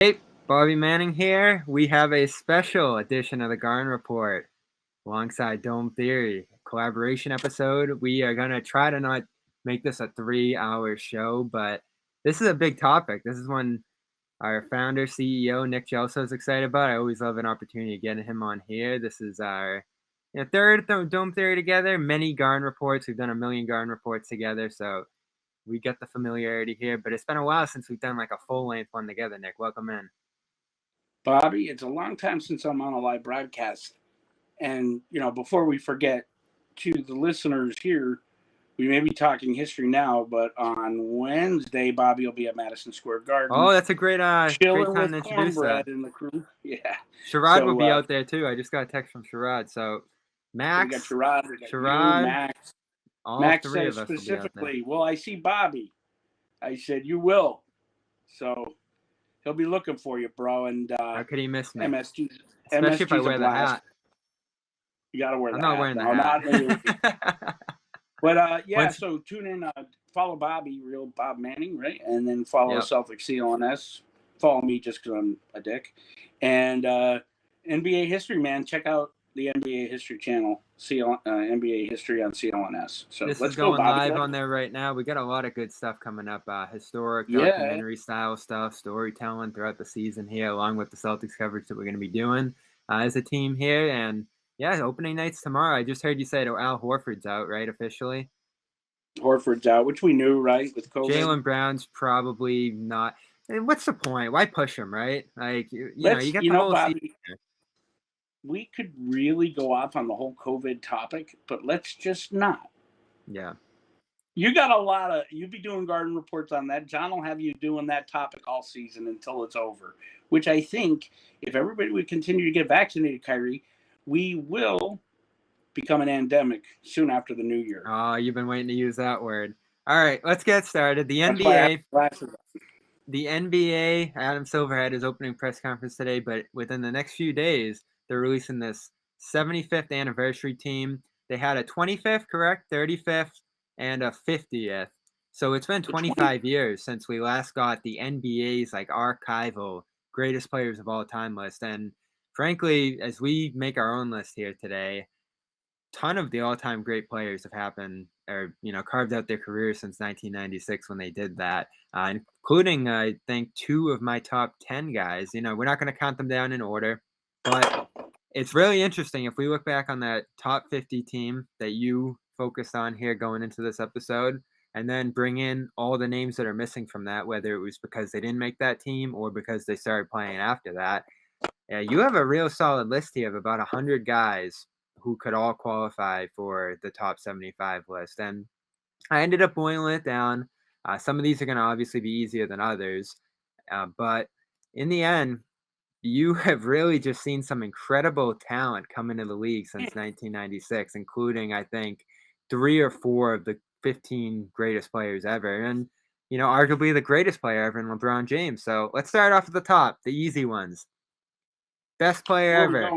Hey, Bobby Manning here. We have a special edition of the Garn Report alongside Dome Theory collaboration episode. We are going to try to not make this a 3-hour show, but this is a big topic. This is one our founder, CEO, Nick Gelso is excited about. I always love an opportunity to get him on here. This is our third Dome Theory together. Many Garn Reports. We've done a million Garn Reports together, so we get the familiarity here, but it's been a while since we've done like a full-length one together, Nick. Welcome in. Bobby, it's a long time since I'm on a live broadcast. And, before we forget, to the listeners here, we may be talking history now, but on Wednesday, Bobby will be at Madison Square Garden. Oh, that's a great chilling time with to introduce that. in the crew. Yeah. Sherrod will be out there too. I just got a text from Sherrod. So Max, we got Sherrod, we got Sherrod, you, Max. all Max three says of us specifically, well, I see Bobby. I said, you will. So he'll be looking for you, bro. And how could he miss me? MSG, Especially if I wear the hat. You got to wear the hat. I'm not wearing the hat. But, so tune in, follow Bobby, real Bob Manning, right? And then follow Celtics CLNS. Follow me just because I'm a dick. And NBA History, man. Check out the NBA History channel, NBA History on CLNS. So this let's is going go, Bobby. live on there right now. We got a lot of good stuff coming up. Historic, documentary style stuff, storytelling throughout the season here, along with the Celtics coverage that we're going to be doing as a team here. And opening night's tomorrow. I just heard you say Al Horford's out, right, officially? Horford's out, which we knew, right, with COVID. Jaylen Brown's probably not. What's the point? Why push him, right? Like, you get the whole Bobby, season. We could really go off on the whole COVID topic, but let's just not. Yeah. You got you'd be doing garden reports on that. John will have you doing that topic all season until it's over, which I think if everybody would continue to get vaccinated, Kyrie, we will become an endemic soon after the new year. Oh, you've been waiting to use that word. All right, let's get started. The NBA, Adam Silver had his opening press conference today, but within the next few days, they're releasing this 75th anniversary team. They had a 25th, correct? 35th, and a 50th. So it's been 25 years since we last got the NBA's archival greatest players of all time list. And frankly, as we make our own list here today, ton of the all-time great players have happened or carved out their careers since 1996 when they did that, including I think 2 of my top 10 guys. We're not going to count them down in order, but it's really interesting if we look back on that top 50 team that you focused on here going into this episode, and then bring in all the names that are missing from that, whether it was because they didn't make that team or because they started playing after that. Yeah, you have a real solid list here of about 100 guys who could all qualify for the top 75 list. And I ended up boiling it down. Some of these are going to obviously be easier than others. But in the end, you have really just seen some incredible talent come into the league since 1996, including, I think, 3 or 4 of the 15 greatest players ever. And, arguably the greatest player ever in LeBron James. So let's start off at the top, the easy ones. Best player ever.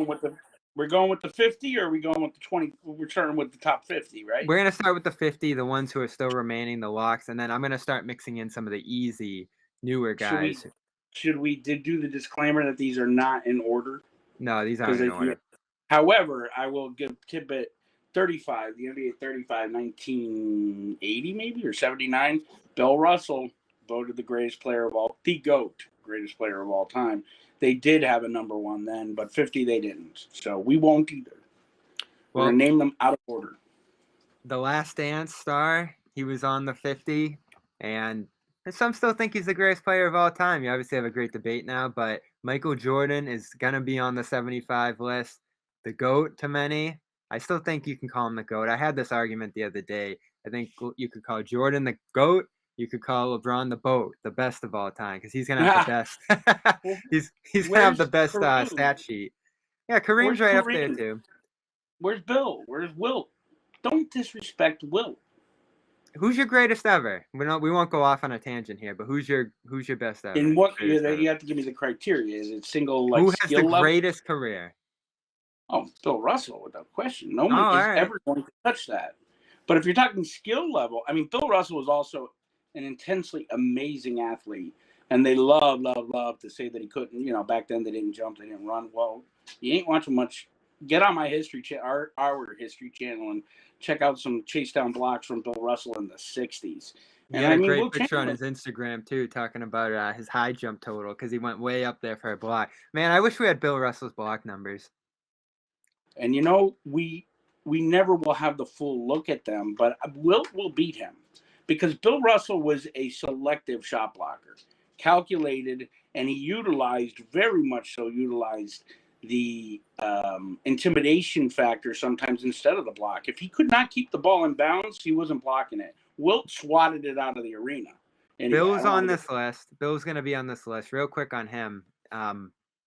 We're going with the 50, or are we going with the 20? We're starting with the top 50, right? We're going to start with the 50, the ones who are still remaining, the locks, and then I'm going to start mixing in some of the easy, newer guys. Should we do the disclaimer that these are not in order? No, these aren't in order. However, I will give tidbit 35, the NBA 35, 1980 maybe, or 79. Bill Russell voted the greatest player of all, the GOAT, greatest player of all time. They did have a number 1 then, but 50 they didn't. So we won't either. We're going to name them out of order. The Last Dance star, he was on the 50, and some still think he's the greatest player of all time. You obviously have a great debate now, but Michael Jordan is going to be on the 75 list. The GOAT to many. I still think you can call him the GOAT. I had this argument the other day. I think you could call Jordan the GOAT. You could call LeBron the BOAT, the best of all time, because he's gonna have the best. he's gonna have the best stat sheet. Yeah, Kareem's right up there too. Where's Bill? Where's Wilt? Don't disrespect Wilt. Who's your greatest ever? We won't go off on a tangent here, but who's your best ever? In what year? You have to give me the criteria. Is it single who has the greatest career? Oh, Bill Russell, without question. No one is ever going to touch that. But if you're talking skill level, I mean, Bill Russell was also an intensely amazing athlete. And they love to say that he couldn't. You know, back then they didn't jump, they didn't run. Well, you ain't watching much. Get on my history our history channel and check out some chase down blocks from Bill Russell in the '60s. And Yeah, I mean, great Will picture on Chamberlain. his Instagram too, talking about his high jump total because he went way up there for a block. Man, I wish we had Bill Russell's block numbers. And you know, we never will have the full look at them, but Wilt will beat him because Bill Russell was a selective shot blocker, calculated, and he very much so utilized the intimidation factor sometimes instead of the block. If he could not keep the ball in bounds, he wasn't blocking it. Wilt swatted it out of the arena. Anyway, Bill's on this list. Bill's going to be on this list. Real quick on him. I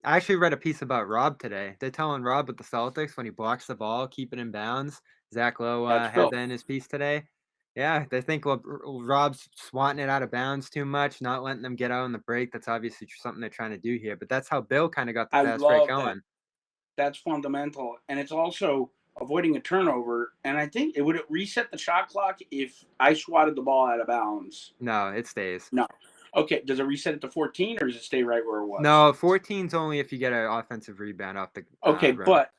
actually read a piece about Rob today. They're telling Rob with the Celtics when he blocks the ball, keep it in bounds. Zach Lowe had that in his piece today. Yeah, they think Rob's swatting it out of bounds too much, not letting them get out on the break. That's obviously something they're trying to do here. But that's how Bill kind of got the fast break going. That's fundamental. And it's also avoiding a turnover. And I think it would reset the shot clock if I swatted the ball out of bounds. No, it stays. No. Okay, does it reset it to 14 or does it stay right where it was? No, 14's only if you get an offensive rebound off the okay, but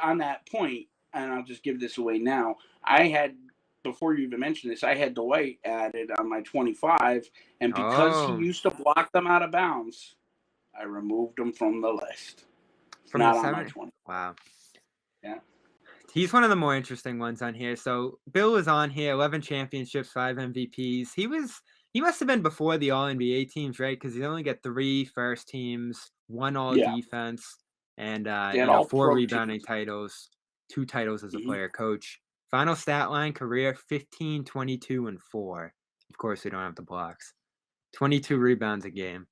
on that point, and I'll just give this away now, I had, before you even mentioned this, I had Dwight added on my 25, and because he used to block them out of bounds, I removed him from the list. From not the on my 20. Wow. Yeah. He's one of the more interesting ones on here. So Bill was on here, 11 championships, 5 MVPs. He must have been before the All NBA teams, right? Because he only got 3 first teams, 1 All Defense, and 4 rebounding titles, 2 titles as a player coach. Final stat line career 15, 22, and 4. Of course, we don't have the blocks. 22 rebounds a game.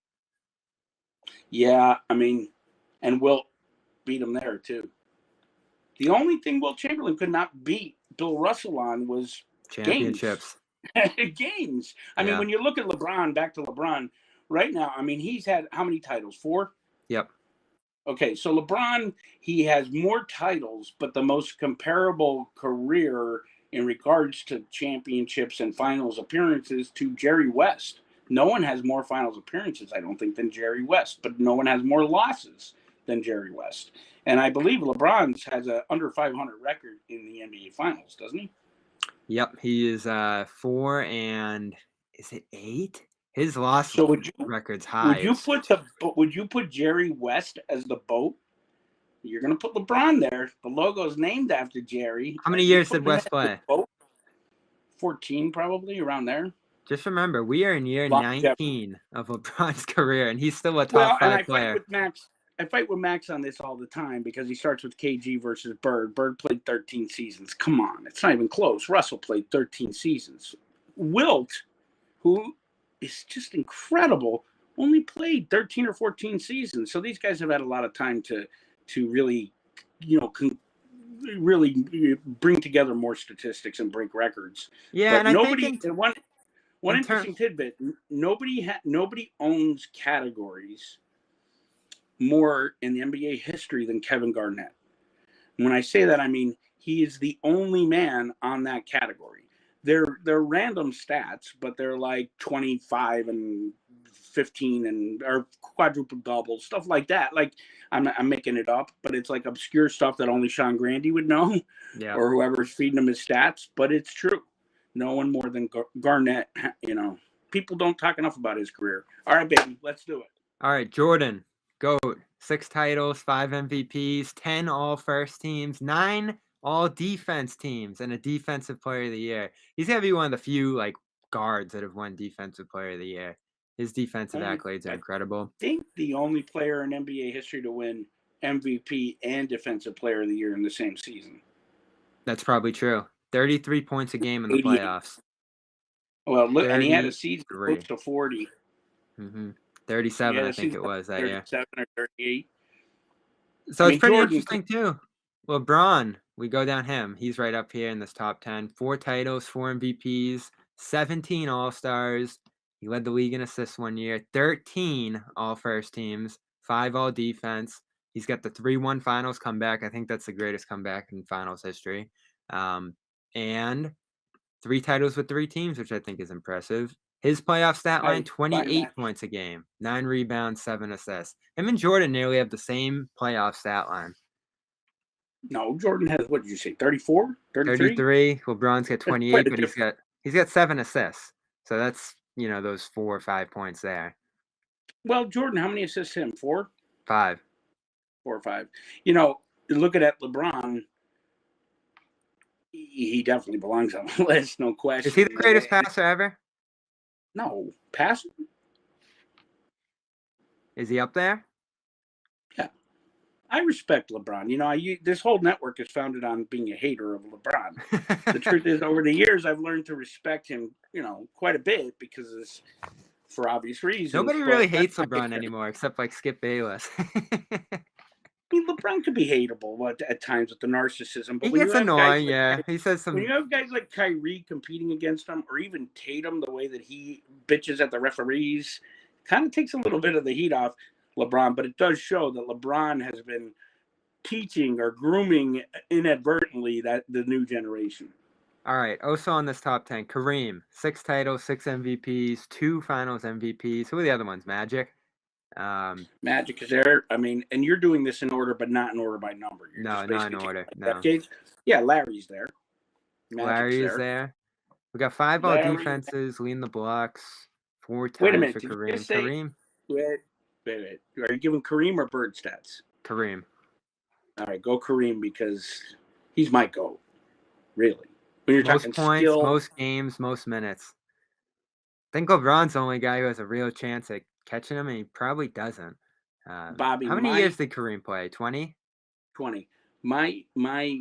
Yeah, I mean, and Wilt beat him there too. The only thing Wilt Chamberlain could not beat Bill Russell on was championships. Games. I mean, when you look at LeBron, back to LeBron, right now, I mean, he's had how many titles? 4? Yep. Okay, so LeBron, he has more titles, but the most comparable career in regards to championships and finals appearances to Jerry West. No one has more finals appearances, I don't think, than Jerry West, but no one has more losses than Jerry West. And I believe LeBron has a under 500 record in the NBA Finals, doesn't he? Yep, he is 4 and is it 8? His loss record's high. Would you put Jerry West as the boat? You're gonna put LeBron there. The logo's named after Jerry. How many years did West play? 14, probably around there. Just remember, we are in year 19 of LeBron's career, and he's still a top 5 player. I fight with Max on this all the time because he starts with KG versus Bird. Bird played 13 seasons. Come on, it's not even close. Russell played 13 seasons. Wilt, who is just incredible, only played 13 or 14 seasons. So these guys have had a lot of time to really, really bring together more statistics and break records. Yeah, but one interesting tidbit: nobody owns categories more in the NBA history than Kevin Garnett. And when I say that, I mean he is the only man on that category. They're random stats, but they're like 25 and 15 and or quadruple doubles, stuff like that. Like I'm making it up, but it's like obscure stuff that only Sean Grandy would know, or whoever's feeding him his stats. But it's true. No one more than Garnett. People don't talk enough about his career. All right, baby, let's do it. All right, Jordan, GOAT, 6 titles, 5 MVPs, 10 all first teams, 9 all defense teams, and a defensive player of the year. He's gonna be one of the few guards that have won defensive player of the year. His defensive accolades are incredible. I think the only player in NBA history to win MVP and defensive player of the year in the same season. That's probably true. 33 points a game in the playoffs. Well, look, and he had a season close to 40. 37, I think it was that year. 37 or 38. So it's pretty interesting too. LeBron, we go down him. He's right up here in this top 10. 4 titles, 4 MVPs, 17 All-Stars. He led the league in assists one year. 13 all first teams, 5 all defense. He's got the 3-1 finals comeback. I think that's the greatest comeback in finals history. And 3 titles with 3 teams, which I think is impressive. His playoff stat line, By a 28 match. points a game, 9 rebounds, 7 assists. Him and Jordan nearly have the same playoff stat line. No, Jordan has, what did you say, 34? 33? 33. LeBron's got 28, but he's got 7 assists. So that's, those 4 or 5 points there. Well, Jordan, how many assists him? 4? 5. 4 or 5. Looking at LeBron, he definitely belongs on the list, no question. Is he the greatest passer ever? No. Passer? Is he up there? Yeah. I respect LeBron. This whole network is founded on being a hater of LeBron. The truth is, over the years, I've learned to respect him, quite a bit because it's for obvious reasons. Nobody really hates LeBron anymore except like Skip Bayless. I mean, LeBron could be hateable at times with the narcissism. But he gets annoying, he says some. When you have guys like Kyrie competing against him, or even Tatum, the way that he bitches at the referees, kind of takes a little bit of the heat off LeBron. But it does show that LeBron has been teaching or grooming inadvertently the new generation. All right, also on this top 10, Kareem, 6 titles, 6 MVPs, 2 Finals MVPs. Who are the other ones? Magic. Magic is there. I mean, and you're doing this in order, but not in order by number. No, not in order. No. Decades. Yeah, Larry's there. Larry's there. We got 5 all defenses, leading the blocks, 4 times for Kareem. Kareem. Wait. Are you giving Kareem or Bird stats? Kareem. All right, go Kareem because he's my GOAT. Really. When you're most talking points, skill, most games, most minutes. I think LeBron's the only guy who has a real chance at catching him, and he probably doesn't. Bobby, how many years did Kareem play? 20? 20. My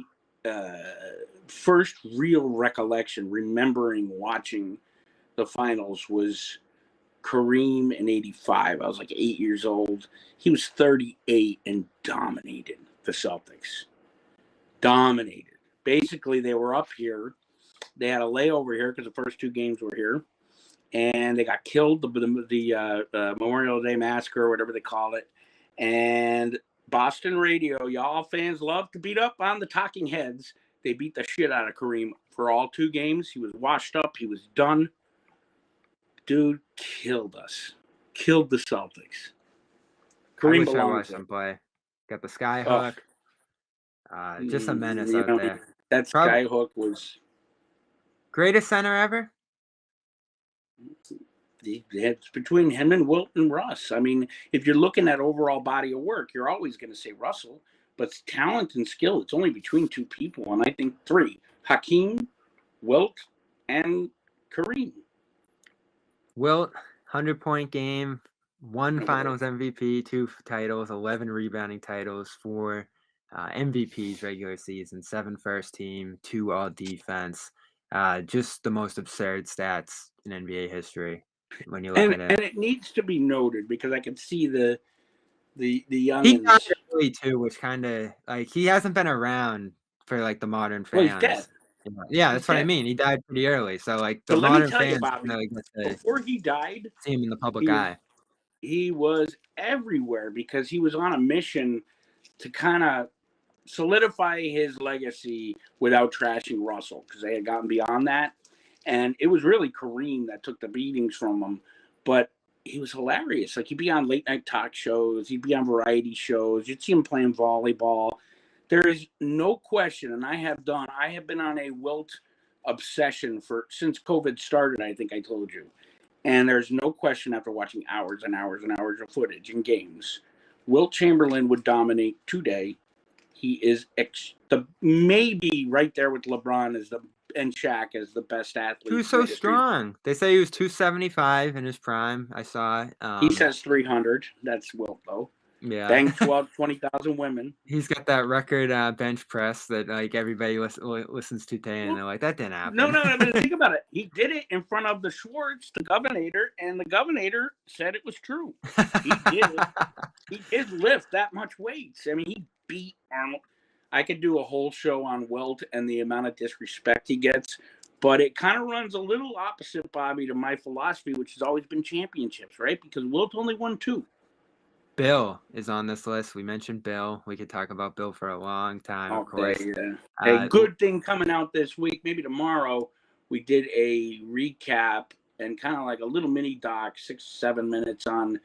first real recollection, remembering watching the finals, was Kareem in 85. I was like 8 years old. He was 38 and dominated the Celtics. Dominated. Basically, they were up here. They had a layover here because the first 2 games were here. And they got killed, the Memorial Day Massacre, or whatever they call it. And Boston radio, y'all fans love to beat up on the talking heads. They beat the shit out of Kareem for all 2 games. He was washed up. He was done. Dude killed us. Killed the Celtics. Kareem I wish I watched him play. Got the sky hook. Just a menace out there. That sky hook was... Greatest center ever? It's between him and Wilt and Russ. I mean, if you're looking at overall body of work, you're always going to say Russell. But talent and skill, it's only between 2 people. And I think 3. Hakeem, Wilt, and Kareem. Wilt, 100-point game, 1 Finals MVP, 2 titles, 11 rebounding titles, 4 MVPs regular season, 7 first team, 2 all defense. Just the most absurd stats in NBA history when you look at it. And it needs to be noted because I can see the youngins. He died early too, which kind of like he hasn't been around for like the modern fans. Well, he's dead. Yeah, that's what I mean. He died pretty early, so like the modern fans before he died, see him in the public eye. He was everywhere because he was on a mission to kind of solidify his legacy without trashing Russell because they had gotten beyond that. And it was really Kareem that took the beatings from him. But he was hilarious. Like, he'd be on late night talk shows. He'd be on variety shows. You'd see him playing volleyball. There is no question, and I have been on a Wilt obsession since COVID started, I think I told you. And there's no question after watching hours and hours and hours of footage in games, Wilt Chamberlain would dominate today. He is maybe right there with LeBron and Shaq as the best athlete. He was so strong. They say he was 275 in his prime. I saw. He says 300. That's Wilt, though. Yeah. Banged 20,000 women. He's got that record bench press that like everybody listens to today, and they're like, that didn't happen. No, I mean, think about it. He did it in front of the Schwartz, the governor, and the governor said it was true. He did it. He did lift that much weights. I mean, he beat Arnold. I could do a whole show on Wilt and the amount of disrespect he gets, but it kind of runs a little opposite, Bobby, to my philosophy, which has always been championships, right? Because Wilt only won 2. Bill is on this list. We mentioned Bill. We could talk about Bill for a long time, of course. Yeah. A good thing coming out this week, maybe tomorrow, we did a recap and kind of like a little mini doc, 6-7 minutes on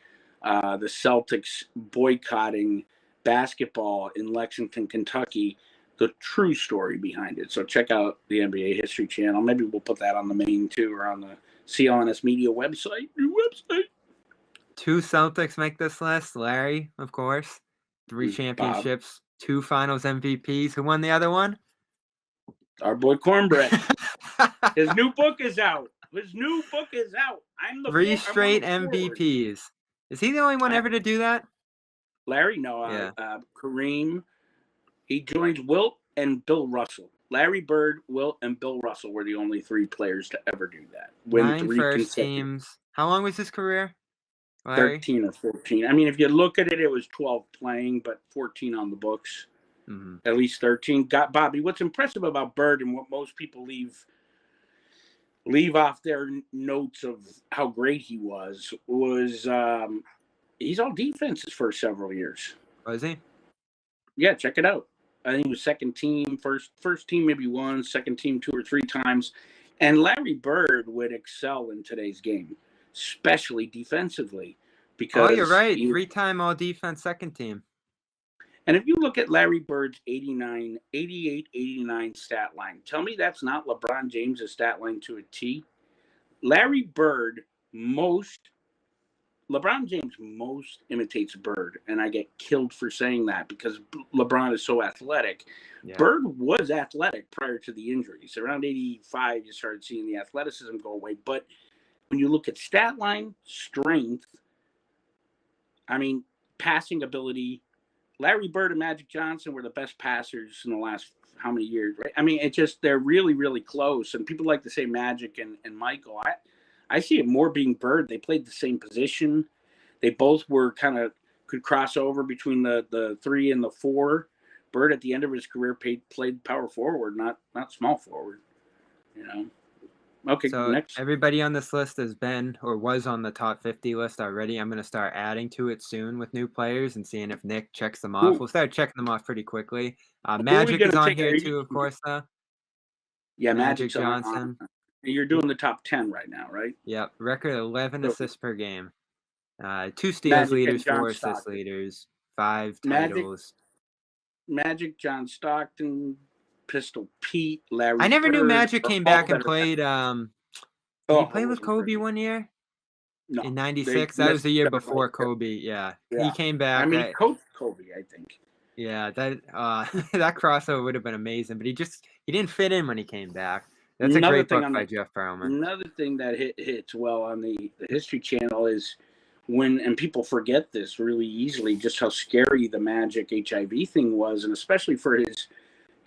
the Celtics boycotting basketball in Lexington, Kentucky, the true story behind it. So check out the NBA History Channel. Maybe we'll put that on the main too, or on the CLNS Media website. New website. 2 Celtics make this list. Larry, of course. 3 Bob. championships, 2 finals MVPs. Who won the other one? Our boy Cornbread. His new book is out. I'm the 3 straight I'm MVPs. Is he the only one ever to do that? Larry? No. Kareem. He joins Wilt and Bill Russell. Larry Bird, Wilt, and Bill Russell were the only 3 players to ever do that. Win 9 3 first teams. How long was his career, Larry? 13 or 14. I mean, if you look at it, it was 12 playing, but 14 on the books. Mm-hmm. At least 13. Got Bobby. What's impressive about Bird and what most people leave off their notes of how great he was he's all defense his first several years. Was he? Yeah, check it out. I think it was second team, first team maybe once, second team 2 or 3 times. And Larry Bird would excel in today's game, especially defensively. Because you're right. 3-time all-defense second team. And if you look at Larry Bird's 88-89 stat line, tell me that's not LeBron James' stat line to a T. LeBron James most imitates Bird, and I get killed for saying that because LeBron is so athletic. Yeah. Bird was athletic prior to the injuries. Around 85, you started seeing the athleticism go away. But when you look at stat line, strength, passing ability, Larry Bird and Magic Johnson were the best passers in the last how many years, right? They're really, really close. And people like to say Magic and Michael. I see it more being Bird. They played the same position. They both were could cross over between the 3 and the 4. Bird at the end of his career played power forward, not small forward. Okay, so next. Everybody on this list has been or was on the top 50 list already. I'm going to start adding to it soon with new players and seeing if Nick checks them off. Ooh. We'll start checking them off pretty quickly. Magic is on here too, of course, though. Yeah, Magic Johnson. You're doing the top 10 right now, right? Yep. Record 11 assists per game. 2 steals leaders, 4 assist leaders, 5 titles. Magic, John Stockton, Pistol Pete, Larry I never Bird, knew Magic came back and played. Did he play with Kobe one year? No. In 96? That was the year before Kobe. Yeah. He came back. He coached Kobe, I think. Yeah, that that crossover would have been amazing, but he didn't fit in when he came back. That's a great book by Jeff Perlman. Another thing that hits well on the History Channel is and people forget this really easily, just how scary the Magic HIV thing was, and especially for his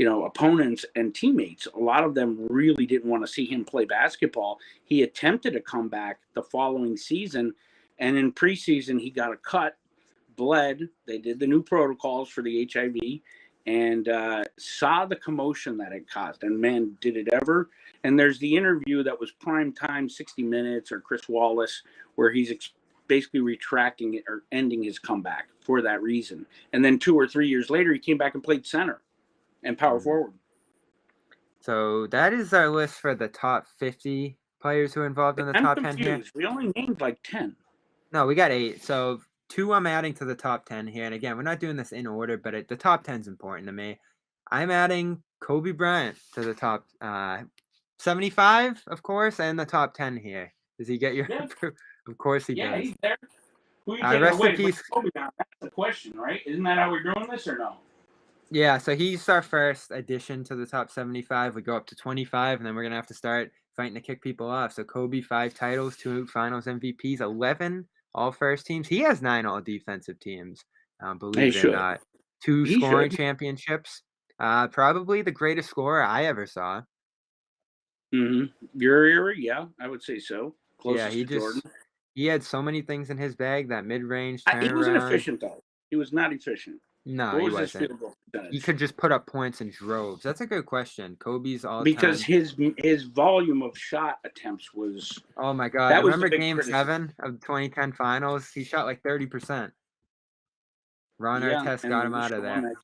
opponents and teammates. A lot of them really didn't want to see him play basketball. He attempted a comeback the following season, and in preseason he got a cut, bled. They did the new protocols for the HIV, and saw the commotion that it caused. And man, did it ever. And there's the interview that was prime time, 60 Minutes or Chris Wallace, where he's basically retracting it or ending his comeback for that reason. And then 2 or 3 years later, he came back and played center and power forward. So that is our list for the top 50 players who are involved in the top 10 here. We only named like 10. No, we got 8. So 2 I'm adding to the top 10 here. And again, we're not doing this in order, but the top 10 is important to me. I'm adding Kobe Bryant to the top 75, of course, and the top 10 here. Does he get your? Yeah. Of course he does. Yeah, he's there. Who are you taking away? Kobe now? That's the question, right? Isn't that how we're doing this or no? Yeah, so he's our first addition to the top 75. We go up to 25, and then we're going to have to start fighting to kick people off. So Kobe, 5 titles, 2 finals MVPs, 11 all-first teams. He has 9 all-defensive teams, believe it or not. 2 scoring championships. Probably the greatest scorer I ever saw. Mm-hmm. Your era, yeah, I would say so. Closest to Jordan. He had so many things in his bag, that mid-range turnaround. He wasn't efficient, though. He was not efficient. No, he wasn't. He could just put up points in droves. That's a good question. Kobe's all because his volume of shot attempts was. Oh my God! I remember Game 7 of 2010 Finals. He shot like 30%. Ron Artest got him out of there.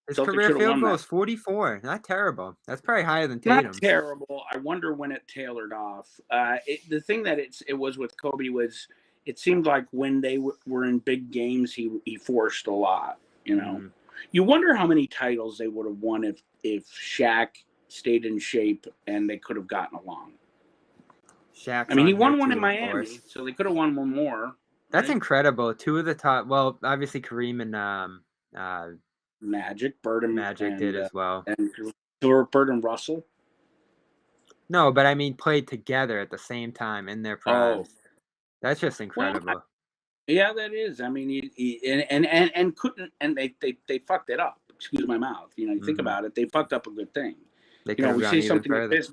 His Celtics career should have field won goal that. is 44. Not terrible. That's probably higher than Not Tatum's. terrible. I wonder when it tailored off. The thing that it was with Kobe was it seemed like when they were in big games, he forced a lot. You wonder how many titles they would have won if Shaq stayed in shape and they could have gotten along. Shaq's I mean, he on here won one in too, of Miami, course. so they could have won one more. That's right? incredible. Two of the top. Well, obviously Kareem and Magic, Bird, Magic did as well. and Bird and Russell. No, but I mean played together at the same time in their primes. That's just incredible. Yeah, that is. I mean, and couldn't, and they fucked it up. Excuse my mouth. You think about it, they fucked up a good thing. They could have We gone say even something like further. this.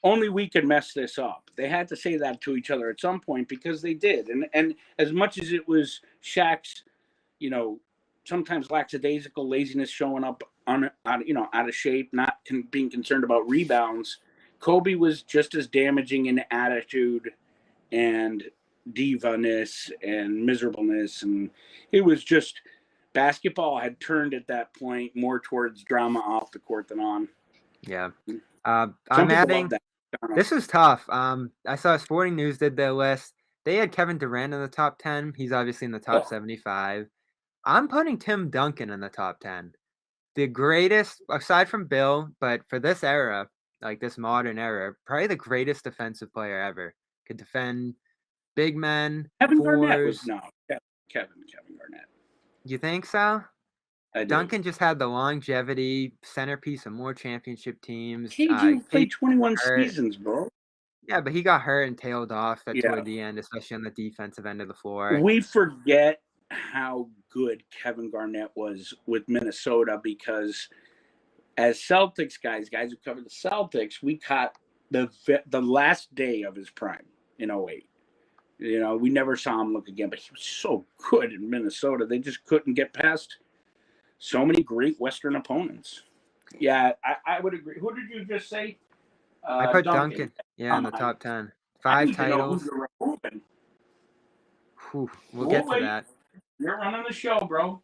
Only we could mess this up. They had to say that to each other at some point because they did. And as much as it was Shaq's, sometimes lackadaisical laziness showing up out of shape, not being concerned about rebounds, Kobe was just as damaging in attitude and diva-ness and miserableness. And it was just basketball had turned at that point more towards drama off the court than on. Yeah. Some I'm people adding. love that. This is tough. I saw Sporting News did their list. They had Kevin Durant in the top 10. He's obviously in the top 75. I'm putting Tim Duncan in the top 10. The greatest, aside from Bill, but for this era, like this modern era, probably the greatest defensive player ever. Could defend big men, Kevin fours. Garnett was Kevin Garnett. You think so? I do. Duncan just had the longevity, centerpiece of more championship teams. KG played 21 seasons, bro. Yeah, but he got hurt and tailed off toward the end, especially on the defensive end of the floor. We forget how good Kevin Garnett was with Minnesota because as Celtics guys who covered the Celtics, we caught the last day of his prime in 08. We never saw him look again, but he was so good in Minnesota. They just couldn't get past so many great Western opponents. Yeah, I would agree. Who did you just say? I put Duncan in the top 10. 5 titles. We'll get to that. You're running the show, bro.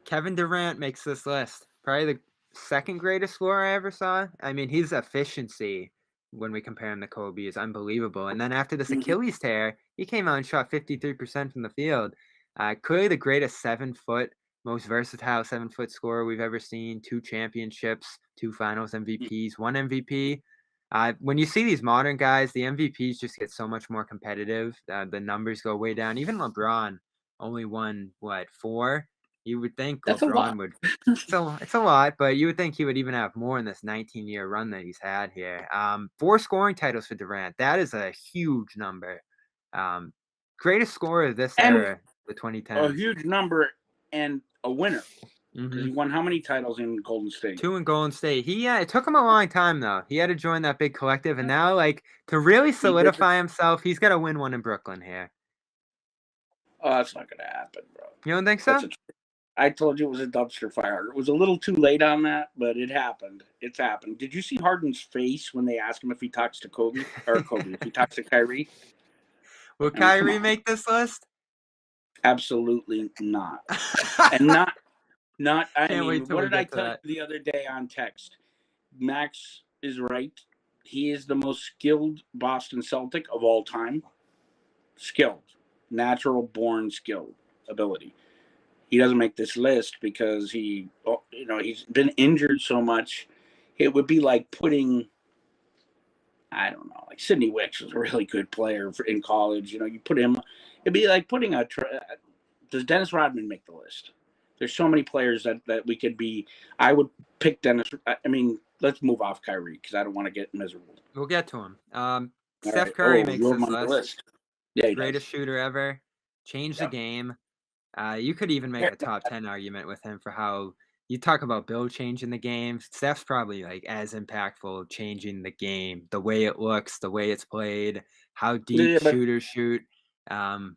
Kevin Durant makes this list. Probably the second greatest scorer I ever saw. I mean, his efficiency when we compare him to Kobe is unbelievable. And then after this Achilles tear, he came out and shot 53% from the field. Clearly the greatest 7-foot, most versatile 7-foot scorer we've ever seen. 2 championships, 2 finals MVPs, 1 MVP. When you see these modern guys, the MVPs just get so much more competitive. The numbers go way down. Even LeBron only won, 4? You would think LeBron would. It's a lot, but you would think he would even have more in this 19-year run that he's had here. 4 scoring titles for Durant. That is a huge number. Greatest scorer of this era, the 2010s. A huge number and a winner. Because he won how many titles in Golden State? 2 in Golden State. It took him a long time, though. He had to join that big collective, and now, to really solidify himself, he's got to win one in Brooklyn here. Oh, that's not going to happen, bro. You don't think so? I told you it was a dumpster fire. It was a little too late on that, but it happened. It's happened. Did you see Harden's face when they asked him if he talks to Kobe? If he talks to Kyrie? Will Kyrie make this list? Absolutely not. And not. What did I tell you the other day on text? Max is right. He is the most skilled Boston Celtic of all time. Skilled. Natural born skill ability. He doesn't make this list because he's been injured so much. It would be like putting, I don't know, like Sidney Wicks was a really good player in college. You put him, it'd be like putting does Dennis Rodman make the list? There's so many players that we could be. I would pick Dennis. I mean, let's move off Kyrie because I don't want to get miserable. We'll get to him. Steph Curry makes this list. Yeah, greatest shooter ever. Changed the game. You could even make a top 10 argument with him for how you talk about Bill changing the game. Steph's probably as impactful changing the game, the way it looks, the way it's played, how deep shooters shoot. Even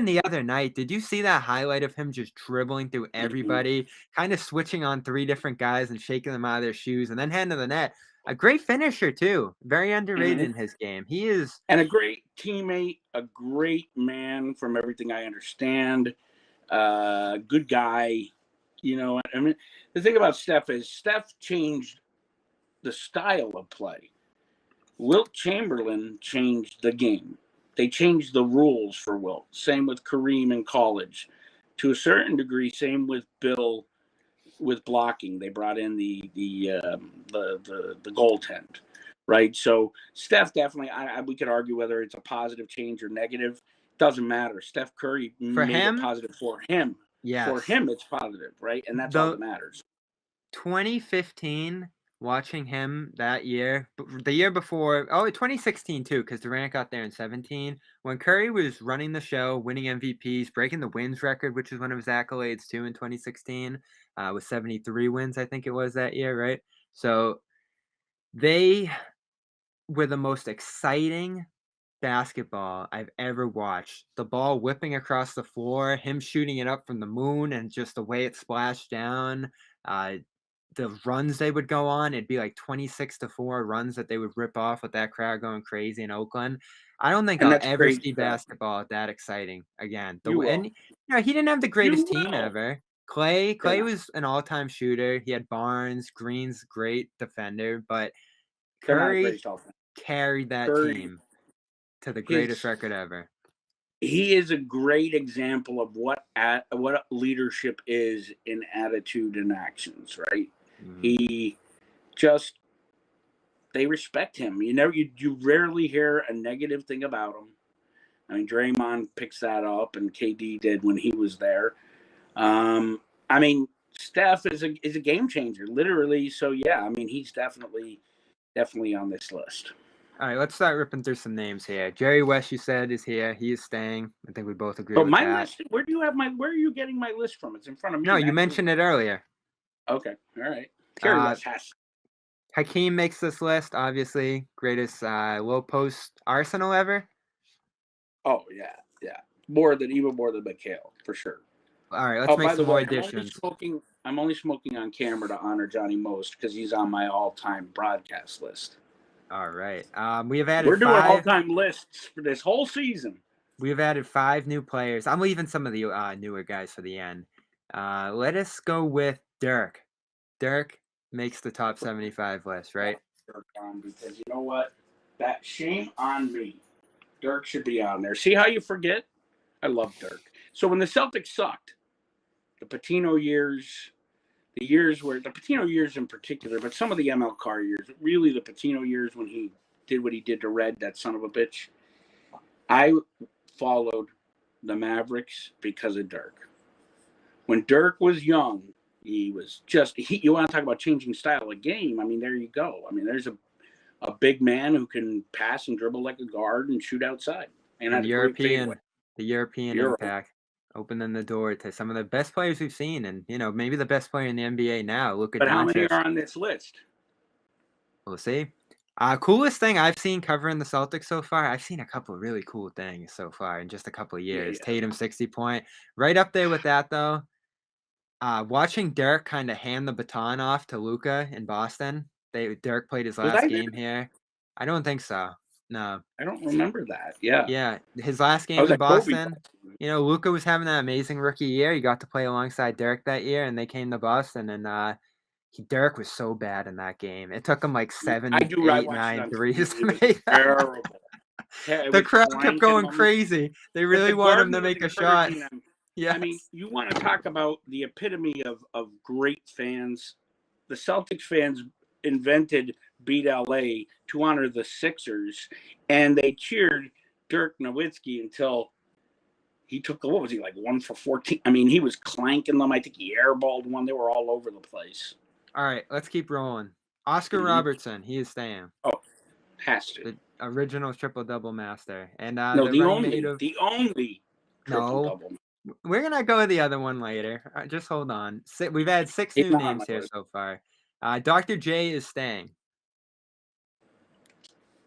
the other night, did you see that highlight of him just dribbling through everybody, kind of switching on 3 different guys and shaking them out of their shoes and then heading to the net? A great finisher, too. Very underrated in his game. He is. And a great teammate, a great man from everything I understand. Good guy. You know, I mean, the thing about Steph is Steph changed the style of play. Wilt Chamberlain changed the game. They changed the rules for Wilt. Same with Kareem in college. To a certain degree, same with Bill with blocking. They brought in the goaltend, right? So Steph definitely. We could argue whether it's a positive change or negative. Doesn't matter. Steph Curry For made it him, positive for him. yes. For him, it's positive, right? And that's all that matters. 2015, watching him that year, the year before, 2016 too, because Durant got there in 17, when Curry was running the show, winning MVPs, breaking the wins record, which is one of his accolades too in 2016, with 73 wins, I think it was that year, right? So they were the most exciting basketball I've ever watched. The ball whipping across the floor, him shooting it up from the moon, and just the way it splashed down. The runs they would go on, it'd be like 26-4 runs that they would rip off with that crowd going crazy in Oakland. I don't think And I'll that's ever great see stuff. basketball that exciting again. You will. And he didn't have the greatest You team will. ever. Clay Yeah. was an all-time shooter. He had Barnes, Green's great defender, but They're not a Curry great offense. carried that Curry team to the greatest record ever. He is a great example of what leadership is in attitude and actions, right? Mhm. He just, they respect him. You rarely hear a negative thing about him. I mean, Draymond picks that up, and KD did when he was there. I mean, Steph is a game changer, literally. So yeah, I mean, he's definitely on this list. All right, let's start ripping through some names here. Jerry West, you said, is here. He is staying. I think we both agree But with my that. list, where are you getting my list from? It's in front of me. No, you mentioned it earlier. Okay, all right. Jerry West has. Hakeem makes this list, obviously. Greatest low post arsenal ever. Oh, yeah. Even more than McHale, for sure. All right, let's make some more additions. I'm only smoking on camera to honor Johnny Most because he's on my all-time broadcast list. All right. We have added We're doing all-time lists for this whole season. We have added 5 new players. I'm leaving some of the newer guys for the end. Let us go with Dirk. Dirk makes the top 75 list, right? Dirk on, because you know what? That shame on me. Dirk should be on there. See how you forget? I love Dirk. So when the Celtics sucked, the Pitino years, the Pitino years in particular, but some of the ML Carr years, really the Pitino years when he did what he did to Red, that son of a bitch, I followed the Mavericks because of Dirk. When Dirk was young, he was just, you want to talk about changing style of game, I mean, there you go. I mean, there's a big man who can pass and dribble like a guard and shoot outside. And the European impact, opening the door to some of the best players we've seen, and maybe the best player in the NBA now. Luka Doncic. But how many are on this list? We'll see. Coolest thing I've seen covering the Celtics so far, I've seen a couple of really cool things so far in just a couple of years. Yeah. Tatum 60-point. Right up there with that, though. Watching Dirk kind of hand the baton off to Luka in Boston. Dirk played his last game here. I don't think so. No. I don't remember that. Yeah. Yeah. His last game in Boston. Luka was having that amazing rookie year. He got to play alongside Dirk that year, and they came to Boston, and Dirk was so bad in that game. It took him like 7, 8, 9 threes to make that. Terrible. The crowd kept going crazy. They really want him to make a shot. Yeah. I mean, you want to talk about the epitome of great fans. The Celtics fans invented Beat LA to honor the Sixers, and they cheered Dirk Nowitzki until he took, what was he, like 1 for 14? I mean, he was clanking them. I think he airballed one. They were all over the place. All right, let's keep rolling. Oscar Robertson, he is staying. Oh, has to. The original triple-double master. And no, the only triple-double. No, we're going to go with the other one later. Just hold on. We've had 6 new names here so far. Dr. J is staying.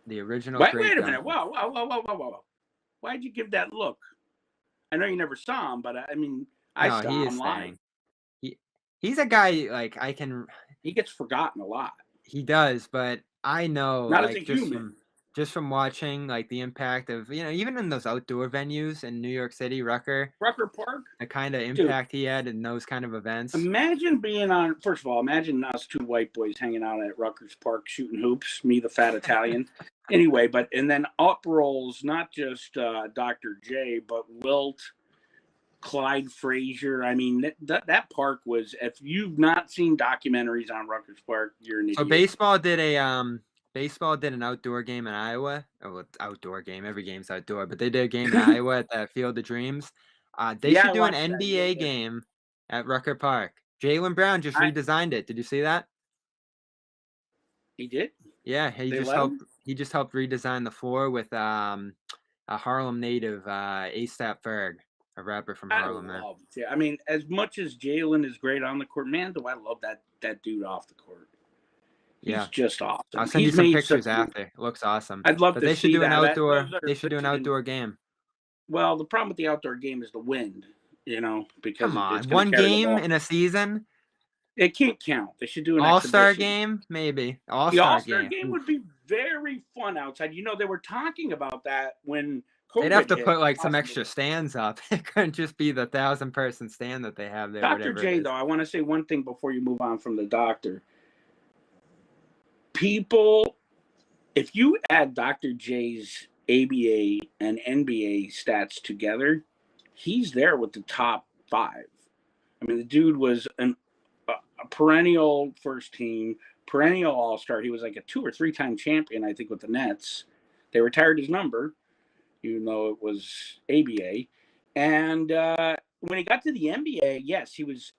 The original. Wait a minute. Whoa. Why'd you give that look? I know you never saw him, but I mean, I saw him live. He's a guy, he gets forgotten a lot. He does, but I know, not as a human. From just from watching like the impact of, even in those outdoor venues in New York City, Rucker Park, the kind of dude. impact he had in those kind of events. Imagine being on. First of all, imagine us two white boys hanging out at Rutgers Park shooting hoops. Me, the fat Italian. Anyway, and then up rolls not just Dr. J, but Wilt, Clyde Frazier. I mean, that park was. If you've not seen documentaries on Rutgers Park, you're an idiot. So baseball did an outdoor game in Iowa. Oh, outdoor game. Every game's outdoor, but they did a game in Iowa at the Field of Dreams. They should do an NBA game at Rucker Park. Jaylen Brown just redesigned it. Did you see that? He did? Yeah, he just helped redesign the floor with a Harlem native, A$AP Ferg, a rapper from Harlem. I mean, as much as Jaylen is great on the court, man, do I love that dude off the court. He's just awesome. I'll send you some pictures after. It looks awesome. I'd love to see They should do an outdoor. They should do an outdoor game. Well, the problem with the outdoor game is the wind, because come on, one game in a season. It can't count. They should do an all-star game, maybe. The all-star game would be very fun outside. They were talking about that when COVID they'd have to put like some extra stands up. It couldn't just be the 1,000-person stand that they have there. Dr. J, though, I want to say one thing before you move on from the doctor. People, if you add Dr. J's ABA and NBA stats together, he's there with the top 5. I mean, the dude was a perennial first team, perennial all-star. He was like a 2 or 3-time champion, I think, with the Nets. They retired his number, even though it was ABA. And when he got to the NBA, yes, he was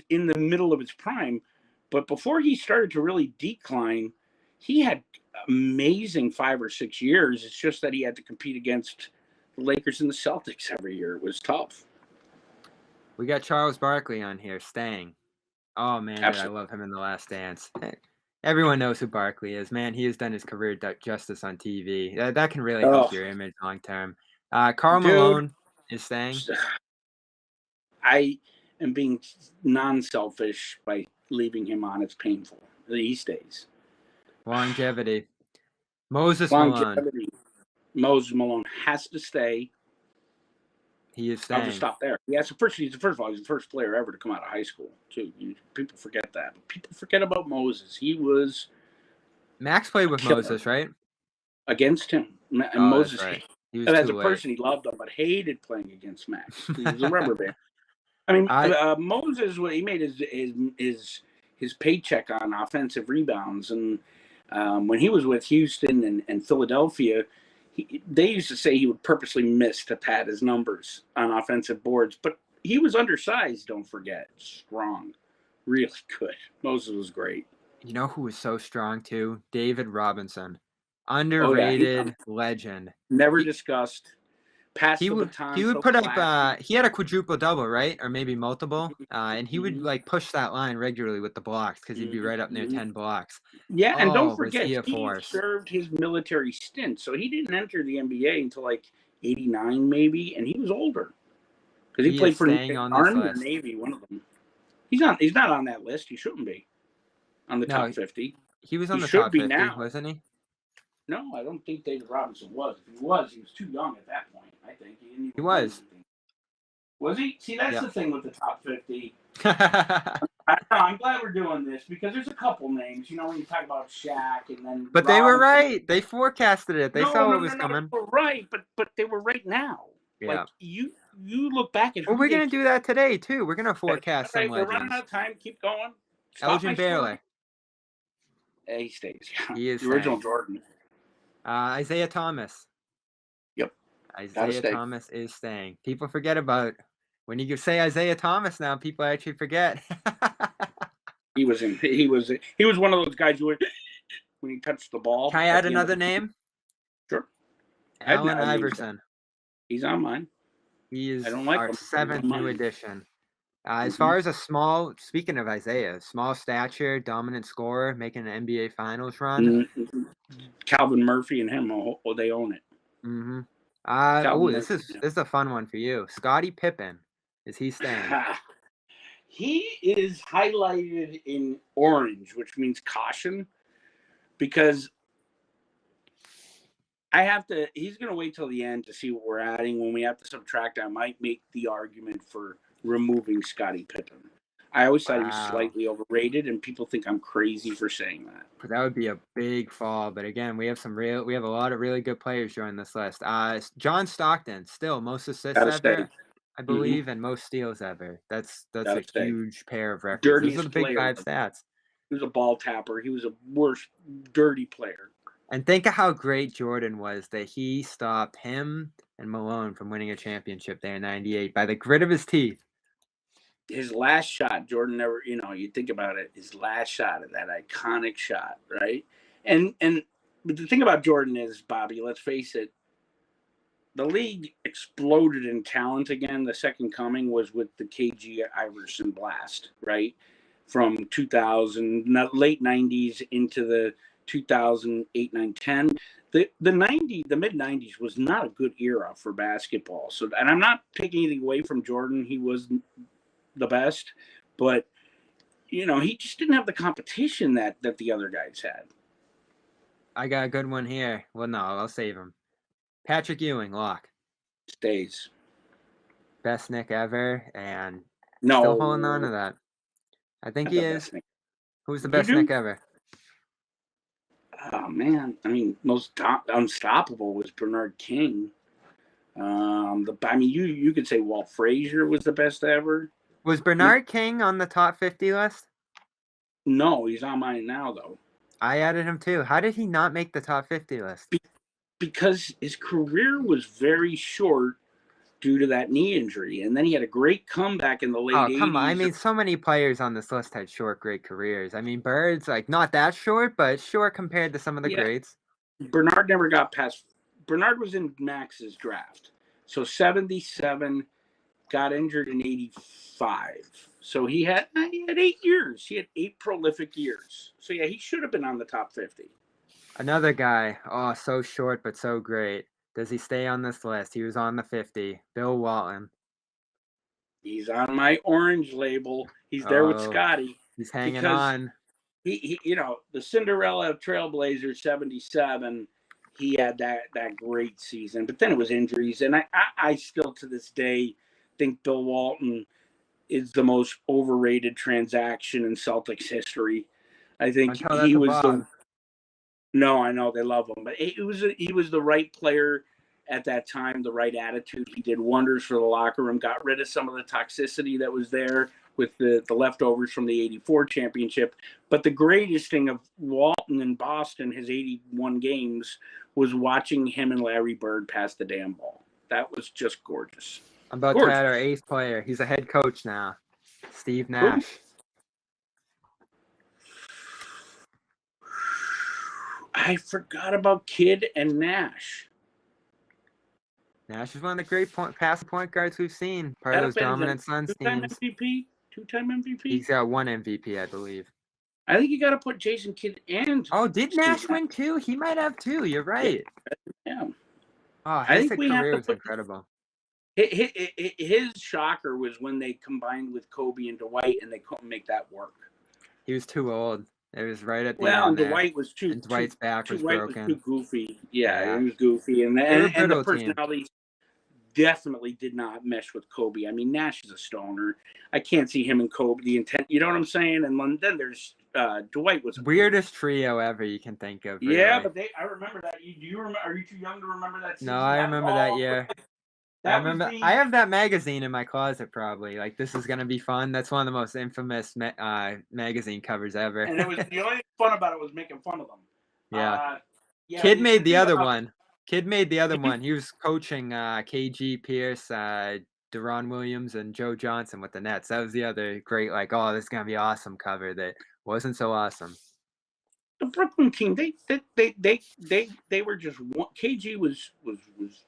in the middle of his prime. But before he started to really decline, he had amazing 5 or 6 years. It's just that he had to compete against the Lakers and the Celtics every year. It was tough. We got Charles Barkley on here, staying. Oh, man, I love him in The Last Dance. Everyone knows who Barkley is. Man, he has done his career justice on TV. That can really help your image long term. Karl Malone is staying. I am being non-selfish by leaving him on. It's painful. He stays. Longevity. Moses Malone has to stay. He is staying. I'll just stop there. He's the first player ever to come out of high school, too. People forget that. But people forget about Moses. He was... Max played with Moses, right? Against him. And Moses, right. He was as a person, he loved him, but hated playing against Max. He was a rubber band. I mean, Moses, he made his paycheck on offensive rebounds. And when he was with Houston and Philadelphia, they used to say he would purposely miss to pad his numbers on offensive boards. But he was undersized, don't forget. Strong. Really good. Moses was great. You know who was so strong, too? David Robinson. Underrated legend. Never discussed. Pass the baton. He would put up, he had a quadruple double, right? Or maybe multiple. And he would push that line regularly with the blocks because he'd be right up near 10 blocks. Yeah, and don't forget, he served his military stint. So he didn't enter the NBA until like 89 maybe, and he was older. Because he played for the Army or Navy, one of them. He's not on that list. He shouldn't be on the top 50. He was on the top 50, wasn't he? No, I don't think David Robinson was. If he was too young at that point. I think he was. Was he? See, that's the thing with the top 50. I'm glad we're doing this because there's a couple names. When you talk about Shaq and then. But they were right. They forecasted it. They saw what was coming. They were right, but they were right now. Yeah. Like you look back at. Well, we're gonna do that today too. We're gonna forecast some legends. We're running out of time. Keep going. Elgin Baylor. He stays. He is the original Jordan. Isaiah Thomas. Yep. Isaiah Thomas is staying. People forget about when you say Isaiah Thomas now. People actually forget. He was one of those guys who would, when he touched the ball. Can I add another name? Sure. Allen Iverson. He's on mine. He is our 7th new addition. As far as speaking of Isaiah, small stature, dominant scorer, making an NBA Finals run. Calvin Murphy and him, they own it. Mm-hmm. This is a fun one for you. Scotty Pippen, is he staying? He is highlighted in orange, which means caution, because He's going to wait till the end to see what we're adding. When we have to subtract, I might make the argument for removing Scotty Pippen. I always thought he was slightly overrated, and people think I'm crazy for saying that. But that would be a big fall. But again, we have a lot of really good players joining this list. John Stockton, still most assists ever, I believe, and most steals ever. That's a huge pair of records. Dirtiest Those are the big five stats. He was a ball tapper. He was a worst dirty player. And think of how great Jordan was that he stopped him and Malone from winning a championship there in '98 by the grit of his teeth. His last shot, Jordan never, you think about it, his last shot, that iconic shot, right? But the thing about Jordan is, Bobby, let's face it, the league exploded in talent again. The second coming was with the KG Iverson blast, right? From 2000, late 90s into the 2008, 9, 10. The mid-90s was not a good era for basketball. So, and I'm not taking anything away from Jordan. He was the best, but he just didn't have the competition that the other guys had. I got a good one here. Well, no, I'll save him. Patrick Ewing, lock. Stays. Best Nick ever, and still holding on to that. I think he is. Who's the best Nick ever? Oh man, I mean, most unstoppable was Bernard King. You could say Walt Frazier was the best ever. Was Bernard King on the top 50 list? No, he's on mine now, though. I added him, too. How did he not make the top 50 list? Because his career was very short due to that knee injury. And then he had a great comeback in the late 80s. Oh, come on. I mean, so many players on this list had short, great careers. I mean, Bird's, not that short, but short compared to some of the greats. Bernard never got past... Bernard was in Max's draft. So 77... got injured in 85. So he had 8 years. He had 8 prolific years. So, yeah, he should have been on the top 50. Another guy, so short but so great. Does he stay on this list? He was on the 50. Bill Walton. He's on my orange label. He's there with Scotty. He's hanging on. He the Cinderella of Trailblazers 77, he had that great season. But then it was injuries. And I still, to this day, think Bill Walton is the most overrated transaction in Celtics history. I think he was No, I know they love him, but he was the right player at that time, the right attitude. He did wonders for the locker room, got rid of some of the toxicity that was there with the leftovers from the 84 championship. But the greatest thing of Walton in Boston, his 81 games, was watching him and Larry Bird pass the damn ball. That was just gorgeous. I'm about to add our 8th player. He's a head coach now. Steve Nash. I forgot about Kidd and Nash. Nash is one of the great passive point guards we've seen. Part of those dominant Suns teams. Two-time MVP? He's got 1 MVP, I believe. I think you got to put Jason Kidd and... Oh, did Nash win 2? He might have 2. You're right. Yeah. Oh, his career was incredible. His shocker was when they combined with Kobe and Dwight, and they couldn't make that work. He was too old. It was right at the end. Well, and Dwight was too. And Dwight's back was broken. Was too goofy. Yeah, he was goofy, and the personalities definitely did not mesh with Kobe. I mean, Nash is a stoner. I can't see him and Kobe. The intent, you know what I'm saying? And then there's Dwight was weirdest trio ever you can think of. Really. Yeah, but I remember that. Do you remember? Are you too young to remember that season? No, I remember that year. I remember. I have that magazine in my closet, probably. This is gonna be fun. That's one of the most infamous magazine covers ever. And it was the only fun about it was making fun of them. Yeah. Kidd made the other one. Kidd made the other one. He was coaching KG Pierce, Deron Williams, and Joe Johnson with the Nets. That was the other great. This is gonna be awesome cover that wasn't so awesome. The Brooklyn team, they were just one. KG was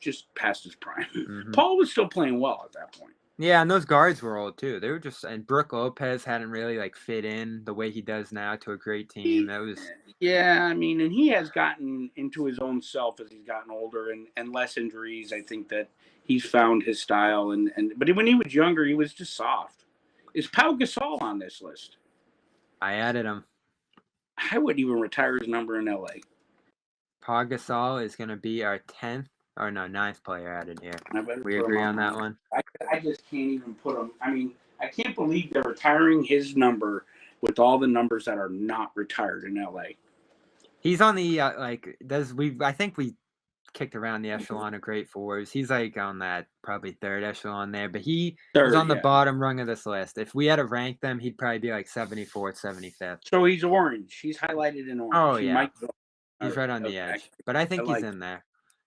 just past his prime. Mm-hmm. Paul was still playing well at that point. Yeah, and those guards were old too. They were and Brook Lopez hadn't really fit in the way he does now to a great team. Yeah, I mean, and he has gotten into his own self as he's gotten older and less injuries. I think that he's found his style but when he was younger, he was just soft. Is Pau Gasol on this list? I added him. I wouldn't even retire his number in LA. Paul Gasol is going to be our 9th player added here. We agree on that one? I just can't even put him. I mean, I can't believe they're retiring his number with all the numbers that are not retired in LA. He's on the I think we kicked around the echelon of great fours. He's like on that probably 3rd echelon there, but he's on the bottom rung of this list. If we had to rank them, he'd probably be like 74th, 75th. So he's orange. He's highlighted in orange. Oh, yeah. He's right on the edge, but I think he's in there.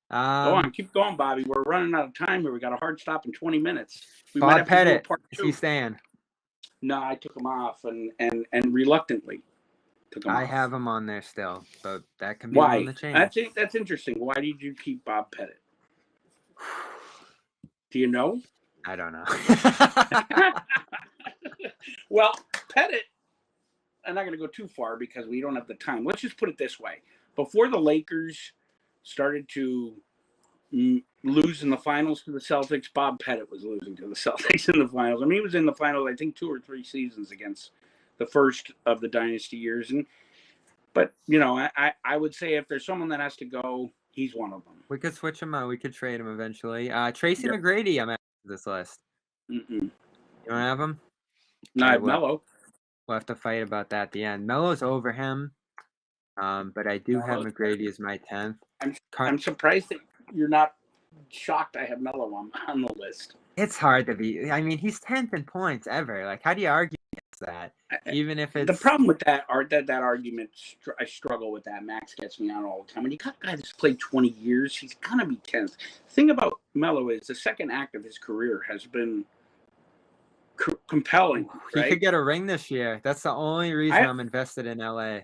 Go on, keep going, Bobby. We're running out of time here. We got a hard stop in 20 minutes. We Bob Pettit, is he staying? No, I took him off and reluctantly took him off. I have him on there still, but that can be on the change. That's interesting. Why did you keep Bob Pettit? Do you know? I don't know. Well, Pettit, I'm not going to go too far because we don't have the time. Let's just put it this way. Before the Lakers started to lose in the finals to the Celtics, Bob Pettit was losing to the Celtics in the finals. I mean, he was in the finals, I think, 2 or 3 seasons against the first of the dynasty years. But, you know, I would say if there's someone that has to go, he's one of them. We could switch him out. We could trade him eventually. Tracy McGrady, I'm at this list. You don't have him? No, I have Melo. We'll have to fight about that at the end. Melo's over him, but I do have McGrady as my 10th. I'm surprised that you're not shocked I have Melo on the list. It's hard to be. I mean, he's 10th in points ever. Like, how do you argue against that? Even if it's... The problem with that argument, I struggle with that. Max gets me on all the time. When you got a guy that's played 20 years, he's going to be 10th. The thing about Melo is the second act of his career has been compelling. He could get a ring this year. That's the only reason I'm invested in LA.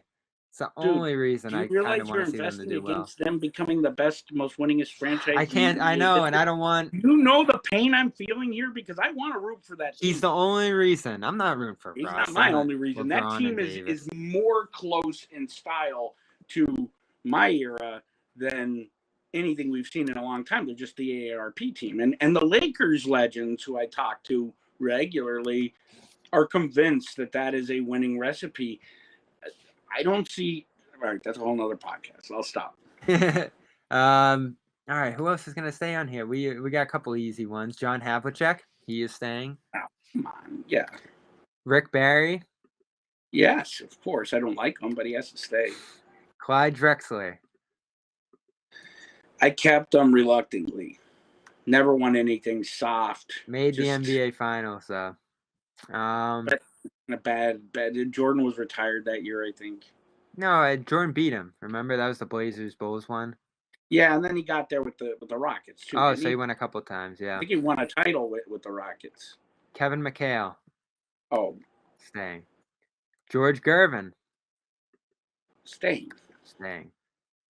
It's the only reason I kind of want to see them to do well. Against them becoming the best, most winningest franchise. I know, and I don't want... You know the pain I'm feeling here because I want to root for that team. He's the only reason. I'm not rooting for He's Ross. not my only reason. That team is more close in style to my era than anything we've seen in a long time. They're just the AARP team. And the Lakers legends who I talk to regularly are convinced that is a winning recipe. I don't see. All right, that's a whole nother podcast. I'll stop. All right, who else is gonna stay on here? We got a couple easy ones. John Havlicek, he is staying. Oh, come on, yeah. Rick Barry. Yes, of course. I don't like him, but he has to stay. Clyde Drexler. I kept him reluctantly. Never won anything soft. Made the NBA Finals though. But a bad. Jordan was retired that year, I think. No, Jordan beat him. Remember that was the Blazers Bulls one. Yeah, and then he got there with the Rockets too. Oh, so he won a couple times. Yeah, I think he won a title with the Rockets. Kevin McHale. Oh, staying. George Gervin. Staying.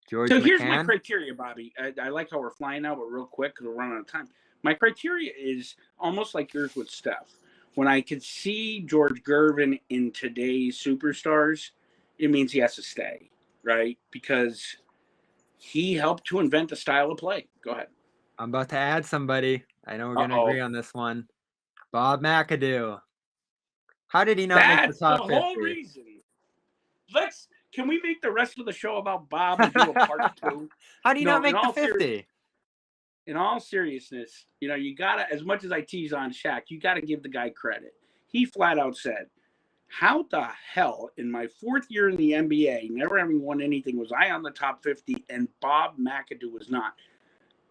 George so McCann. Here's my criteria, Bobby. I like how we're flying now, but real quick because we're running out of time. My criteria is almost like yours with Steph. When I could see George Gervin in today's superstars, it means he has to stay, right? Because he helped to invent the style of play. Go ahead. I'm about to add somebody. I know we're going to agree on this one. Bob Mcadoo. How did he not make the top 50? That's the whole reason. Can we make the rest of the show about Bob and do a part 2? How do you not make the 50? In all seriousness, you know, you gotta, as much as I tease on Shaq, you gotta give the guy credit. He flat out said, how the hell in my 4th year in the NBA, never having won anything, was I on the top 50 and Bob Mcadoo was not?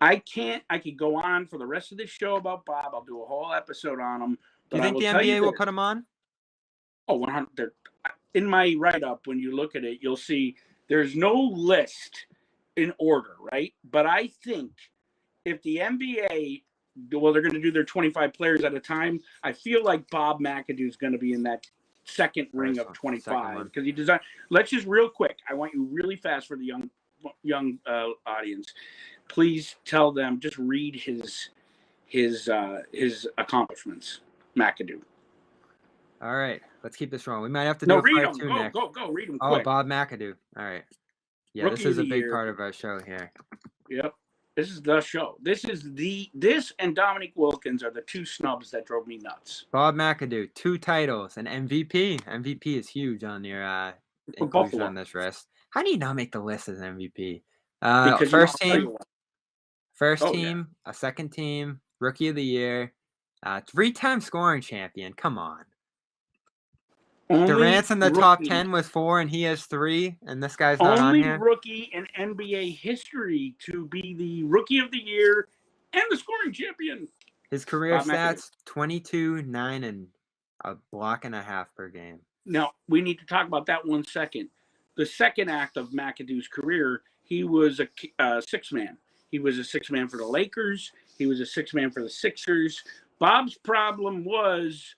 I could go on for the rest of this show about Bob. I'll do a whole episode on him. Do you think the NBA will put him on? Oh, 100. In my write-up, when you look at it, you'll see there's no list in order, right? But I think if the NBA, well, they're going to do their 25 players at a time, I feel like Bob Mcadoo is going to be in that second ring of 25 because he designed. Let's just real quick. I want you really fast for the young audience. Please tell them. Just read his accomplishments, Mcadoo. All right, let's keep this rolling. We might have to do a part 2 next. Go, read them quick. Oh, Bob Mcadoo. All right. Yeah, Rookie this is a big part of our show here. Yep. This is the show. This and Dominique Wilkins are the 2 snubs that drove me nuts. Bob Mcadoo, 2 titles, and MVP. MVP is huge on your inclusion on this list. How do you not make the list as MVP? Because First I'll tell team, you what. first Oh, team, a second team, rookie of the year, 3-time scoring champion. Come on. Only Durant's in the top rookie, 10 with 4, and he has 3, and this guy's not on only here. rookie in NBA history to be the rookie of the year and the scoring champion. His career Bob McAdoo. stats, 22, 9, and a block and a half per game. Now, we need to talk about that 1 second. The second act of McAdoo's career, he was a six-man. He was a six-man for the Lakers. He was a six-man for the Sixers. Bob's problem was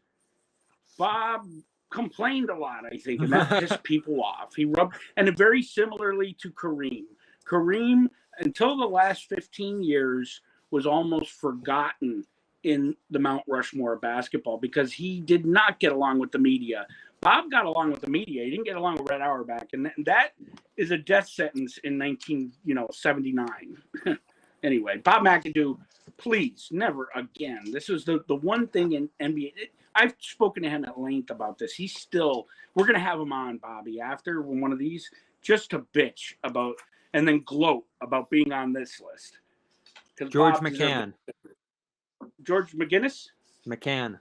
Bob complained a lot, I think, and that pissed people off. And very similarly to Kareem. Kareem, until the last 15 years, was almost forgotten in the Mount Rushmore of basketball because he did not get along with the media. Bob got along with the media. He didn't get along with Red Auerbach, and that is a death sentence in 1979. Anyway, Bob McAdoo, please, never again. This is the one thing in NBA. I've spoken to him at length about this. We're going to have him on, Bobby, after one of these, just to bitch about and then gloat about being on this list. George McCann. George McGinnis? McCann.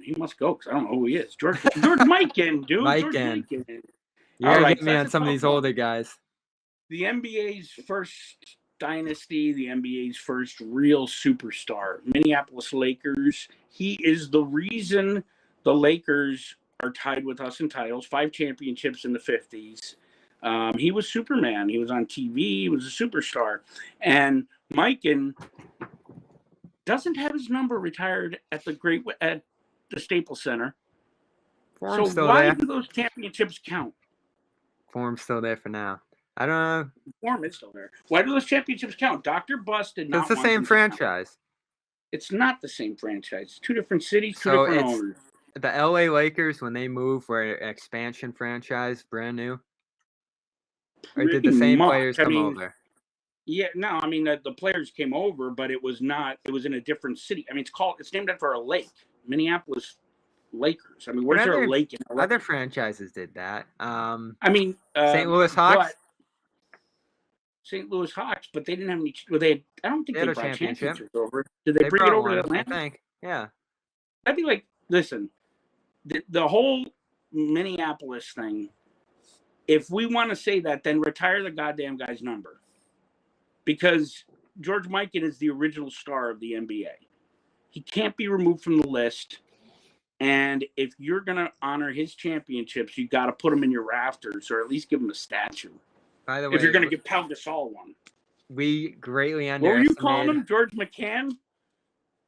He must go because I don't know who he is. George Mikan, dude. Mikan. George Mikan. You're going to get me on some of these older guys. The NBA's first dynasty, the NBA's first real superstar, Minneapolis Lakers. He is the reason the Lakers are tied with us in titles, 5 championships in the 50s. He was Superman. He was on TV. He was a superstar. And Mikan doesn't have his number retired at the Staples Center. Form's so why do those championships count? Form's still there for now. I don't know. Form is still there. Why do those championships count? Dr. Bus did not. It's the same franchise. It's not the same franchise. 2 different cities, 2 different owners. The LA Lakers, when they moved, were an expansion franchise, brand new. Or did the same players come over? Yeah, no, I mean the players came over, but it was not. It was in a different city. I mean, it's named after a lake, Minneapolis Lakers. I mean, where's there a lake in LA? Other franchises did that. I mean, St. Louis Hawks. St. Louis Hawks, but they didn't have any. Well, I don't think they brought championships over. Did they bring it over to Atlanta? I think. Yeah. I'd be like, listen, the whole Minneapolis thing. If we want to say that, then retire the goddamn guy's number. Because George Mikan is the original star of the NBA. He can't be removed from the list. And if you're going to honor his championships, you got to put him in your rafters or at least give him a statue. By the way, if you're going to give Pau Gasol one. We greatly underestimated. What were you calling him? George McCann?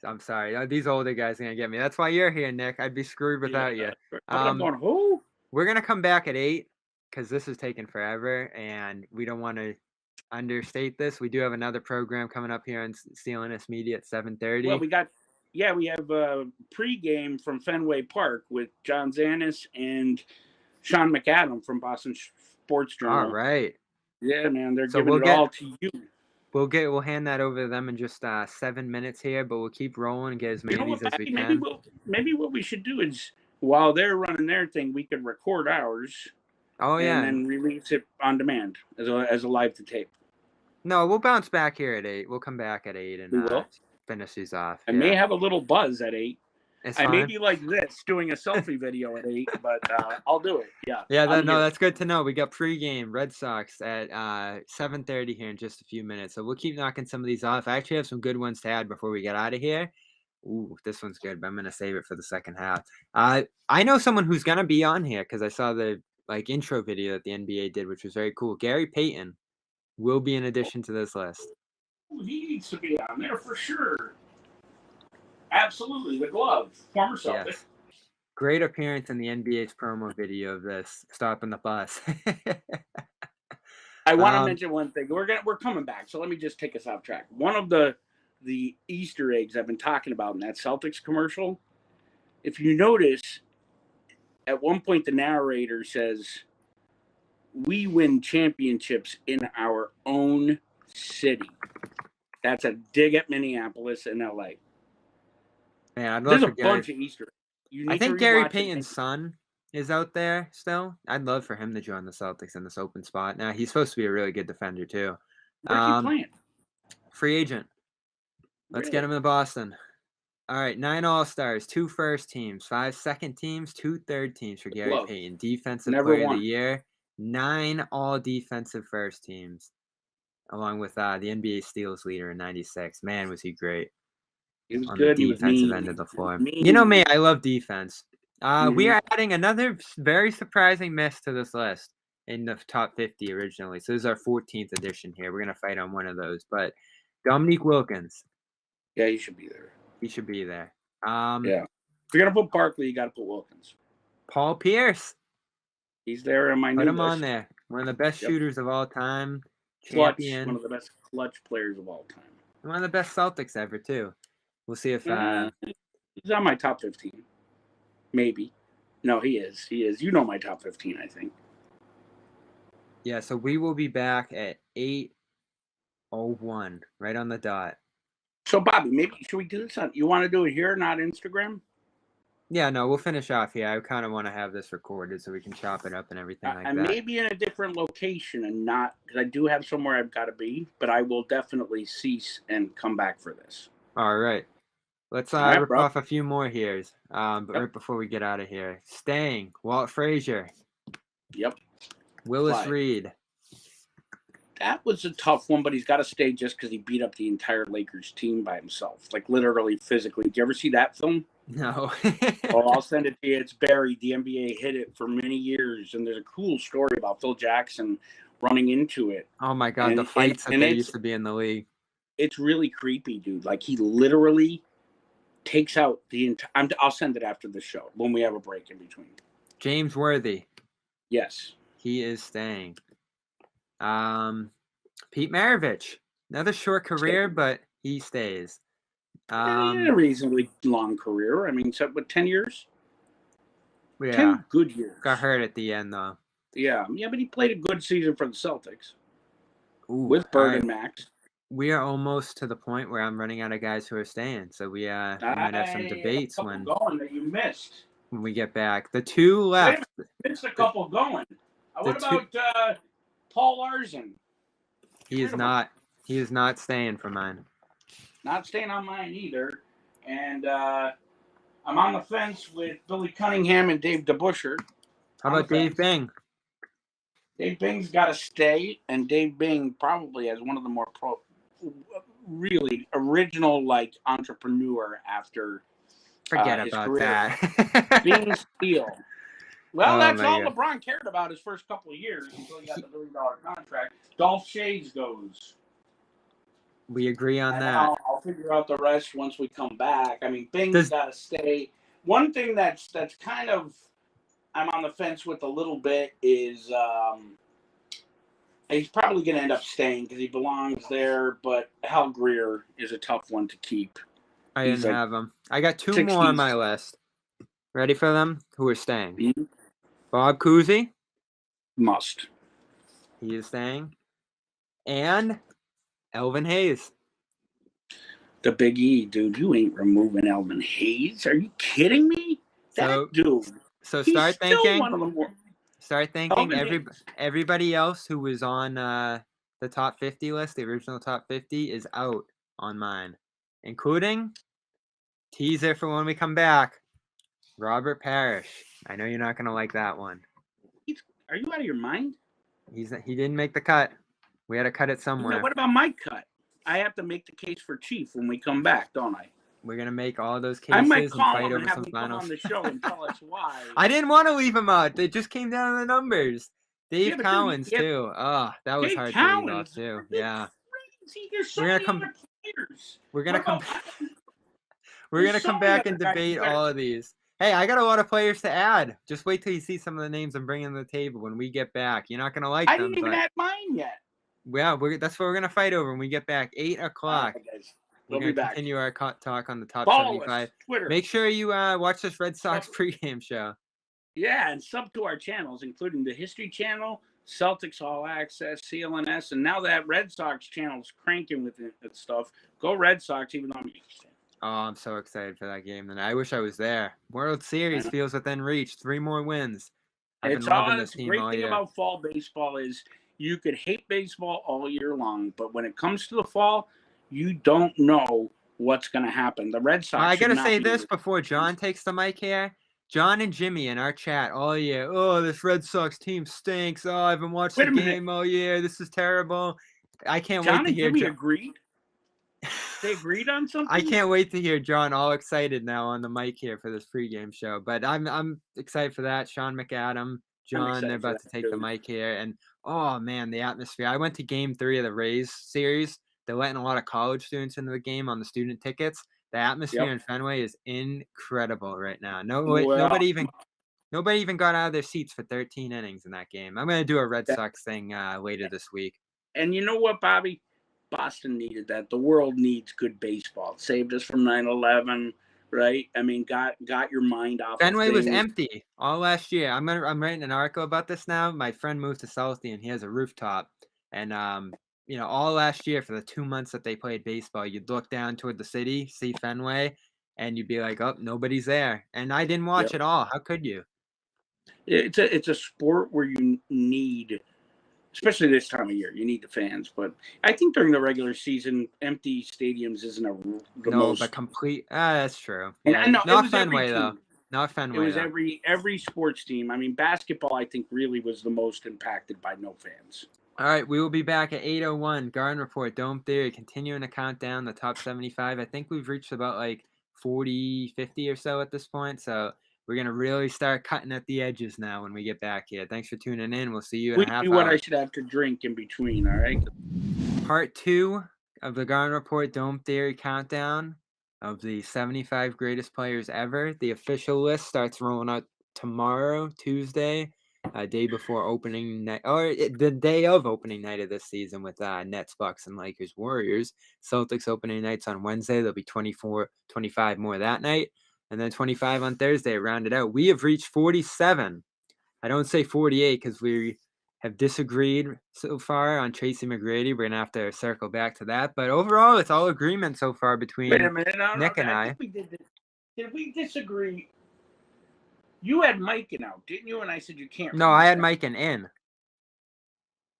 I'm sorry. These older guys are going to get me. That's why you're here, Nick. I'd be screwed without you. I'm going, who? We're going to come back at 8 because this is taking forever, and we don't want to understate this. We do have another program coming up here on CLNS Media at 7:30. Well, we have a pregame from Fenway Park with John Zanis and Sean McAdam from Boston Sports Journal. All right. Yeah, man, they're giving it all to you. We'll hand that over to them in just 7 minutes here, but we'll keep rolling and get as many of these as we can. Maybe what we should do is while they're running their thing, we could record ours. Oh yeah, and then release it on demand as a live to tape. No, we'll bounce back here at 8. We'll come back at 8 and finish these off. I may have a little buzz at 8. I may be like this, doing a selfie video at 8, but I'll do it. Yeah. Yeah, that's good to know. We got pregame Red Sox at 7:30 here in just a few minutes. So we'll keep knocking some of these off. I actually have some good ones to add before we get out of here. Ooh, this one's good, but I'm going to save it for the second half. I know someone who's going to be on here because I saw the intro video that the NBA did, which was very cool. Gary Payton will be in addition to this list. He needs to be on there for sure. Absolutely, the glove, former Celtic. Yes. Great appearance in the NBA's promo video of this stopping the bus. I want to mention one thing. We're coming back, so let me just take us off track. One of the Easter eggs I've been talking about in that Celtics commercial, if you notice, at one point the narrator says, "We win championships in our own city." That's a dig at Minneapolis and LA. Yeah, there's a bunch of Easter eggs. I think Gary Payton's son is out there still. I'd love for him to join the Celtics in this open spot. Now, he's supposed to be a really good defender, too. Where's he playing? Free agent. Let's get him in Boston. All right, 9 All-Stars, 2 first teams, 5 second teams, 2 third teams for Gary Payton. Defensive Player of the Year, 9 all-defensive first teams, along with the NBA steals leader in '96. Man, was he great. He was on good. the defensive end of the floor. You know me, I love defense. We are adding another very surprising miss to this list in the top 50 originally. So this is our 14th edition here. We're going to fight on one of those. But Dominique Wilkins. Yeah, he should be there. He should be there. Yeah. If you're going to put Barkley, you got to put Wilkins. Paul Pierce. He's there in my new list. Put him on there. One of the best shooters of all time. Clutch. Champion. One of the best clutch players of all time. One of the best Celtics ever, too. We'll see if... he's on my top 15. Maybe. No, he is. He is. You know my top 15, I think. Yeah, so we will be back at 8:01, right on the dot. So, Bobby, maybe should we do this on? You want to do it here, not Instagram? Yeah, no, we'll finish off here. I kind of want to have this recorded so we can chop it up and everything like that. I may be in a different location and not, because I do have somewhere I've got to be, but I will definitely cease and come back for this. All right. Let's rip off a few more here. But right before we get out of here. Staying, Walt Frazier. Yep. Willis Reed. That was a tough one, but he's got to stay just because he beat up the entire Lakers team by himself, like literally physically. Did you ever see that film? No. Oh, I'll send it to you. It's buried. The NBA hid it for many years, and there's a cool story about Phil Jackson running into it. Oh, my God, the fights that they used to be in the league. It's really creepy, dude. Like, he literally takes out the entire... I'll send it after the show when we have a break in between. James Worthy. Yes. He is staying. Pete Maravich. Another short career, but he stays. A reasonably long career. I mean, so, what, 10 years? Yeah. 10 good years. Got hurt at the end, though. Yeah, but he played a good season for the Celtics. Ooh, with Bird and Max. We are almost to the point where I'm running out of guys who are staying. So we might have some debates when that you missed. When we get back. The 2 left. Missed a couple going. What about Paul Larson? He is not. He is not staying for mine. Not staying on mine either. And I'm on the fence with Billy Cunningham and Dave DeBusschere. How about Dave Bing? Dave Bing's got to stay, and Dave Bing probably has one of the more really original entrepreneur after. Forget his about career. that. Bing Steel. Well, that's all LeBron cared about his first couple of years until he got the $1 million contract. Dolph Schayes goes. We agree on that. I'll figure out the rest once we come back. I mean, Bing's got to stay. One thing that's kind of I'm on the fence with a little bit is he's probably going to end up staying because he belongs there, but Hal Greer is a tough one to keep. I didn't have him. I got 2 more on my list. Ready for them? Who are staying? Mm-hmm. Bob Cousy. Must. He is staying. And Alvin Hayes. The Big E, dude. You ain't removing Alvin Hayes. Are you kidding me? That dude. So start thinking. One of the more... Start thinking. Everybody else who was on the top 50 list, the original top 50, is out on mine, including teaser for when we come back. Robert Parish. I know you're not gonna like that one. Are you out of your mind? He didn't make the cut. We had to cut it somewhere. What about my cut? I have to make the case for Chief when we come back, don't I? We're gonna make all those cases I might call and fight him over and have some him finals. come on the show and tell us why. I didn't want to leave him out. They just came down to the numbers. Dave Collins too. Oh, that was hard to leave off too. Yeah. We're gonna come back and debate all of these. Hey, I got a lot of players to add. Just wait till you see some of the names I'm bringing to the table when we get back. You're not gonna like them. I didn't even add mine yet. Yeah, that's what we're gonna fight over when we get back. 8 o'clock. We'll We're be gonna continue our talk on the top Follow 75. us, Twitter. Make sure you watch this Red Sox pregame show. Yeah, and sub to our channels, including the History Channel, Celtics All Access, CLNS, and now that Red Sox channel's cranking with it stuff. Go Red Sox, even though I'm Yankees fan. Oh, I'm so excited for that game tonight. I wish I was there. World Series feels within reach. 3 more wins. I've been loving this It's a team great all thing year. about fall baseball is you could hate baseball all year long, but when it comes to the fall, you don't know what's going to happen. The Red Sox I should gotta not say be this able before John takes the mic here. John and Jimmy in our chat all year. Oh, this Red Sox team stinks. Oh, I haven't watched Wait the a minute. game all year. This is terrible. I can't wait John to and hear Jimmy John. agreed? They agreed on I something? can't wait to hear John all excited now on the mic here for this pregame show. But I'm excited for that. Sean McAdam, I'm John, they're excited for about that to take the too. mic here. And oh man, the atmosphere. I went to game 3 of the Rays series. They're letting a lot of college students into the game on the student tickets. The atmosphere Yep. in Fenway is incredible right now. Well, Nobody even got out of their seats for 13 innings in that game. I'm gonna do a Red that, Sox thing later this week. and you know what, Bobby? Boston needed that. The world needs good baseball. It saved us from 9/11, right? I mean, got your mind off of Fenway was things. empty all last year. I'm writing an article about this now. My friend moved to Southie and he has a rooftop. And all last year for the 2 months that they played baseball, you'd look down toward the city, see Fenway, and you'd be like, "Oh, nobody's there." And I didn't watch Yep. it all. How could you? It's a sport where you need, especially this time of year, you need the fans. But I think during the regular season, empty stadiums isn't the No, most. but complete. That's true. And I Yeah, know it not was every Fenway though. team. Not It Fenway was though. every sports team. I mean, basketball, I think, really was the most impacted by no fans. All right, we will be back at 8:01. Garden Report, Dome Theory, continuing to count down the top 75. I think we've reached about like 40, 50 or so at this point. So we're going to really start cutting at the edges now when we get back here. Thanks for tuning in. We'll see you in a half What I hour. should have to drink in between, all right? Part 2 of the Garden Report Dome Theory countdown of the 75 greatest players ever. The official list starts rolling out tomorrow, Tuesday. Day before opening night, or the day of opening night of this season with Nets, Bucks, and Lakers, Warriors. Celtics opening nights on Wednesday. There'll be 24, 25 more that night, and then 25 on Thursday, rounded out. We have reached 47. I don't say 48 because we have disagreed so far on Tracy Mcgrady. We're going to have to circle back to that. But overall, it's all agreement so far Wait between a minute. Nick and I. think we did this. Did we disagree? You had Mike out, didn't you? And I said you can't. No, I had Mike in.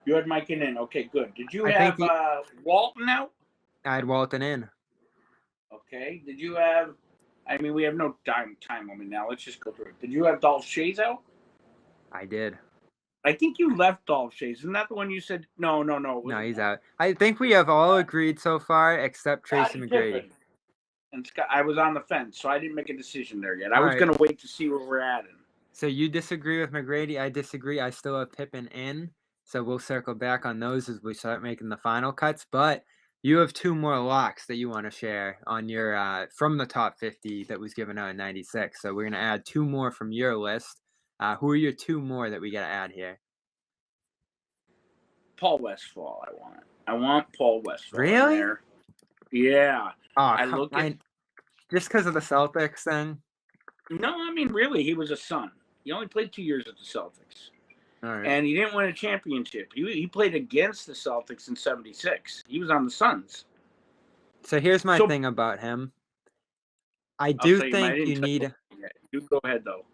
You had Mike in. Okay, good. Did you I have think Walton out? I had Walton in. Okay. Did you have? I mean, we have no time limit now. Let's just go through it. Did you have Dolph Shays out? I did. I think you left Dolph Shays. Isn't that the one you said? No. No, he's out. I think we have all agreed so far except Tracy Scotty McGrady. Pippen. And Scott, I was on the fence, so I didn't make a decision there yet. I All was right. going to wait to see where we're at. So you disagree with McGrady. I disagree. I still have Pippen in. So we'll circle back on those as we start making the final cuts. But you have 2 more locks that you want to share on your from the top 50 that was given out in 96. So we're going to add 2 more from your list. Who are your 2 more that we got to add here? Paul Westfall, I want Paul Westfall Really? in there. Yeah. Oh, just because of the Celtics then? No, I mean, really, he was a Sun. He only played 2 years at the Celtics. All right. And he didn't win a championship. He played against the Celtics in 76. He was on the Suns. So here's my thing about him. I do think you need... You go ahead, though.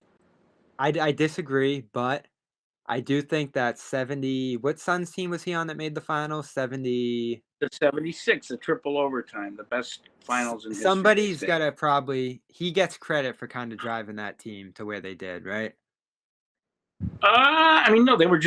I disagree, but I do think that 70... What Suns team was he on that made the finals? 70... The 76, the triple overtime, the best finals in history. Somebody's got to probably... He gets credit for kind of driving that team to where they did, right? I mean, no, they were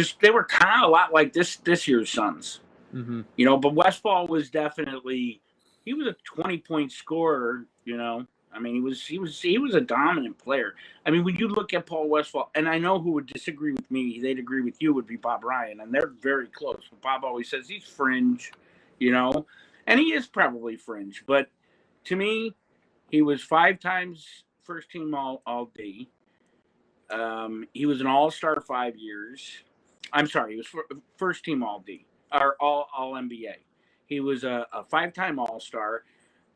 kind of a lot like this year's Suns. Mm-hmm. You know, but Westfall was definitely... He was a 20-point scorer, you know. I mean, he was a dominant player. I mean, when you look at Paul Westfall, and I know who would disagree with me, they'd agree with you, would be Bob Ryan, and they're very close. But Bob always says he's fringe, you know, and he is probably fringe. But to me, he was 5 times first team all D. He was an all-star 5 years. I'm sorry, he was first team all D or all NBA. He was a 5-time all-star.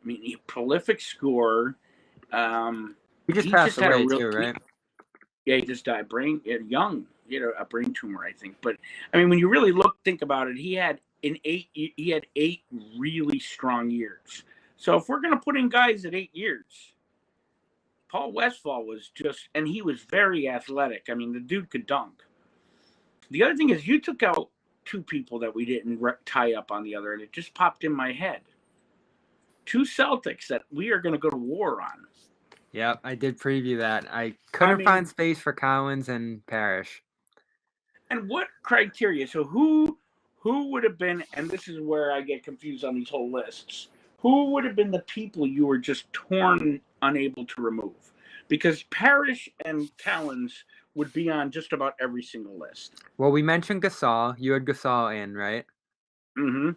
I mean, he prolific scorer. He just passed away too, right? Yeah, he just died. Young. He had a brain tumor, I think. But I mean, when you really think about it, he had 8 really strong years. So if we're going to put in guys at 8 years, Paul Westfall was just, and he was very athletic. I mean, the dude could dunk. The other thing is you took out 2 people that we didn't tie up on the other, and it just popped in my head. 2 Celtics that we are going to go to war on. Yep, I did preview that. I couldn't find space for Collins and Parish. And what criteria? So who would have been, and this is where I get confused on these whole lists, who would have been the people you were just unable to remove? Because Parish and Collins would be on just about every single list. Well, we mentioned Gasol. You had Gasol in, right? Mm-hmm.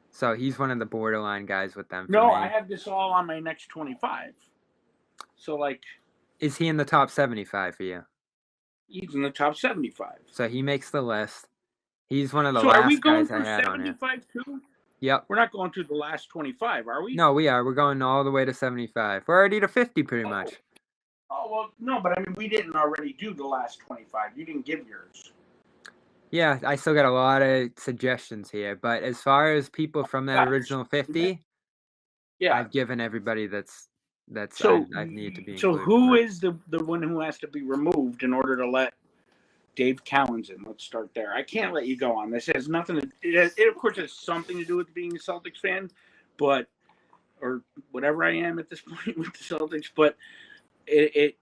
So he's one of the borderline guys with them. No, I have Gasol on my next 25. So, like... Is he in the top 75 for you? He's in the top 75. So he makes the list. He's one of the last guys I had on it. So are we going for 75 too? Yep. We're not going through the last 25, are we? No, we are. We're going all the way to 75. We're already to 50 pretty much. Oh, well, no, but I mean, we didn't already do the last 25. You didn't give yours. Yeah, I still got a lot of suggestions here. But as far as people from that original 50, yeah, I've given everybody that's so, I need to be included. So who is the one who has to be removed in order to let Dave Collins in? Let's start there. I can't let you go on. This has nothing to... It of course has something to do with being a Celtics fan, but... Or whatever I am at this point with the Celtics, but it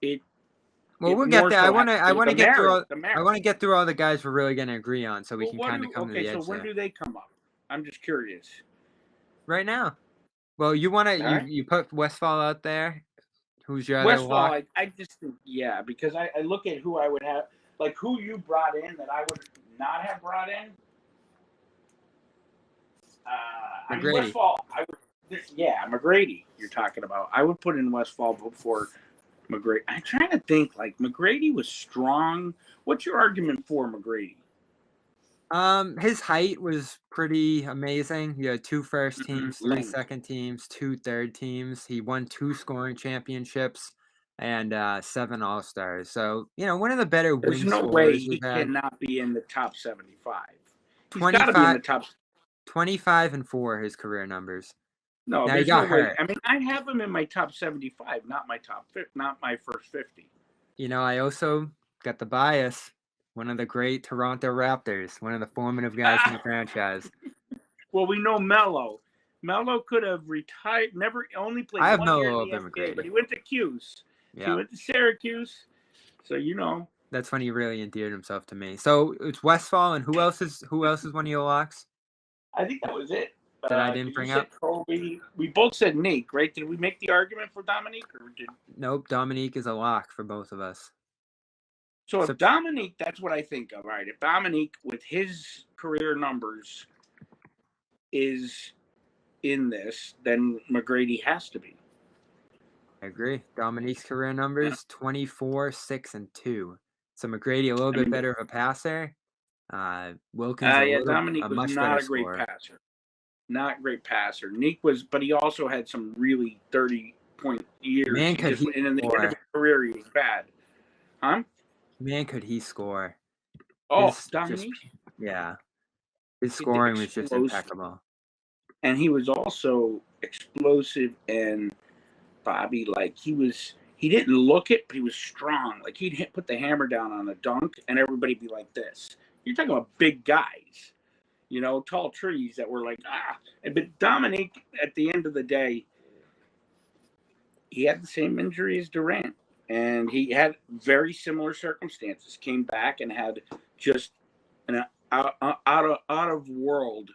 well, we'll get there. I want to get through all. I want to get through all the guys we're really going to agree on, so we can kind of come to the edge. Okay, so when do they come up? I'm just curious. Right now. Well, you want to you put Westfall out there. Who's your other lock? I just think because I look at who I would have, like who you brought in that I would not have brought in. I mean, Westfall. McGrady. You're talking about. I would put in Westfall before McGrady. I'm trying to think. Like McGrady was strong. What's your argument for McGrady? His height was pretty amazing. He had 2 first teams, 3 second teams, 2 third teams. He won 2 scoring championships and 7 All-Stars. So, one of the better wing scorers. There's no way he cannot be in the top 75. He's 25, got to be in the top 25 and 4 his career numbers. No, there's no way. I mean, I have him in my top 75, not my first 50. I also got the bias. One of the great Toronto Raptors, one of the formative guys in the franchise. Well, we know Melo. Melo could have retired, only played one year in the NBA, but he went to Cuse. Yeah. He went to Syracuse. So, That's when he really endeared himself to me. So, it's Westfall, and who else is one of your locks? I think that was it. That I didn't bring up? Kobe. We both said Nick, right? Did we make the argument for Dominique? Nope, Dominique is a lock for both of us. So if Dominique, that's what I think of, right? If Dominique, with his career numbers, is in this, then McGrady has to be. I agree. Dominique's career numbers, 24, 6, and 2. So McGrady a little bit better of a passer. Wilkins Dominique was not a great passer. Not great passer. Nick was, but he also had some really 30-point years. Man, could he and in the end of his career, he was bad. Huh? Man, could he score? Dominique? Yeah. His scoring was just impeccable. And he was also explosive, and Bobby, like, he didn't look it, but he was strong. Like, he'd put the hammer down on a dunk, and everybody'd be like this. You're talking about big guys, tall trees that were like, But Dominique, at the end of the day, he had the same injury as Durant. And he had very similar circumstances. Came back and had just an out of world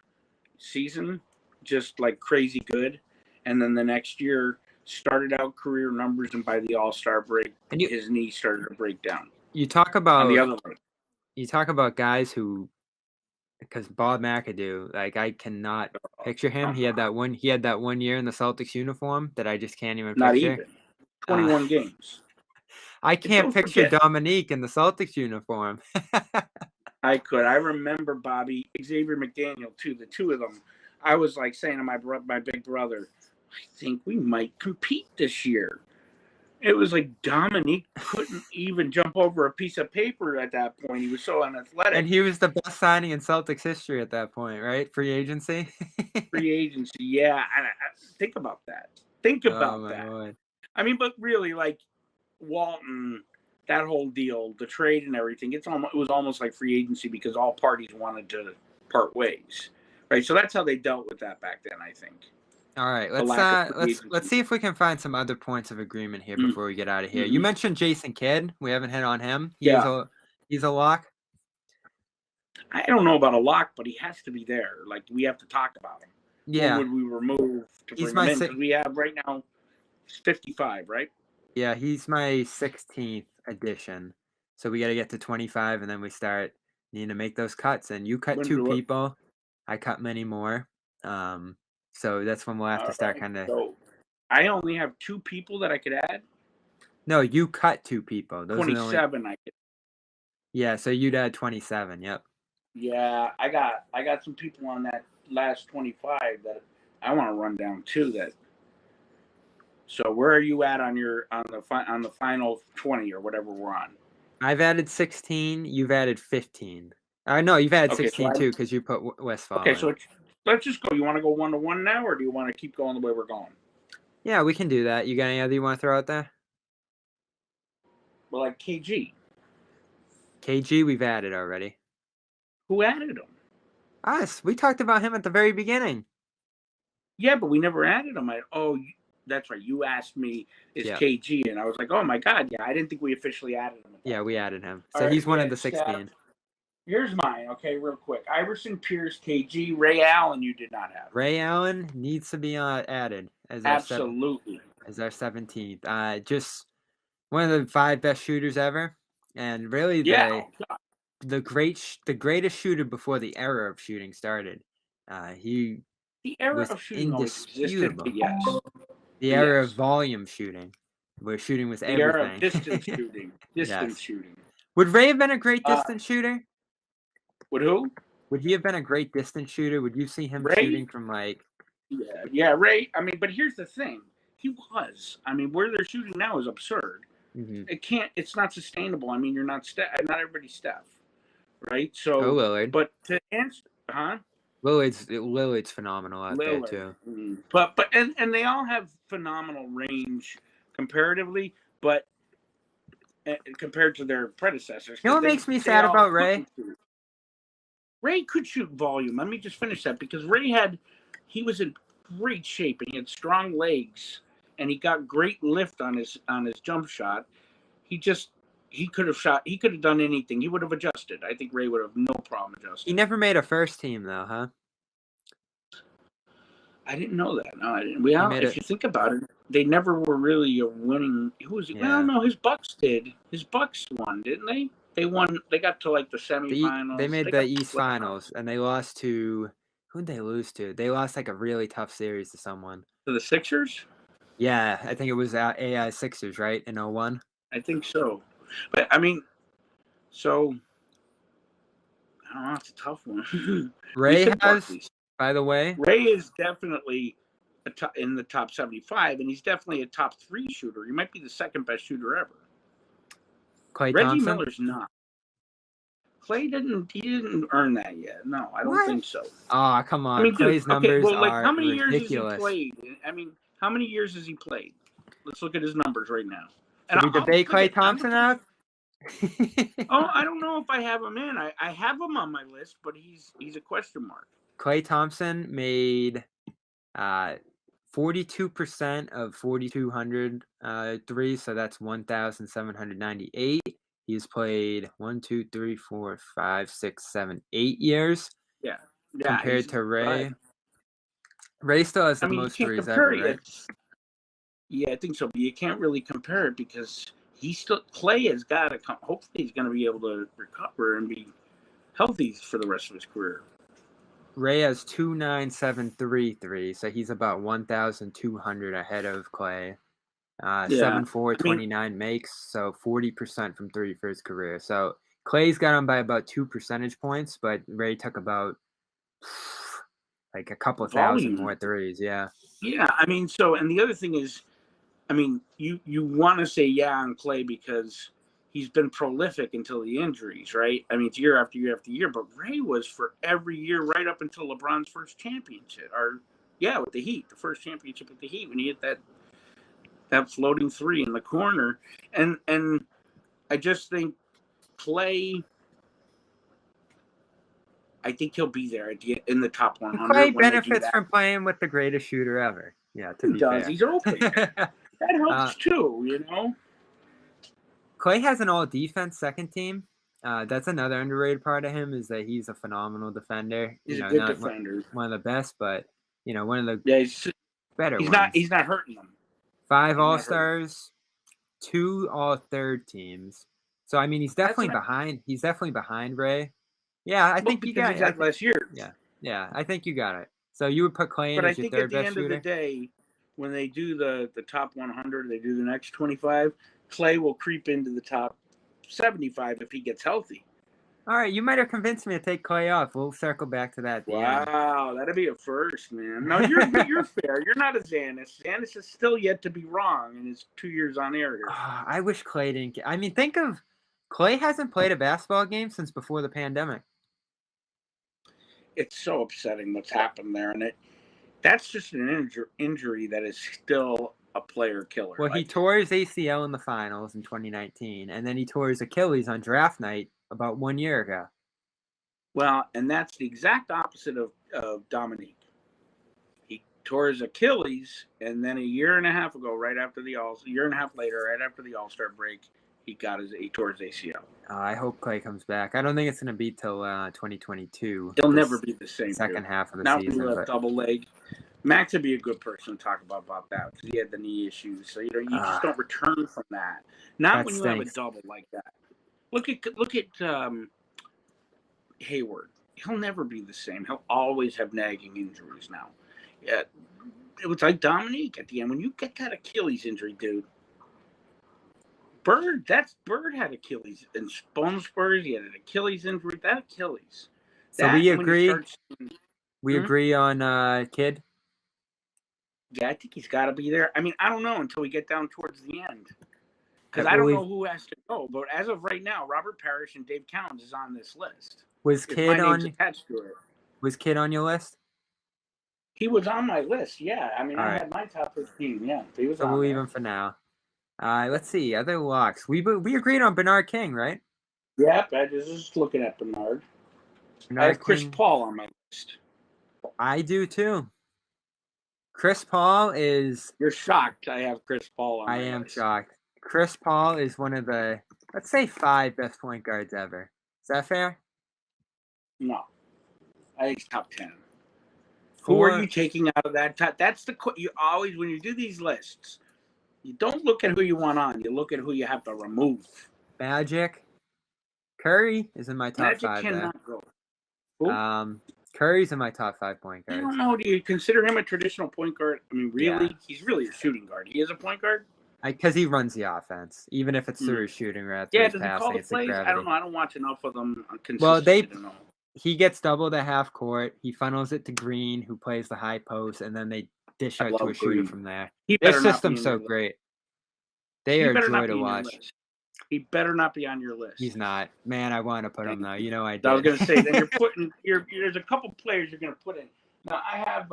season, just like crazy good. And then the next year started out career numbers, and by the All-Star break, his knee started to break down. You talk about on the other leg. You talk about guys who, because Bob Mcadoo, like I cannot picture him. He had that one year in the Celtics uniform that I just can't even picture. Not even 21 games. I can't picture Dominique in the Celtics uniform. I could. I remember Bobby, Xavier McDaniel, too. The two of them. I was like saying to my big brother, I think we might compete this year. It was like Dominique couldn't even jump over a piece of paper at that point. He was so unathletic. And he was the best signing in Celtics history at that point, right? Free agency. Free agency, yeah. Think about that. Think about my that. Lord. I mean, but really, like Walton, that whole deal, the trade and everything, it was almost like free agency because all parties wanted to part ways, right? So that's how they dealt with that back then, I think. All right, let's see if we can find some other points of agreement here before we get out of here. You mentioned Jason Kidd. We haven't hit on him. He's a lock. I don't know about a lock, but he has to be there. Like, we have to talk about him. Yeah. What would we remove to bring him in? Because we have right now 55, right? Yeah, he's my 16th addition. So we got to get to 25, and then we start needing to make those cuts. And you cut 2 people. I cut many more. So that's when we'll have to start kind of. So I only have 2 people that I could add. No, you cut 2 people. Those 27 I could. Yeah, so you'd add 27. Yep. Yeah, I got some people on that last 25 that I want to run down too. So where are you at on the final 20 or whatever we're on? I've added 16. You've added 15. No, you've added 16 too because you put Westfall. Okay, so let's just go. You want to go 1-to-1 now, or do you want to keep going the way we're going? Yeah, we can do that. You got any other you want to throw out there? Well, like KG. KG, we've added already. Who added him? Us. We talked about him at the very beginning. Yeah, but we never added him. That's right. You asked me, is KG? And I was like, oh, my God. Yeah, I didn't think we officially added him. Yeah, we added him. So he's one of the 16. Here's mine, okay, real quick. Iverson, Pierce, KG, Ray Allen you did not have. Ray Allen needs to be added. Absolutely. As our 17th. Just one of the 5 best shooters ever. And really the greatest shooter before the era of shooting started. The era of shooting indisputable. Yes. The era of volume shooting, where shooting was everything. The era of distance shooting. Shooting. Would Ray have been a great distance shooter? Would who? Would he have been a great distance shooter? Would you see him shooting from like? Yeah, Ray. I mean, but here's the thing. He was. I mean, where they're shooting now is absurd. Mm-hmm. It's not sustainable. I mean, you're not not everybody's Steph, right? So, Lillard. But to answer, huh? Lillard's phenomenal out there too. Mm-hmm. But they all have phenomenal range comparatively, but compared to their predecessors. You know what makes me sad about Ray? Ray could shoot volume. Let me just finish that because he was in great shape and he had strong legs and he got great lift on his jump shot. He could have done anything. He would have adjusted. I think Ray would have no problem adjusting. He never made a first team though, huh? I didn't know that. No, I didn't. If you think about it, they never were really a winning. Who was it? Yeah. Well, no, his Bucks did. His Bucks won, didn't they? They won. They got to like the semifinals. They made the East Finals, and they lost to who'd they lose to? They lost like a really tough series to someone. To the Sixers? Yeah, I think it was AI Sixers, right? In 01? I think so. But I mean, so I don't know. It's a tough one. Ray has, by the way. Ray is definitely in the top 75, and he's definitely a top 3 shooter. He might be the second best shooter ever. Reggie Miller's not. Clay didn't earn that yet. No, I don't think so. Oh, come on. I mean, Clay's numbers are how many ridiculous. years has he played? I mean, how many years has he played? Let's look at his numbers right now. Should we debate Klay Thompson out? I don't know if I have him in. I have him on my list, but he's a question mark. Klay Thompson made 42% of 4,200 threes, so that's 1,798. He's played 1, 2, 3, 4, 5, 6, 7, 8 years. Yeah. Compared to Ray. Right. Ray still has the most threes ever, right? Yeah, I think so. But you can't really compare it because Clay has got to come. Hopefully, he's going to be able to recover and be healthy for the rest of his career. Ray has 2,973 so he's about 1,200 ahead of Clay. 7'4", 29 makes, so 40% from 3 for his career. So Clay's got him by about 2 percentage points, but Ray took about like a couple thousand more threes. Yeah. Yeah, I mean, and the other thing is, I mean, you want to say on Clay because he's been prolific until the injuries, right? I mean, it's year after year after year, but Ray was for every year right up until LeBron's first championship, with the Heat, the first championship with the Heat when he hit that floating three in the corner, and I just think Clay. I think he'll be there in the top 100. Clay when they do benefits that. from playing with the greatest shooter ever. Yeah, to be fair. He's open. That helps too, you know. Clay has an all-defense second team. That's another underrated part of him is that he's a phenomenal defender. He's a good defender. One of the best, but one of the better ones. He's not hurting them. 5 All-Stars, 2 All-Third teams. So I mean, he's definitely behind. He's definitely behind Ray. Yeah, I think you got it. Last year. Yeah, I think you got it. So you would put Clay in as your third best shooter? But I think at the end of the day, when they do the top 100, they do the next 25, Clay will creep into the top 75 if he gets healthy. All right, you might have convinced me to take Clay off. We'll circle back to that. Wow, that'd be a first, man. No, you're fair. You're not a Xanis. Xanis is still yet to be wrong in his 2 years on air here. I wish Clay didn't. I mean, think of Clay hasn't played a basketball game since before the pandemic. It's so upsetting what's happened there, and that's just an injury that is still a player killer. Well, he tore his ACL in the finals in 2019, and then he tore his Achilles on draft night about 1 year ago. Well, and that's the exact opposite of Dominique. He tore his Achilles, and then a year and a half ago, year and a half later, right after the All-Star break, he tore his ACL. I hope Clay comes back. I don't think it's going to be till 2022. He'll never be the same. Second half of the Not season. Not with a double leg. Max would be a good person to talk about that because he had the knee issues. So you just don't return from that. Not when you have a double like that. Look at Hayward. He'll never be the same. He'll always have nagging injuries now. Yeah, it was like Dominique at the end when you get that Achilles injury, dude. Bird had Achilles and bone spurs. He had an Achilles injury. That Achilles. So we agree. We agree on Kid. Yeah, I think he's got to be there. I mean, I don't know until we get down towards the end because I don't know who has to go. But as of right now, Robert Parish and Dave Cowens is on this list. Was Kid attached to it? Was Kid on your list? He was on my list. Yeah, I mean, I had my top 15. Yeah, he was. So we'll leave him for now. Let's see other locks. We agreed on Bernard King, right? Yep, I was just looking at Bernard. I have Chris Paul on my list. I do too. Chris Paul is. You're shocked. I have Chris Paul on my list. I am shocked. Chris Paul is one of the, let's say, 5 best point guards ever. Is that fair? No, I think it's top 10. Who are you taking out of that top? That's you always when you do these lists. You don't look at who you want on. You look at who you have to remove. Magic. Curry is in my top 5. Magic cannot go. Who? Curry's in my top 5 point guards. I don't know. Do you consider him a traditional point guard? I mean, really? Yeah. He's really a shooting guard. He is a point guard? Because he runs the offense, even if it's through his shooting rather than his passing. Does he call the plays? I don't know. I don't watch enough of them consistently. Well, he gets doubled at half court. He funnels it to Green, who plays the high post, and then they dish out to a shooter from there. Their system's so great. They are a joy to watch. He better not be on your list. He's not. Man, I want to put him though. You know I did. I was going to say, then you're putting there's a couple players you're going to put in. Now, I have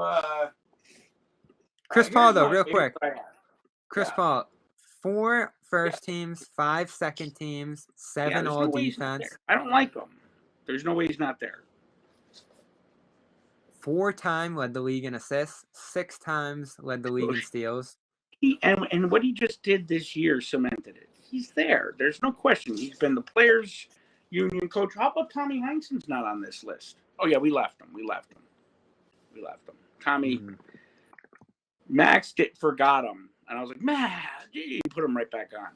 Chris Paul, though, real quick. Chris Paul, 4 first teams, 5 second teams, 7 all defense. I don't like him. There's no way he's not there. 4-time led the league in assists, 6 times led the league in steals. And what he just did this year cemented it. He's there. There's no question. He's been the players' union coach. How about Tommy Heinsohn's not on this list? Oh, yeah, we left him. Tommy, Max forgot him. And I was like, man, gee, put him right back on.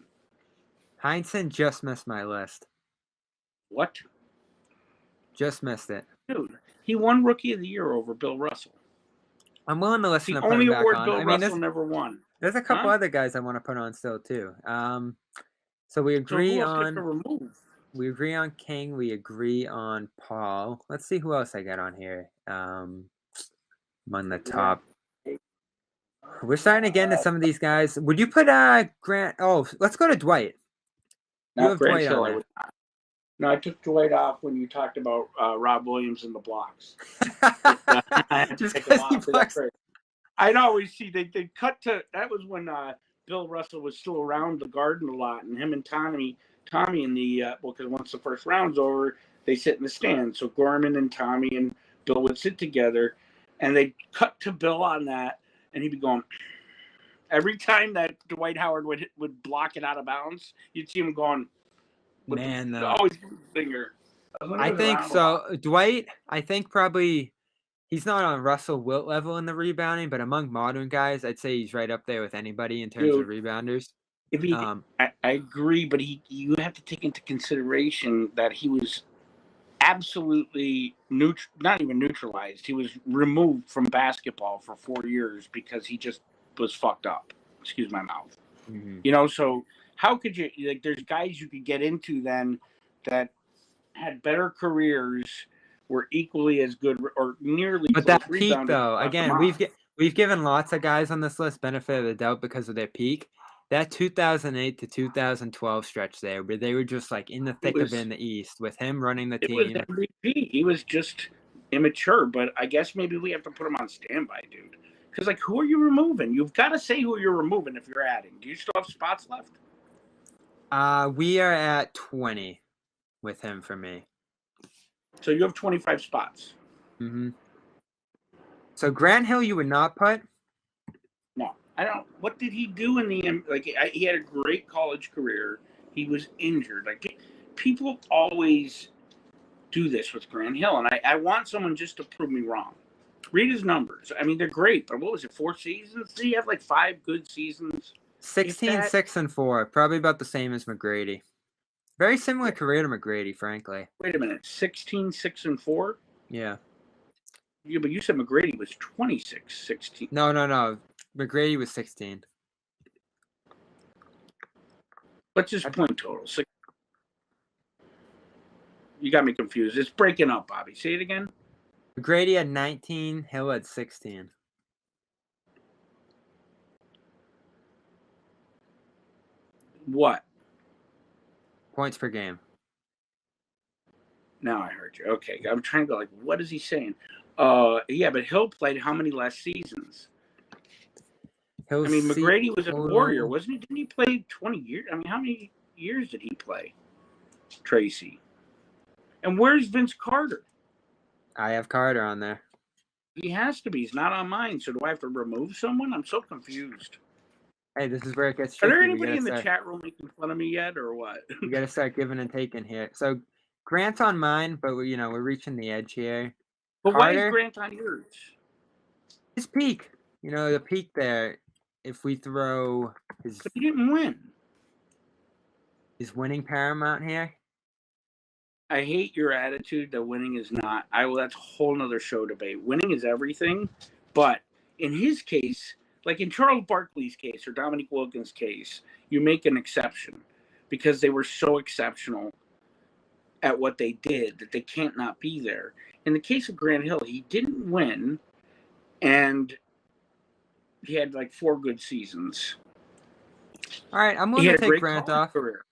Heinsohn just missed my list. What? Just missed it. Dude, he won Rookie of the Year over Bill Russell. I'm willing to listen to the only award Bill Russell never won. There's a couple other guys I want to put on still, too. So we agree on King. We agree on Paul. Let's see who else I got on here. I'm on the top. We're starting to get into some of these guys. Would you put Grant? Oh, let's go to Dwight. You Not have Grant Dwight Hill. on I there. would not. No, I took Dwight off when you talked about Rob Williams and the blocks. I had to Just take him because he off. That's blocks. right. I know. We see they cut to that was when Bill Russell was still around the Garden a lot, and him and Tommy in the because once the first round's over, they sit in the stands. So Gorman and Tommy and Bill would sit together, and they'd cut to Bill on that, and he'd be going. Every time that Dwight Howard would block it out of bounds, you'd see him going. Man, though. Always finger. I think so. Dwight, I think probably he's not on Russell Wilt level in the rebounding, but among modern guys, I'd say he's right up there with anybody in terms of rebounders. If he, I agree, but you have to take into consideration that he was absolutely not even neutralized. He was removed from basketball for 4 years because he just was fucked up. Excuse my mouth. Mm-hmm. So how could you there's guys you could get into then that had better careers, were equally as good or nearly. But that peak, though, again, we've given lots of guys on this list benefit of the doubt because of their peak. That 2008 to 2012 stretch there, where they were just like in the thick of it in the East with him running the team. It was MVP. He was just immature, but I guess maybe we have to put him on standby, dude. Because who are you removing? You've got to say who you're removing if you're adding. Do you still have spots left? We are at 20 with him for me. So you have 25 spots. Mm-hmm. So Grant Hill, you would not put? No, I don't. What did he do in the he had a great college career. He was injured. People always do this with Grant Hill, and I want someone just to prove me wrong. Read his numbers. I mean, they're great, but what was it, 4 seasons? Did he have 5 good seasons? 16, 6, and 4. Probably about the same as McGrady. Very similar career to McGrady, frankly. Wait a minute. 16, 6, and 4? Yeah. Yeah, but you said McGrady was 26, 16. No. McGrady was 16. What's his point total? 6. You got me confused. It's breaking up, Bobby. Say it again. McGrady had 19. Hill had 16. What? Points per game. Now I heard you. Okay. I'm trying to go what is he saying? Yeah, but Hill played how many last seasons? McGrady was a Warrior, wasn't he? Didn't he play 20 years? I mean, how many years did he play? Tracy. And where's Vince Carter? I have Carter on there. He has to be. He's not on mine. So do I have to remove someone? I'm so confused. Hey, this is where it gets tricky. Are there anybody in the chat room making fun of me yet, or what? We got to start giving and taking here. So Grant's on mine, but we're reaching the edge here. But Carter, why is Grant on yours? His peak. The peak there. If we throw his, but he didn't win. Is winning paramount here? I hate your attitude that winning is not. That's a whole nother show debate. Winning is everything, but in his case, like in Charles Barkley's case or Dominique Wilkins' case, you make an exception because they were so exceptional at what they did that they can't not be there. In the case of Grant Hill, he didn't win, and he had 4 good seasons. All right, I'm going to take Grant off. Career.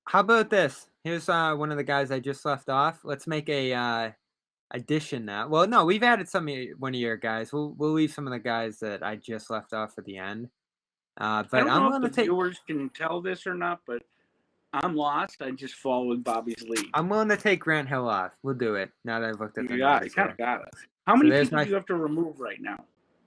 How about this? Here's one of the guys I just left off. Let's make a addition now. Well, no, we've added one of your guys. We'll leave some of the guys that I just left off at the end. But I don't know if the viewers can tell this or not, but I'm lost. I'm just following Bobby's lead. I'm willing to take Grant Hill off. We'll do it now that I've looked at the numbers. You kind of got it. How many people do you have to remove right now?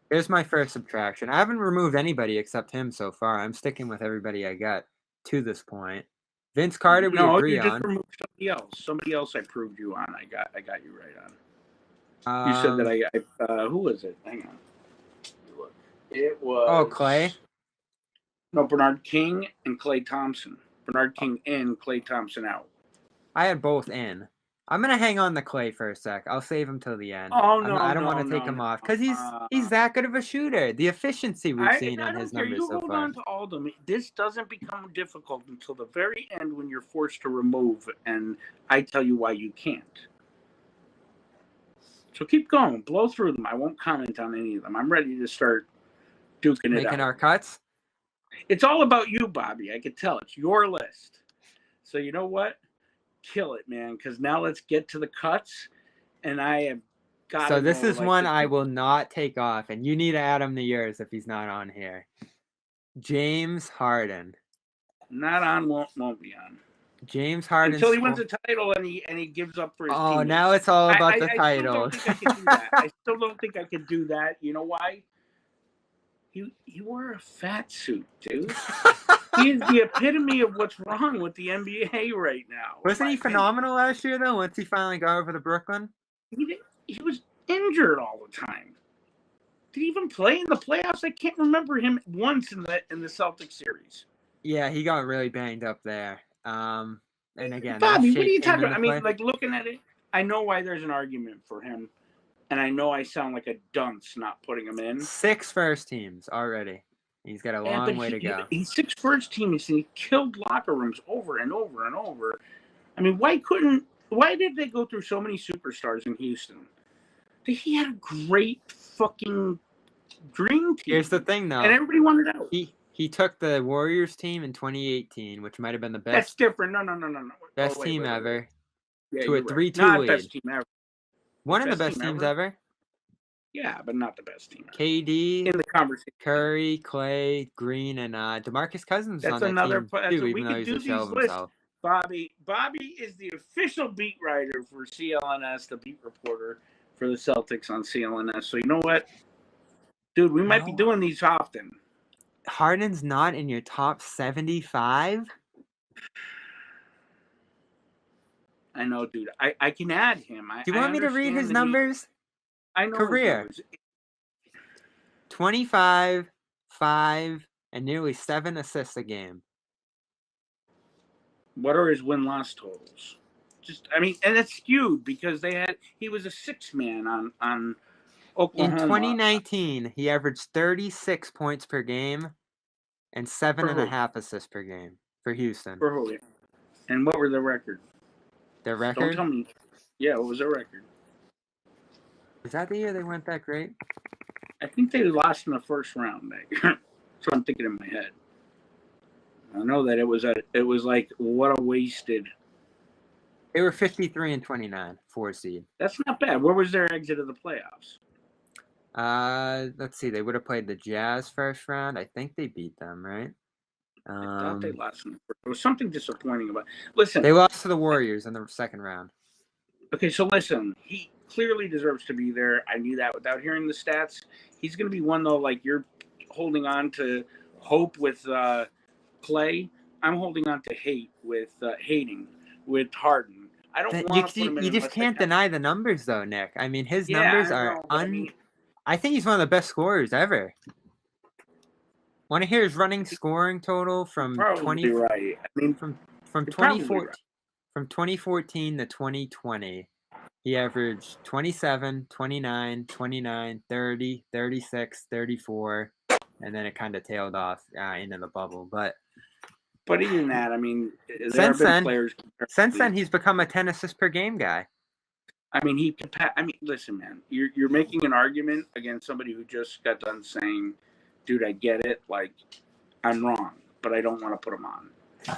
Here's my first subtraction. I haven't removed anybody except him so far. I'm sticking with everybody I got to this point. Vince Carter, we agree on. No, you just removed somebody else. Somebody else I proved you on. I got you right on. You said that I who was it? Hang on. Look. It was Clay? No, Bernard King and Klay Thompson. Bernard King in, Klay Thompson out. I had both in. I'm gonna hang on to Clay for a sec. I'll save him till the end. Oh no! I don't want to take him off because he's that good of a shooter. The efficiency we've seen on his numbers so far. Hold on to all of them. This doesn't become difficult until the very end when you're forced to remove, and I tell you why you can't. So keep going, blow through them. I won't comment on any of them. I'm ready to start duking it Making out. our cuts. It's all about you, Bobby. I could tell. It's your list. So you know what? Kill it, man. Because now let's get to the cuts. And I have got. So this is one I will not take off, and you need to add him to yours if he's not on here. James Harden. Not on. Won't be on. James Harden until he wins a title and he gives up for his teammates. Oh, now it's all about the I title. still don't think I could do that. I still don't think I could do that. You know why? He wore a fat suit, dude. He is the epitome of what's wrong with the NBA right now. Wasn't he phenomenal last year, though, once he finally got over to Brooklyn? He was injured all the time. Did he even play in the playoffs? I can't remember him once in the Celtics series. Yeah, he got really banged up there. And again, Bobby, what are you talking about? I mean, like, looking at it, I know why there's an argument for him. And I know I sound like a dunce not putting him in. 6 first teams already. He's got a long way to go. He's 6 first teams, and he killed locker rooms over and over and over. I mean, why did they go through so many superstars in Houston? He had a great fucking dream team. Here's the thing, though. And everybody wanted out. He took the Warriors team in 2018, which might have been the best. That's different. No. Best team ever. Yeah, to a 3-2 lead. Not best team ever. One of the best teams ever. Yeah, but not the best team ever. KD, in the conversation. Curry, Clay, Green, and DeMarcus Cousins that's on that another team too, even though he's a shell of himself. Bobby is the official beat writer for CLNS, the beat reporter for the Celtics on CLNS. So you know what? Dude, we might be doing these often. Harden's not in your top 75? I know, dude. I can add him. Do you want me to read his numbers? I know. Career. 25, 5, and nearly 7 assists a game. What are his win-loss totals? And it's skewed because he was a 6-man on Oklahoma. In 2019, he averaged 36 points per game and 7.5 assists per game for Houston. For who? And what were the record? Their record? Don't tell me. Yeah, what was their record? Was that the year they weren't that great? I think they lost in the first round. That's what I'm thinking in my head. I know that it was like, what a wasted. They were 53-29, 4 seed. That's not bad. Where was their exit of the playoffs? Let's see. They would have played the Jazz first round. I think they beat them, right? I thought they lost in the first. There was something disappointing about it. Listen. They lost to the Warriors in the second round. Okay, so listen. He clearly deserves to be there. I knew that without hearing the stats. He's going to be one, though, like you're holding on to hope with Clay. I'm holding on to hating with Harden. I don't want to put him in. You just can't deny the numbers, though, Nick. I mean, his numbers are I think he's one of the best scorers ever. Want to hear his running scoring total from 20? Right. I mean, from 2014 from 2014 to 2020, he averaged 27, 29, 29, 30, 36, 34, and then it kind of tailed off into the bubble. But even that, I mean, since then he's become a 10 assists per game guy. I mean, listen, man, you're making an argument against somebody who just got done saying, dude, I get it. Like, I'm wrong, but I don't want to put him on.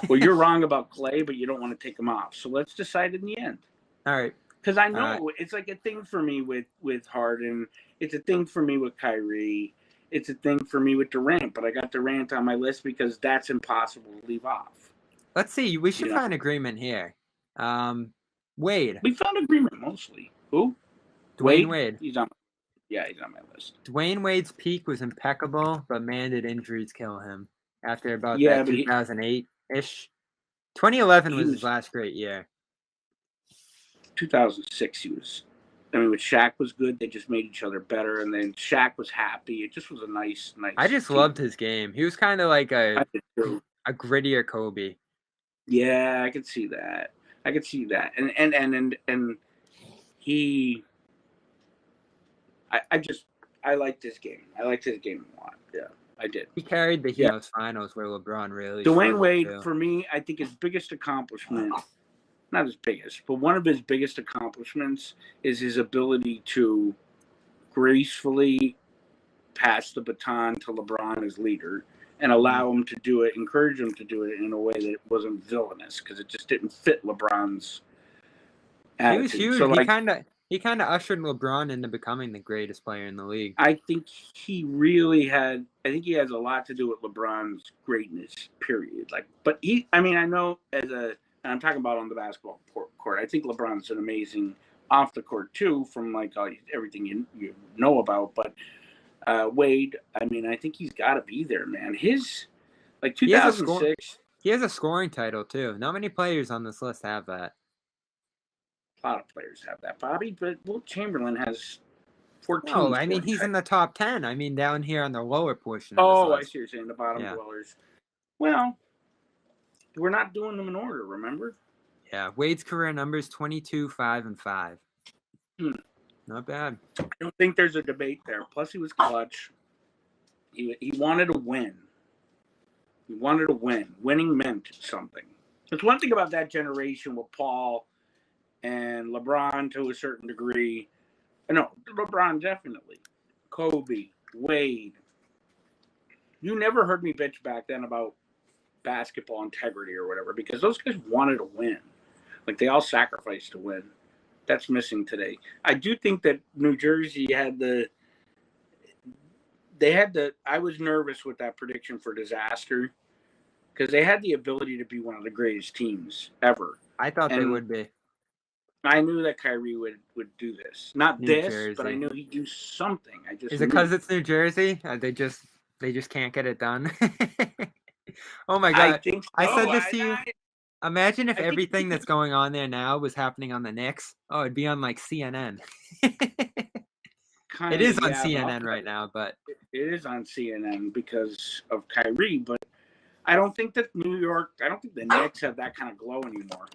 Well, you're wrong about Clay, but you don't want to take him off. So let's decide in the end. All right. Because I know it's like a thing for me with Harden. It's a thing for me with Kyrie. It's a thing for me with Durant. But I got Durant on my list because that's impossible to leave off. Let's see. We should find agreement here. Wade. We found agreement mostly. Who? Dwayne Wade. He's on my list. Dwayne Wade's peak was impeccable, but man, did injuries kill him after about that 2008-ish. 2011 was his last great year. 2006, when Shaq was good, they just made each other better, and then Shaq was happy. It just was a nice. I just loved his game. He was kind of like a grittier Kobe. Yeah, I could see that. And he. I liked his game. I liked his game a lot. Yeah, I did. He carried the Heroes finals where LeBron really. Dwayne Wade, for me, I think his biggest accomplishment. Not his biggest, but one of his biggest accomplishments is his ability to gracefully pass the baton to LeBron as leader and allow him to do it, encourage him to do it in a way that wasn't villainous because it just didn't fit LeBron's attitude. He was huge. So, he kind of ushered LeBron into becoming the greatest player in the league. I think he really had. I think he has a lot to do with LeBron's greatness. Period. I know I'm talking about on the basketball court. I think LeBron's an amazing off the court too, from everything you know about. But Wade, I think he's got to be there, man. His 2006. He has a scoring title too. Not many players on this list have that. A lot of players have that, Bobby, but Wilt Chamberlain has 14. No, he's in the top 10. Down here on the lower portion. Oh, I see what you're saying, the bottom dwellers. Well, we're not doing them in order, remember? Yeah, Wade's career numbers 22, 5, and 5. Not bad. I don't think there's a debate there. Plus, he was clutch. He wanted to win. He wanted to win. Winning meant something. There's one thing about that generation with Paul and LeBron to a certain degree. No, LeBron definitely. Kobe, Wade. You never heard me bitch back then about basketball integrity or whatever because those guys wanted to win. They all sacrificed to win. That's missing today. I do think that New Jersey I was nervous with that prediction for disaster because they had the ability to be one of the greatest teams ever. I thought they would be. I knew that Kyrie would do this. Not New this, Jersey. but I knew he'd do something. Is it because it's New Jersey? They just can't get it done. Oh my God! I think so. I said this to you. Imagine if everything that's going on there now was happening on the Knicks. Oh, it'd be on CNN. It is on CNN right now, but it is on CNN because of Kyrie. But I don't think that the Knicks have that kind of glow anymore.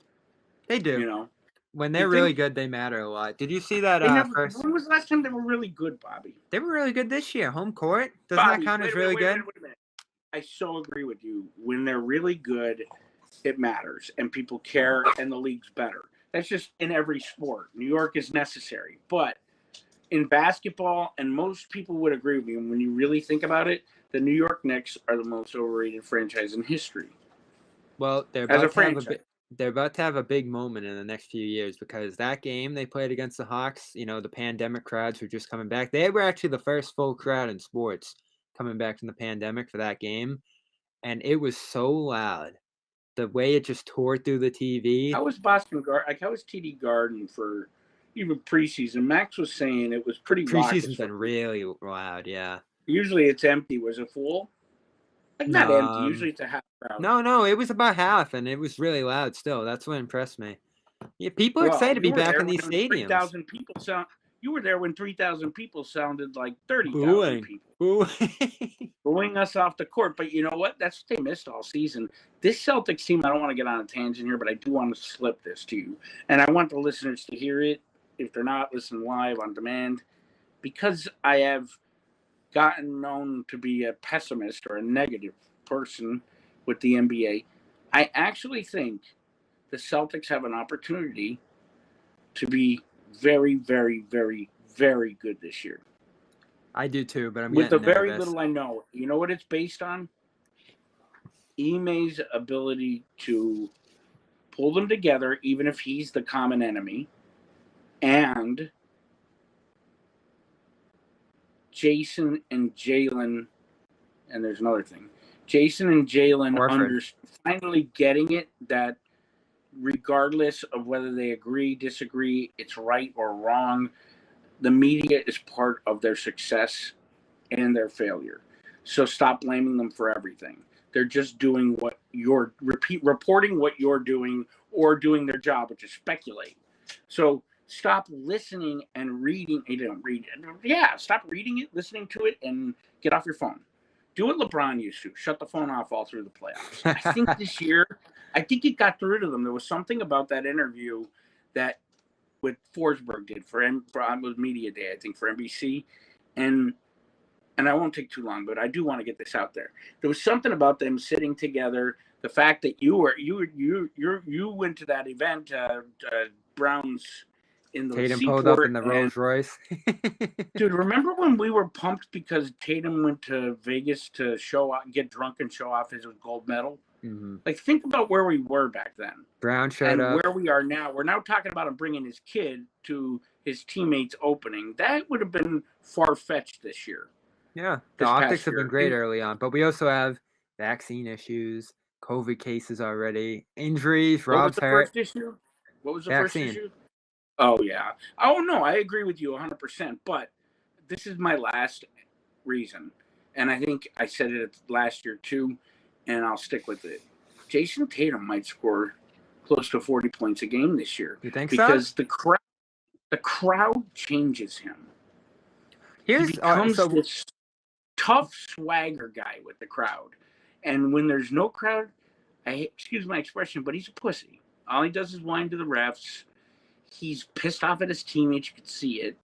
They do. When they're really good, they matter a lot. Did you see that first? When was the last time they were really good, Bobby? They were really good this year. Home court. Doesn't that count as really good? Wait a minute. I so agree with you. When they're really good, it matters, and people care, and the league's better. That's just in every sport. New York is necessary. But in basketball, and most people would agree with me, when you really think about it, the New York Knicks are the most overrated franchise in history. Well, they're about to have a big moment in the next few years because that game they played against the Hawks, the pandemic crowds were just coming back. They were actually the first full crowd in sports coming back from the pandemic for that game, and it was so loud. The way it just tore through the TV. How was TD Garden for even preseason? Max was saying it was pretty preseason's been really loud, yeah. Usually it's empty. Was it full? Not empty. Usually it's a half crowd. No, it was about half, and it was really loud still. That's what impressed me. Yeah, people are excited to be back in these stadiums. 3,000 people You were there when 3,000 people sounded like 30,000 people. Booing us off the court. But you know what? That's what they missed all season. This Celtics team, I don't want to get on a tangent here, but I do want to slip this to you. And I want the listeners to hear it if they're not listening live on demand. Because I have gotten known to be a pessimist or a negative person with the NBA, I actually think the Celtics have an opportunity to be very, very, very, very good this year. I do too, but I'm with the nervous. very little I know. You know what it's based on? Ime's ability to pull them together, even if he's the common enemy, and Jason and Jalen, and there's another thing. Jason and Jalen finally getting it that regardless of whether they agree, disagree, it's right or wrong, the media is part of their success and their failure. So stop blaming them for everything. They're just doing what reporting what you're doing or doing their job, which is speculate. So stop listening and reading. You don't read it. Yeah, stop reading it, listening to it, and get off your phone. Do what LeBron used to. Shut the phone off all through the playoffs. I think this year, it got rid of them. There was something about that interview that what Forsberg did for Media Day, I think, for NBC. And I won't take too long, but I do want to get this out there. There was something about them sitting together. The fact that you went to that event, Browns in the Tatum pulled up in seaport. the And, Rolls Royce. dude, remember when we were pumped because Tatum went to Vegas to get drunk and show off his gold medal? Mm-hmm. Like, think about where we were back then. Brown showed and up. where we are now. We're now talking about him bringing his kid to his teammates' opening. That would have been far-fetched this year. Yeah, the optics have been great early on, but we also have vaccine issues, COVID cases already, injuries. Rob's hurt. What was the Vaccine. first issue? Oh, yeah. Oh, no, I agree with you 100%, but this is my last reason, and I think I said it last year too, and I'll stick with it. Jason Tatum might score close to 40 points a game this year. You think because so? the crowd changes him. He becomes this tough swagger guy with the crowd. And when there's no crowd, excuse my expression, but he's a pussy. All he does is whine to the refs. He's pissed off at his teammates. You could see it.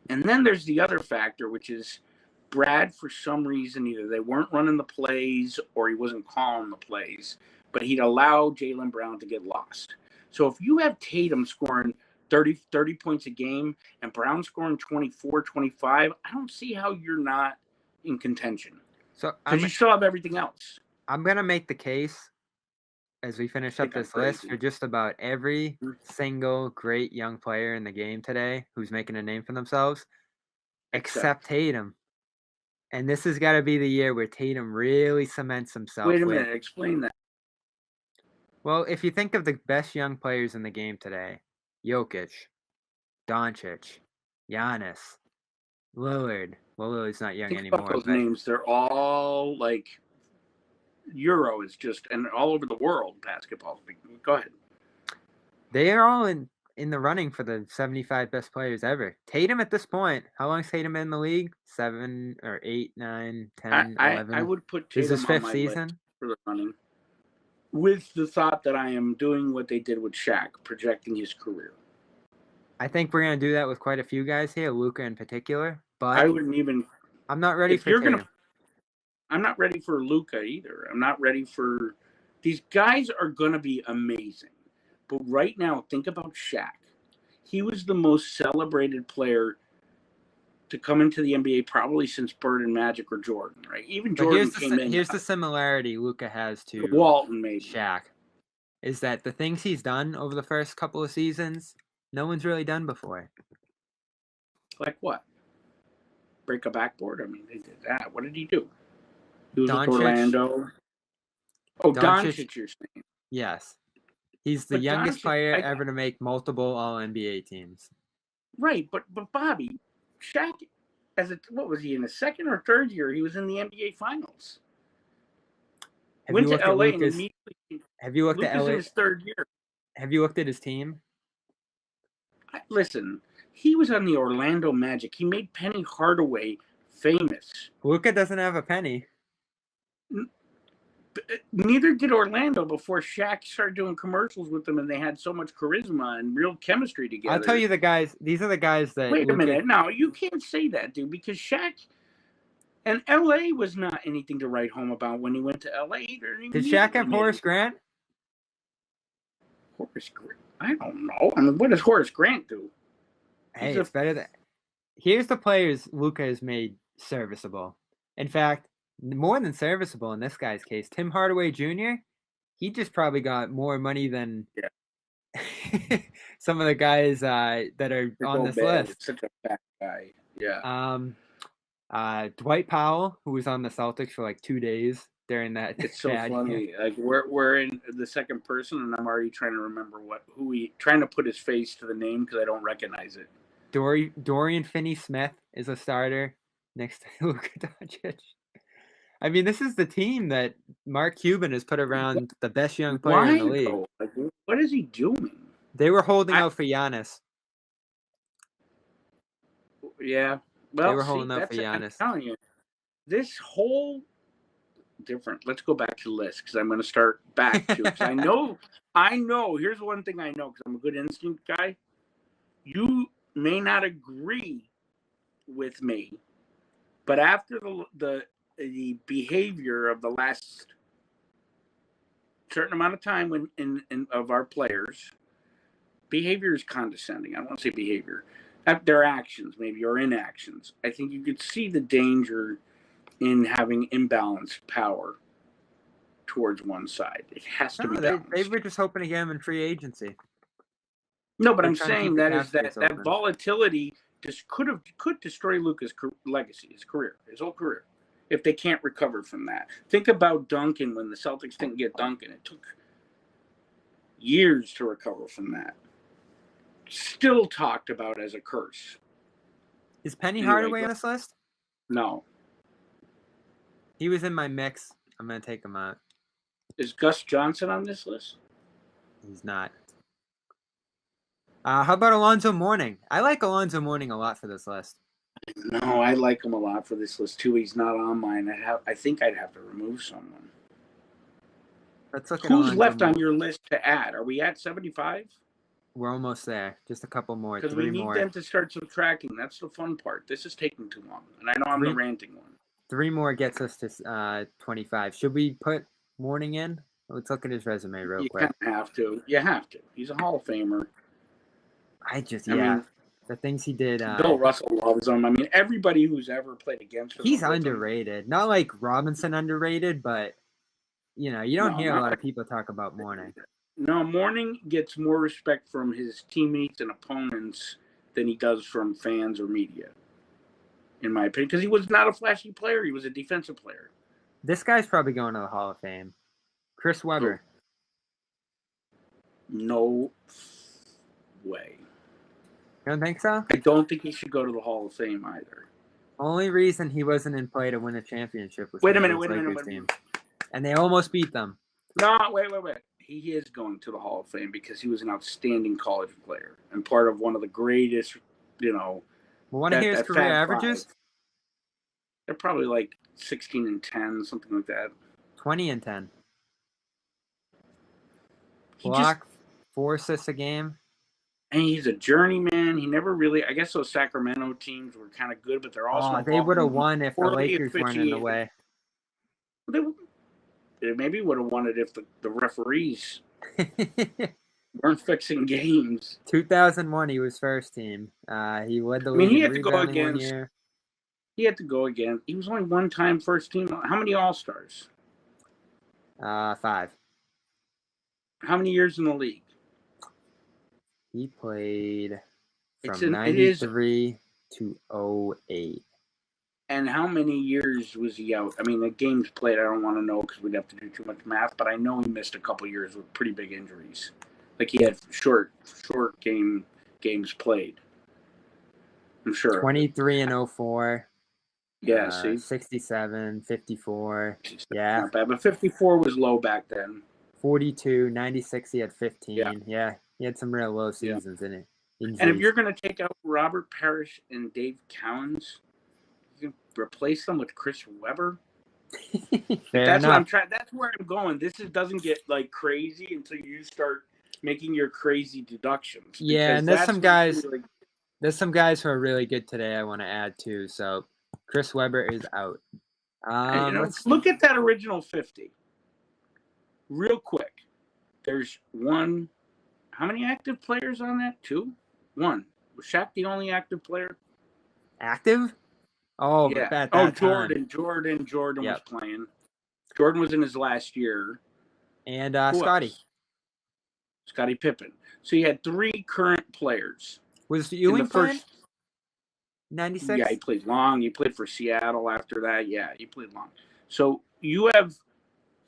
And then there's the other factor, which is Brad, for some reason, either they weren't running the plays or he wasn't calling the plays, but he'd allow Jaylen Brown to get lost. So if you have Tatum scoring 30 points a game and Brown scoring 24, 25, I don't see how you're not in contention. So because you still have everything else. I'm going to make the case as we finish up this list for just about every single great young player in the game today who's making a name for themselves, except Tatum. And this has got to be the year where Tatum really cements himself. Wait a minute, explain that. Well, if you think of the best young players in the game today, Jokic, Doncic, Giannis, Lillard. Well, Lillard's not young anymore. About those names, they're all like Euro is just, and all over the world, basketball. Go ahead. They are all in the running for the 75 best players ever. Tatum at this point, how long's Tatum in the league? 7 or 8, 9, 10, 11? I would put Tatum is his fifth on my season list for the running, with the thought that I am doing what they did with Shaq, projecting his career. I think we're going to do that with quite a few guys here, Luka in particular. But I wouldn't even. I'm not ready for Tatum. I'm not ready for Luka either. I'm not ready for. These guys are going to be amazing. But right now, think about Shaq. He was the most celebrated player to come into the NBA probably since Bird and Magic or Jordan, right? Even Jordan came in. Here's the similarity Luka has to Walton, maybe. Shaq, is that the things he's done over the first couple of seasons, no one's really done before. Like what? Break a backboard? I mean, they did that. What did he do? He was with Orlando. Oh, Doncic, you're saying? Yes. He's the youngest player ever to make multiple All-NBA teams. Right, but Bobby, Shaq, what was he, in his second or third year? He was in the NBA Finals. Went to LA and immediately. Have you looked at LA? In his third year. Have you looked at his team? Listen, he was on the Orlando Magic. He made Penny Hardaway famous. Luka doesn't have a penny. Neither did Orlando before Shaq started doing commercials with them, and they had so much charisma and real chemistry together. I'll tell you the guys. These are the guys that. Wait a minute. No, you can't say that, dude, because Shaq and L.A. was not anything to write home about when he went to L.A. either. Did Shaq have Horace Grant? Horace Grant? I don't know. I mean, what does Horace Grant do? Hey, it's better than. Here's the players Luka has made serviceable. In fact, more than serviceable in this guy's case. Tim Hardaway Jr., he just probably got more money than some of the guys that are on this list. Such a fat guy. Yeah. Dwight Powell, who was on the Celtics for like 2 days during that. It's so funny. Year. Like we're in the second person, and I'm already trying to remember trying to put his face to the name because I don't recognize it. Dorian Finney-Smith is a starter next to Luka Doncic. I mean, this is the team that Mark Cuban has put around the best young player in the league. Like, what is he doing? They were holding out for Giannis. Yeah. Well, they were holding out for Giannis. I'm telling you, this whole different. Let's go back to the list because I'm going to start back to it. I know. Here's one thing I know because I'm a good instinct guy. You may not agree with me, but after the behavior of the last certain amount of time of our players, behavior is condescending. I don't want to say behavior. Their actions, maybe, or inactions. I think you could see the danger in having imbalanced power towards one side. It has to be balanced. They were just hoping to get him in free agency. No, but They're I'm trying to saying keep the that cap is that space open. volatility just could destroy Luka's legacy, his career, his whole career, if they can't recover from that. Think about Duncan when the Celtics didn't get Duncan. It took years to recover from that. Still talked about as a curse. Is Penny Anyway, Hardaway on this list? No. He was in my mix. I'm going to take him out. Is Gus Johnson on this list? He's not. How about Alonzo Mourning? I like Alonzo Mourning a lot for this list. No, I like him a lot for this list too. He's not on mine. I think I'd have to remove someone. Let's look at Who's left on your list to add? Are we at 75? We're almost there. Just a couple more. Because we need them to start subtracting. That's the fun part. This is taking too long. And I know I'm the ranting one. 3 more gets us to 25. Should we put Mourning in? Let's look at his resume real quick. You kind of have to. You have to. He's a Hall of Famer. I mean, the things he did. Bill Russell loves him. I mean, everybody who's ever played against him. He's underrated. Not like Robinson underrated, but, you don't hear a lot of people talk about Mourning. No, Mourning gets more respect from his teammates and opponents than he does from fans or media, in my opinion, because he was not a flashy player. He was a defensive player. This guy's probably going to the Hall of Fame. Chris Webber. No way. You don't think so? I don't think he should go to the Hall of Fame either. Only reason he wasn't in play to win a championship was wait a minute. Team. And they almost beat them. No, wait. He is going to the Hall of Fame because he was an outstanding college player and part of one of the greatest, Want to hear his career averages? They're probably like 16 and 10, something like that. 20 and 10. Block, 4 assists a game. And he's a journeyman. He never really, I guess those Sacramento teams were kind of good, but they're also. They would have won if the Lakers weren't in the way. They maybe would have won it if the referees weren't fixing games. 2001, he was first team. He led the league. He had to go against. He had to go again. He was only one time first team. How many All-Stars? 5. How many years in the league? He played from 93 to 08. And how many years was he out? I mean, the games played, I don't want to know because we'd have to do too much math, but I know he missed a couple years with pretty big injuries. Like he had short games played. I'm sure. 23 and 04. Yeah, see? 67, 54. Yeah. Not bad, but 54 was low back then. 42, 96, he had 15. Yeah. He had some real low seasons in it. And if you're going to take out Robert Parish and Dave Cowens, you can replace them with Chris Webber. That's what I'm trying. That's where I'm going. This doesn't get like crazy until you start making your crazy deductions. Yeah, and there's some guys. There's some guys who are really good today. I want to add too. So Chris Webber is out. Look at that original 50. Real quick. There's one. How many active players on that? 2? 1. Was Shaq the only active player? Active? Oh, yeah. At that Jordan. Jordan was playing. Jordan was in his last year. And Scotty. Scotty Pippen. So you had 3 current players. Was Ewing playing? 96? Yeah, he played long. He played for Seattle after that. Yeah, he played long. So you have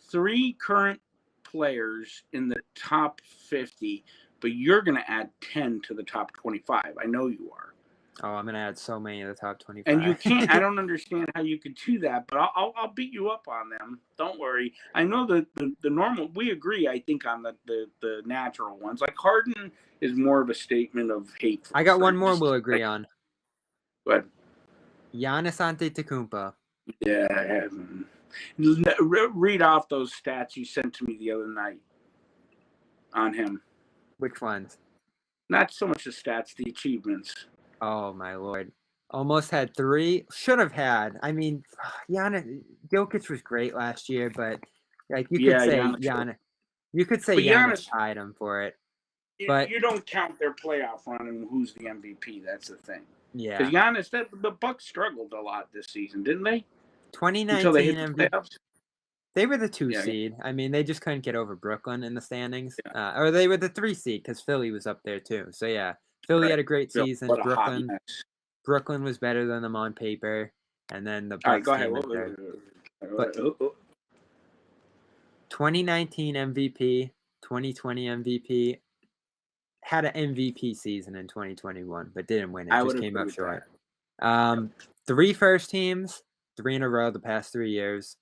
3 current players in the top 50, but you're going to add 10 to the top 25. I know you are. Oh, I'm going to add so many of the top 25. And you can't. I don't understand how you could do that, but I'll beat you up on them. Don't worry. I know the normal. We agree, I think, on the natural ones. Like Harden is more of a statement of hate. I got one more we'll agree on. Go ahead. Giannis Antetokounmpo. Yeah. Read off those stats you sent to me the other night on him. Which ones? Not so much the stats, the achievements. Oh, my Lord. Almost had 3. Should have had. I mean, Jokic was great last year, but like you could say Giannis. You could say Giannis tied him for it. But you don't count their playoff run and who's the MVP. That's the thing. yeah, Because Giannis, the Bucks struggled a lot this season, didn't they? Until 2019 they hit the MVP. playoffs. They were the 2 Yeah. seed. I mean, they just couldn't get over Brooklyn in the standings. Yeah. Or they were the 3 seed because Philly was up there too. So yeah, Philly had a great season. What a hot mess. Brooklyn was better than them on paper, and then the Bucks All right, go ahead. came in third. But 2019 MVP, 2020 MVP, had an MVP season in 2021, but didn't win it. Just came up short. 3 first teams, 3 in a row the past 3 years.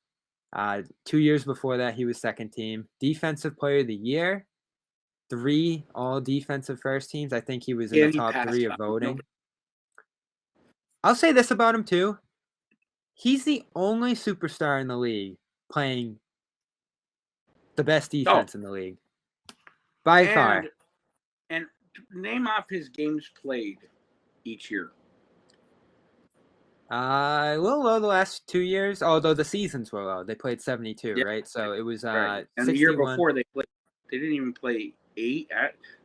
2 years before that, he was second team. Defensive Player of the Year, 3 all defensive first teams. I think he was in the top 3 of voting. I'll say this about him too. He's the only superstar in the league playing the best defense in the league. By far. And name off his games played each year. A little low the last 2 years, although the seasons were low. They played 72, right? So it was right. And 61. the year before they didn't even play 8.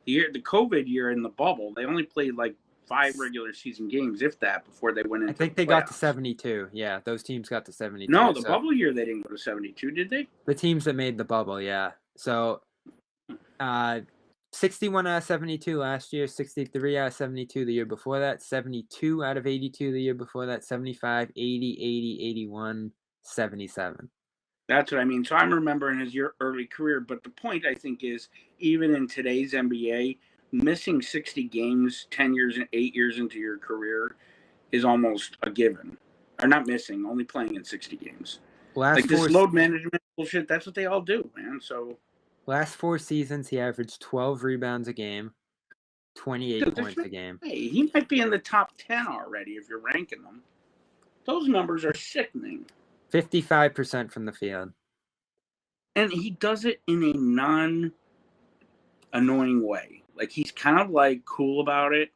The COVID year in the bubble, they only played like 5 regular season games, if that, before they went into I think they got to 72. Yeah, those teams got to 72. No, the bubble year they didn't go to 72, did they? The teams that made the bubble, yeah. So 61 out of 72 last year, 63 out of 72 the year before that, 72 out of 82 the year before that, 75, 80, 80, 81, 77. That's what I mean. So I'm remembering his early career, but the point I think is, even in today's NBA, missing 60 games 10 years and 8 years into your career is almost a given. Or not missing, only playing in 60 games. Like this load management bullshit, that's what they all do, man. So last 4 seasons, he averaged 12 rebounds a game, 28 points a game. Hey, he might be in the top 10 already if you're ranking them. Those numbers are sickening. 55% from the field. And he does it in a non-annoying way. Like, he's kind of, like, cool about it,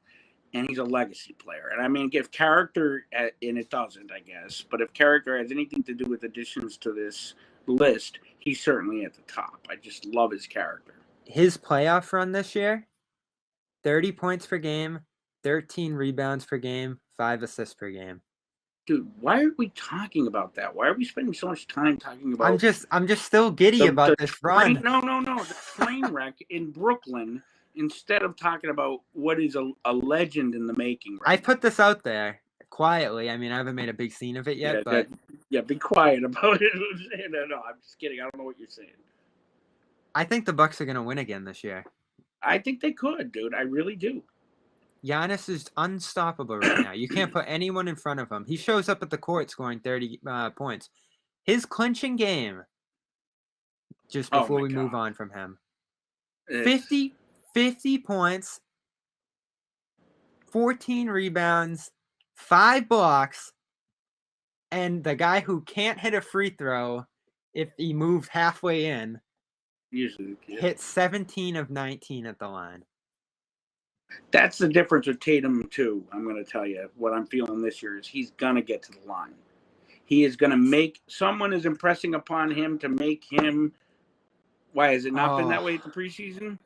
and he's a legacy player. And, I mean, if character, and it doesn't, I guess, but if character has anything to do with additions to this list, he's certainly at the top. I just love his character. His playoff run this year, 30 points per game, 13 rebounds per game, 5 assists per game. Dude, why are we talking about that? Why are we spending so much time talking about? I'm just still giddy about this run. No. The train wreck in Brooklyn, instead of talking about what is a legend in the making. Right? I put this out there quietly. I mean, I haven't made a big scene of it yet, but be quiet about it. No, I'm just kidding. I don't know what you're saying. I think the Bucks are gonna win again this year. I think they could, dude. I really do. Giannis is unstoppable right now. You can't put anyone in front of him. He shows up at the court scoring 30 points. His clinching game, just before we move on from him, 50 points, 14 rebounds, 5 blocks, and the guy who can't hit a free throw if he moves halfway in usually hit 17 of 19 at the line. That's the difference with Tatum, too. I'm going to tell you what I'm feeling this year is he's going to get to the line. He is going to make – someone is impressing upon him to make him – why, has it not been that way at the preseason?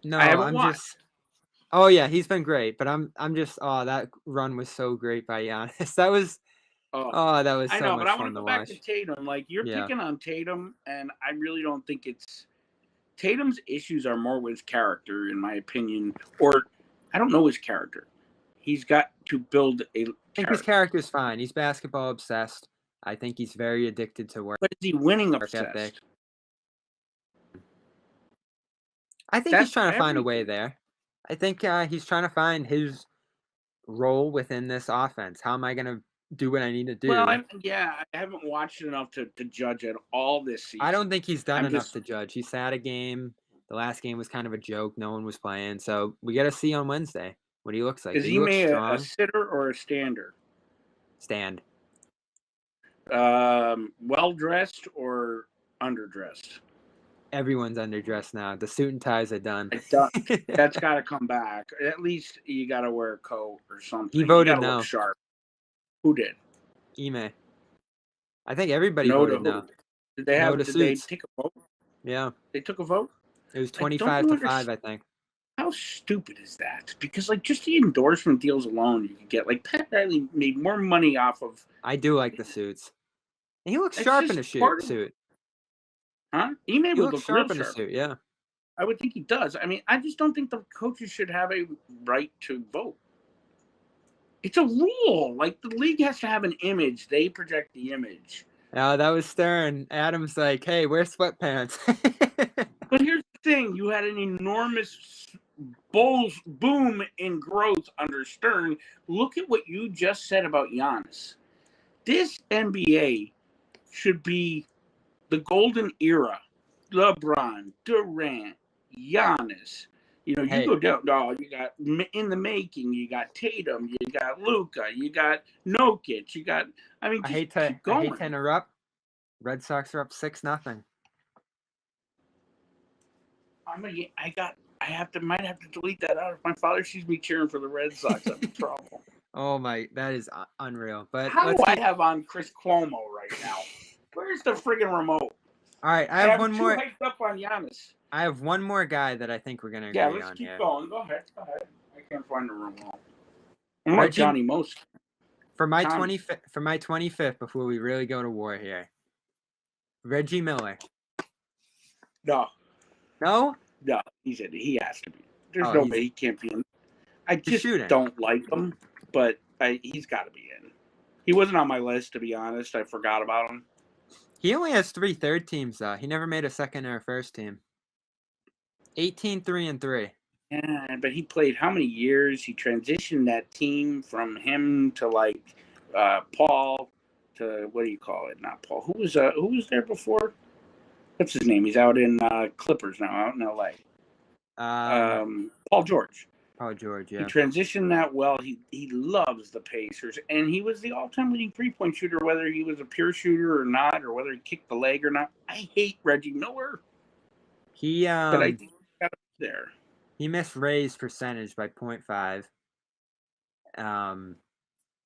No, I'm just – oh, yeah, he's been great. But I'm just – that run was so great by Giannis. That was – that was so much fun to watch. I know, but I want to go back to Tatum. Like, you're picking on Tatum, and I really don't think it's – Tatum's issues are more with character, in my opinion, or – I don't know his character. He's got to build a character. I think his character's fine. He's basketball obsessed. I think he's very addicted to work. But is he winning obsessed? Ethic. I think he's trying to find a way there. I think he's trying to find his role within this offense. How am I going to do what I need to do? Well, I haven't watched enough to judge at all this season. I don't think he's done enough to judge. He sat a game. The last game was kind of a joke. No one was playing. So we got to see on Wednesday what he looks like. Is he made a sitter or a stander? Stand. Well-dressed or underdressed? Everyone's underdressed now. The suit and ties are done. That's got to come back. At least you got to wear a coat or something. He voted no. Look sharp. Who did? Ime. I think everybody voted no. Did they take a vote? Yeah. They took a vote? It was 25-5, I think. How stupid is that? Because like just the endorsement deals alone, you could get like Pat Riley made more money off of. I do like the suits. And he looks It's sharp in just a part of, suit. huh? He He would looks look real sharp in a sharp. suit, yeah. I would think he does. I mean, I just don't think the coaches should have a right to vote. It's a rule. Like the league has to have an image. They project the image. That was Stern. Adam's like, hey, wear sweatpants. But here's the thing: you had an enormous boom in growth under Stern. Look at what you just said about Giannis. This NBA should be the golden era. LeBron, Durant, Giannis. You know, you Hey, go down. No, you got in the making. You got Tatum. You got Luka. You got Jokic. You got. I mean, just keep going. I hate to interrupt. Red Sox are up 6-0. Might have to delete that out. If my father sees me cheering for the Red Sox, I'm in trouble. Oh my, that is unreal. But How do I have on Chris Cuomo right now? Where's the friggin' remote? All right, I have one more. Hyped up on Giannis. I have one more guy that I think we're gonna agree Yeah, let's on keep here. going. Go ahead. I can't find the remote. I'm like Johnny Most. For my 25th, before we really go to war here, Reggie Miller. No. No? No, he has to be. There's no way he can't be in. I just don't like him, but he's got to be in. He wasn't on my list, to be honest. I forgot about him. He only has 3 third teams, though. He never made a second or a first team. 18-3-3. Yeah, but he played how many years? He transitioned that team from him to like Paul to what do you call it? Not Paul. Who was there before? What's his name? He's out in Clippers now, out in LA. Paul George. Paul George, yeah. He transitioned that well. He loves the Pacers, and he was the all-time leading three-point shooter, whether he was a pure shooter or not, or whether he kicked the leg or not. I hate Reggie Miller. But I think he got up there. He missed Ray's percentage by 0.5.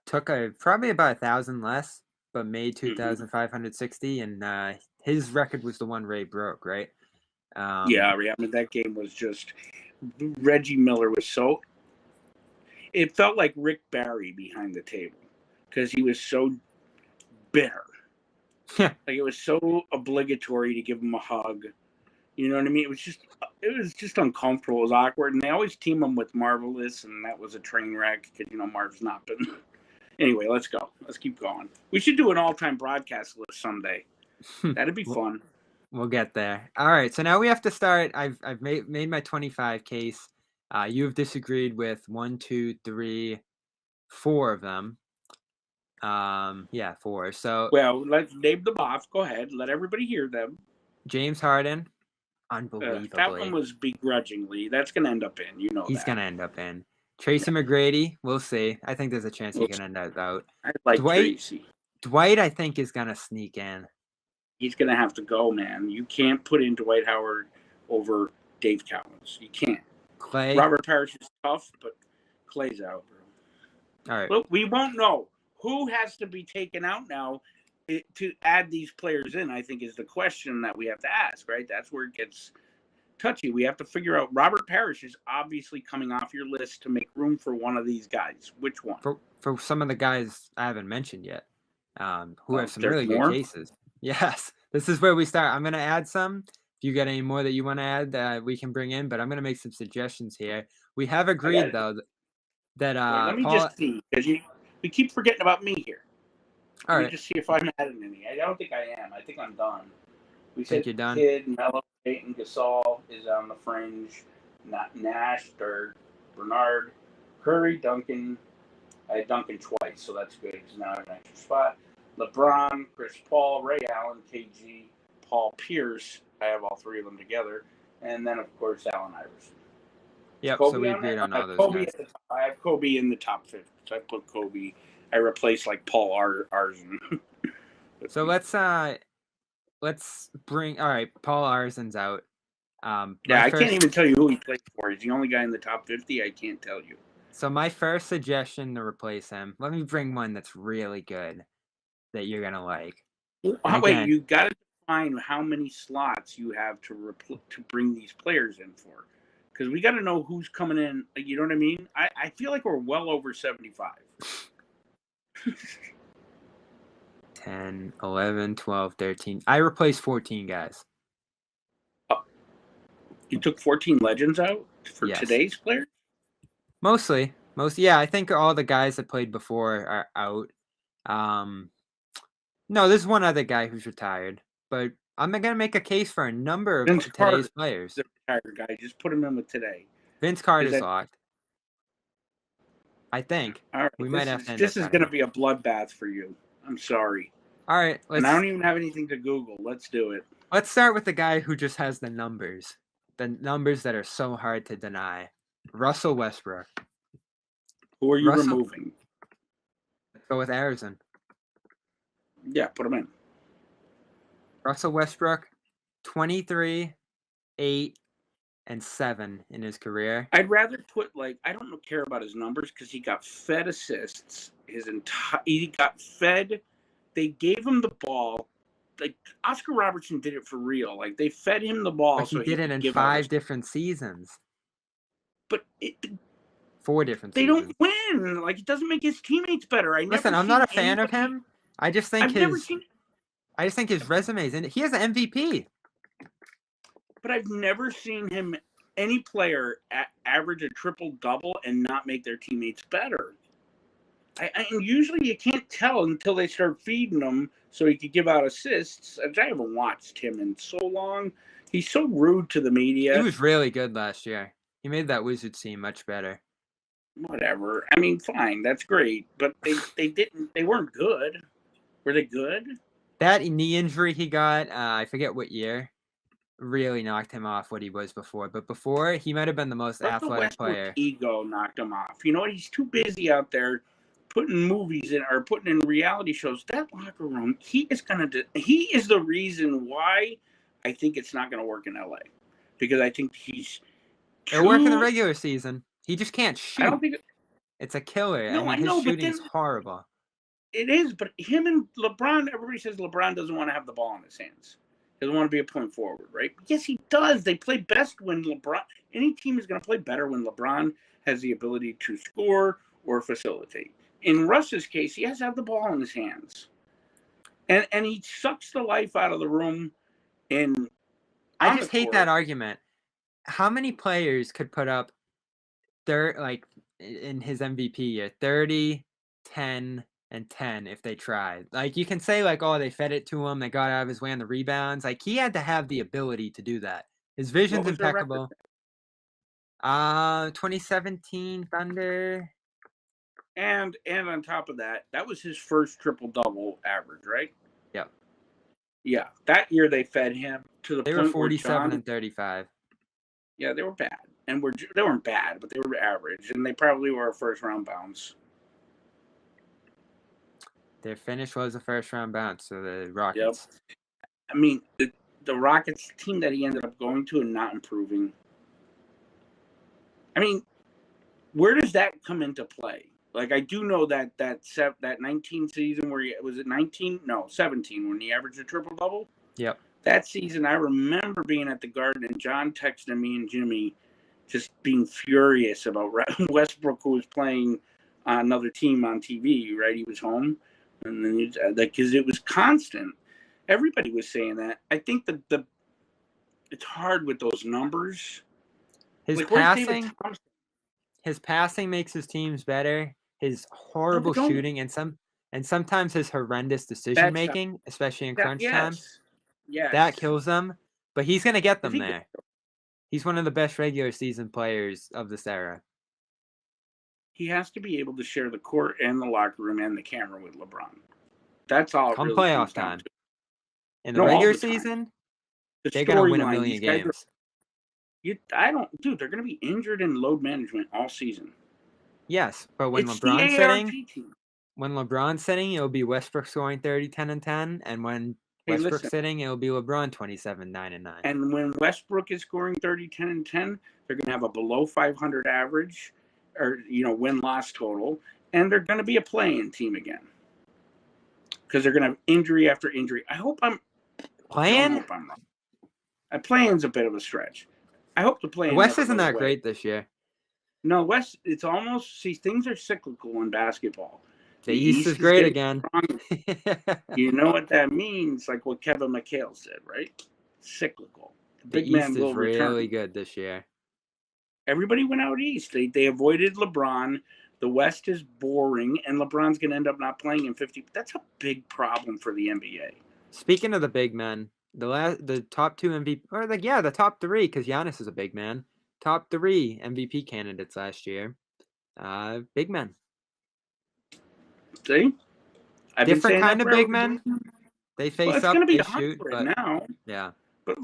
Took probably about 1,000 less, but made 2,560, and his record was the one Ray broke, right? Yeah, I mean that game was just Reggie Miller was so. It felt like Rick Barry behind the table because he was so bitter. Like it was so obligatory to give him a hug. You know what I mean? It was just uncomfortable. It was awkward, and they always team him with Marvelous, and that was a train wreck because Marv's not been. Anyway, let's go. Let's keep going. We should do an all-time broadcast list someday. That'd be fun. We'll get there. All right, so now we have to start. I've made my 25 case. You've disagreed with 1, 2, 3, 4 of them. 4. So let's name them off. Go ahead. Let everybody hear them. James Harden, unbelievably. That one was begrudgingly. That's going to end up in. He's going to end up in. Tracy McGrady, we'll see. I think there's a chance he can end up out. I like Tracy. Dwight, I think, is going to sneak in. He's going to have to go, man. You can't put in Dwight Howard over Dave Cowens. You can't. Clay. Robert Parish is tough, but Clay's out, bro. All right. Look, we won't know. Who has to be taken out now to add these players in, I think, is the question that we have to ask, right? That's where it gets touchy. We have to figure out. Robert Parish is obviously coming off your list to make room for one of these guys. Which one? For some of the guys I haven't mentioned yet, who have some Dirk really good cases. Yes, this is where we start. I'm going to add some. If you got any more that you want to add, we can bring in. But I'm going to make some suggestions here. We have agreed, though, that let me just see, because we keep forgetting about me here. Let me just see if I'm adding any. I don't think I am. I think I'm done. We said you're done? Kid, Melo, Payton, Gasol is on the fringe. Not Nash, Dirk, Bernard, Curry, Duncan. I had Duncan twice, so that's good. He's now in an extra spot. LeBron, Chris Paul, Ray Allen, KG, Paul Pierce. I have all three of them together. And then, of course, Allen Iverson. Yep, so we agreed on all those guys. I have Kobe in the top 50. So I put Kobe. I replaced, like, Paul Arzen. So let's bring – all right, Paul Arzen's out. I can't even tell you who he played for. He's the only guy in the top 50. I can't tell you. So my first suggestion to replace him, let me bring one that's really good that you're going to like. Wait, you got to define how many slots you have to bring these players in for. Because we got to know who's coming in. You know what I mean? I feel like we're well over 75. 10, 11, 12, 13. I replaced 14 guys. You took 14 legends out for Yes. today's players? Mostly. Yeah, I think all the guys that played before are out. No, there's one other guy who's retired, but I'm going to make a case for a number of today's players. The retired guy, just put him in with today. Vince Carter's locked. I think. All right, we might have to end this is going to be a bloodbath for you. I'm sorry. All right. And I don't even have anything to Google. Let's do it. Let's start with the guy who just has the numbers. The numbers that are so hard to deny. Russell Westbrook. Who are you removing? Let's go with Arizona. Yeah, put him in. Russell Westbrook, 23, 8, and 7 in his career. I'd rather put, I don't care about his numbers because he got fed assists. He got fed. They gave him the ball. Oscar Robertson did it for real. They fed him the ball. But he did it in 5 different seasons. But 4 different they seasons. Don't win. It doesn't make his teammates better. Listen, I'm not a fan of him. I just think his resume is in it. He has an MVP. But I've never seen any player average a triple-double and not make their teammates better. And usually you can't tell until they start feeding him so he could give out assists. I haven't watched him in so long. He's so rude to the media. He was really good last year. He made that Wizards team much better. Whatever. I mean, fine. That's great. But they weren't good. Were they good? That knee injury he got, I forget what year, really knocked him off what he was before. But before, he might have been the most athletic player. Ego knocked him off. You know what? He's too busy out there putting movies in or putting in reality shows. That locker room, he is the reason why I think it's not going to work in LA. Because I think It'll work in the regular season. He just can't shoot. I don't think it's a killer. No, his shooting is horrible. It is, but him and LeBron, everybody says LeBron doesn't want to have the ball in his hands. He doesn't want to be a point forward, right? Yes, he does. They play best when any team is going to play better when LeBron has the ability to score or facilitate. In Russ's case, he has to have the ball in his hands. And he sucks the life out of the room. I just hate that argument. How many players could put up, in his MVP year, 30, 10, and 10 if they tried? You can say, they fed it to him, they got out of his way on the rebounds. He had to have the ability to do that. His vision's impeccable. 2017 Thunder. And on top of that, that was his first triple-double average, right? Yep. Yeah. That year they fed him to the point where they were 47 and 35. Yeah, they were bad. And they weren't bad, but they were average. And they probably were a first-round bounce. Their finish was a first-round bounce, so the Rockets. Yep. I mean, the Rockets team that he ended up going to and not improving. I mean, where does that come into play? I do know that 19 season where was it 19? No, 17 when he averaged a triple-double? Yep. That season, I remember being at the Garden and John texted me and Jimmy just being furious about Westbrook, who was playing on another team on TV, right? He was home. And then because it was constant. Everybody was saying that. I think it's hard with those numbers. His passing makes his teams better. His horrible shooting and sometimes his horrendous decision making, especially in crunch time. Yes. That kills them. But he's gonna get them there. He's one of the best regular season players of this era. He has to be able to share the court and the locker room and the camera with LeBron. That's all. Come really playoff time. In the regular season, they're going to win 1 million games. They're going to be injured in load management all season. Yes, but when LeBron's sitting, it'll be Westbrook scoring 30, 10, and 10. And when Westbrook's sitting, it'll be LeBron 27, 9, and 9. And when Westbrook is scoring 30, 10, and 10, they're going to have a below 500 average or, win-loss total. And they're going to be a play-in team again. Because they're going to have injury after injury. I hope I'm... Playing? I hope I'm wrong. Playing's a bit of a stretch. I hope the play. The West isn't that great this year. No, West. It's almost things are cyclical in basketball. The East is great again. You know what that means? Like what Kevin McHale said, right? Cyclical. The East is really good this year. Everybody went out east. They avoided LeBron. The West is boring, and LeBron's going to end up not playing in 50. That's a big problem for the NBA. Speaking of the big men, the top 2 MVP, or the top 3, because Giannis is a big man. Top 3 MVP candidates last year. Big men. See? Different kind of big men. They face up, they shoot, but now. Yeah. But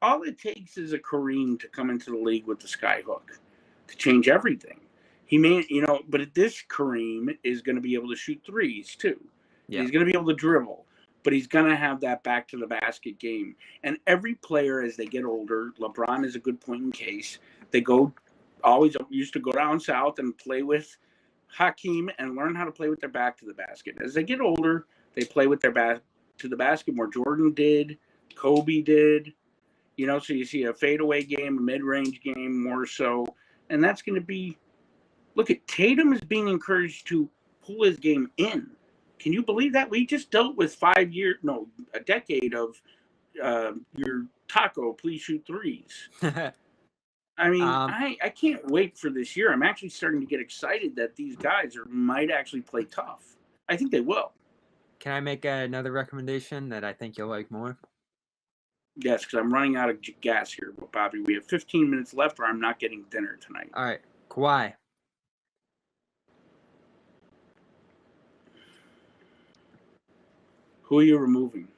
all it takes is a Kareem to come into the league with the skyhook to change everything. He may, but this Kareem is going to be able to shoot threes too. Yeah. He's going to be able to dribble, but he's going to have that back to the basket game. And every player, as they get older, LeBron is a good point in case. They always used to go down south and play with Hakeem and learn how to play with their back to the basket. As they get older, they play with their back to the basket more. Jordan did. Kobe did, so you see a fadeaway game, a mid-range game more so. And that's going to be, look at Tatum is being encouraged to pull his game in. Can you believe that? We just dealt with a decade of your taco, please shoot threes. I mean, I can't wait for this year. I'm actually starting to get excited that these guys might actually play tough. I think they will. Can I make another recommendation that I think you'll like more? Yes, because I'm running out of gas here, Bobby. We have 15 minutes left, or I'm not getting dinner tonight. All right, Kawhi. Who are you removing?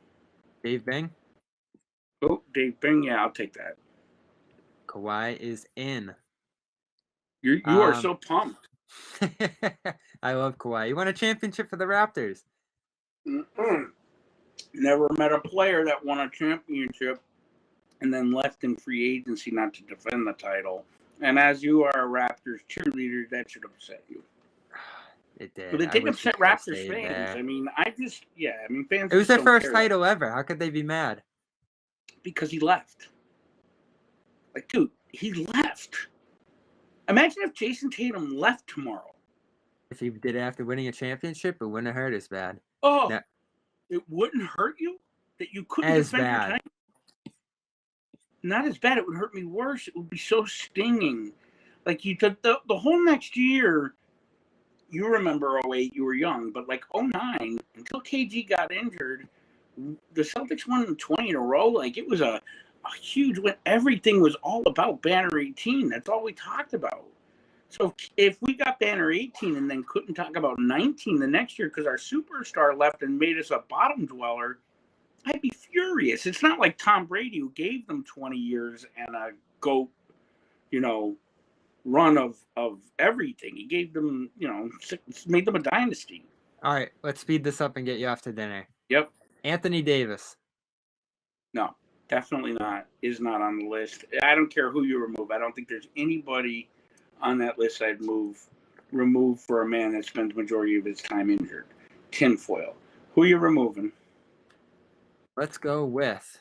Dave Bing. Oh, Dave Bing. Yeah, I'll take that. Kawhi is in. You are so pumped. I love Kawhi. He won a championship for the Raptors. Never met a player that won a championship and then left in free agency not to defend the title. And as you are a Raptors cheerleader, that should upset you. It did. But it didn't upset Raptors fans. There. I mean, fans. It was their first title ever. How could they be mad? Because he left. Like, dude, he left. Imagine if Jason Tatum left tomorrow. If he did it after winning a championship, it wouldn't have hurt as bad. Oh. Now, it wouldn't hurt you that you couldn't defend your title? Not as bad. It would hurt me worse. It would be so stinging. Like you took the whole next year. You remember 08, you were young, but like 09, until KG got injured, the Celtics won 20 in a row. Like it was a huge win. Everything was all about Banner 18. That's all we talked about. So if we got Banner 18 and then couldn't talk about 19 the next year because our superstar left and made us a bottom dweller, I'd be furious. It's not like Tom Brady who gave them 20 years and a GOAT, run of everything. He gave them, made them a dynasty. All right, let's speed this up and get you off to dinner. Yep. Anthony Davis. No, definitely not. Is not on the list. I don't care who you remove. I don't think there's anybody on that list I'd remove for a man that spends majority of his time injured. Tinfoil. Who are you removing? Let's go with.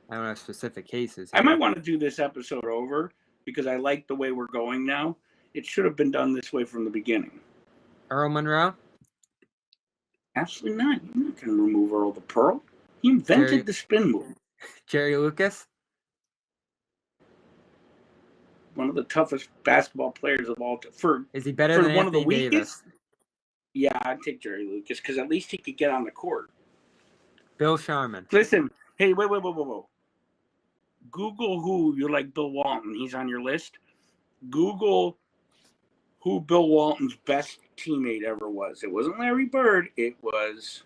I don't have specific cases here. I might want to do this episode over because I like the way we're going now. It should have been done this way from the beginning. Earl Monroe? Absolutely not. You're not going to remove Earl the Pearl. He invented the spin move. Jerry Lucas? One of the toughest basketball players of all time. Is he better than one Anthony of the Davis? Weakest? Yeah, I'd take Jerry Lucas because at least he could get on the court. Bill Sharman. Listen, hey, wait. Google who you like Bill Walton. He's on your list. Google who Bill Walton's best teammate ever was. It wasn't Larry Bird. It was.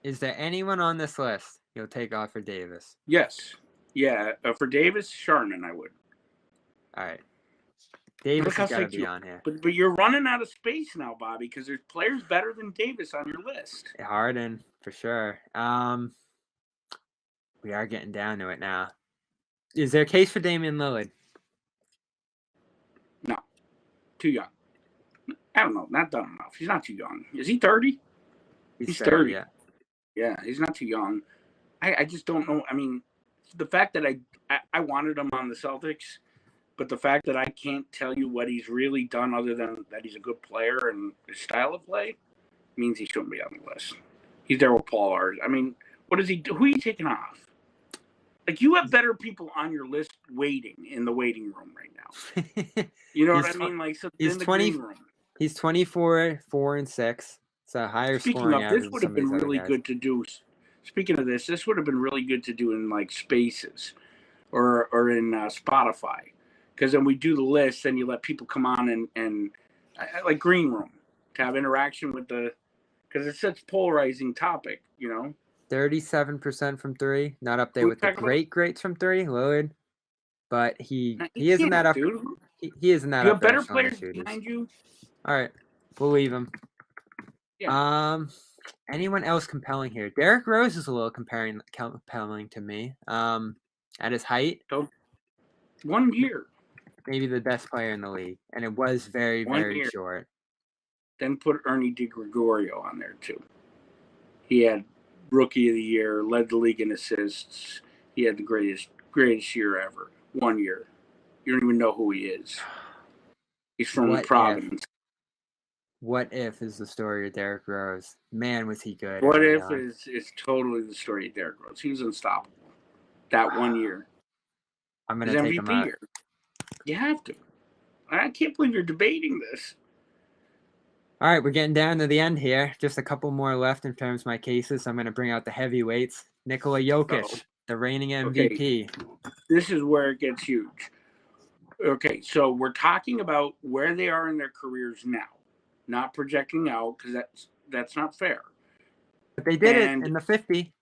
Is there anyone on this list you'll take off for Davis? Yes. Yeah. For Davis, Sharman, I would. All right. Davis has got to be on here. But you're running out of space now, Bobby, because there's players better than Davis on your list. Harden, for sure. We are getting down to it now. Is there a case for Damian Lillard? No. Too young. I don't know. Not done enough. He's not too young. Is he 30? He's 30. Yeah, he's not too young. I just don't know. I mean, the fact that I wanted him on the Celtics, but the fact that I can't tell you what he's really done other than that he's a good player and his style of play means he shouldn't be on the list. He's there with Paul Ars. I mean, what does he do? Who are you taking off? Like, you have better people on your list waiting in the waiting room right now. You know what I mean? Like, so in the green room. He's 24, 4-6. It's a higher scoring average. This would have been really good to do. Speaking of this would have been really good to do in like Spaces or in Spotify, because then we do the list, and you let people come on and like green room to have interaction with because it's such polarizing topic, 37% from three, not up there with the greats from three, Lillard, but he isn't that up. Dude. He isn't that. You have better players behind you. All right, we'll leave him. Yeah. Anyone else compelling here? Derrick Rose is a little compelling to me. At his height, so 1 year, maybe the best player in the league, and it was very, very short. Then put Ernie DiGregorio on there too. He had Rookie of the Year, led the league in assists. He had the greatest year ever. 1 year. You don't even know who he is. He's from Providence. What if is the story of Derrick Rose? Man, was he good. What if is totally the story of Derrick Rose. He was unstoppable that 1 year. I'm going to take him out. Year. You have to. I can't believe you're debating this. All right, we're getting down to the end here. Just a couple more left in terms of my cases. I'm going to bring out the heavyweights. Nikola Jokic, the reigning MVP. Okay. This is where it gets huge. Okay, so we're talking about where they are in their careers now, not projecting out, because that's not fair. But they did it in the 50.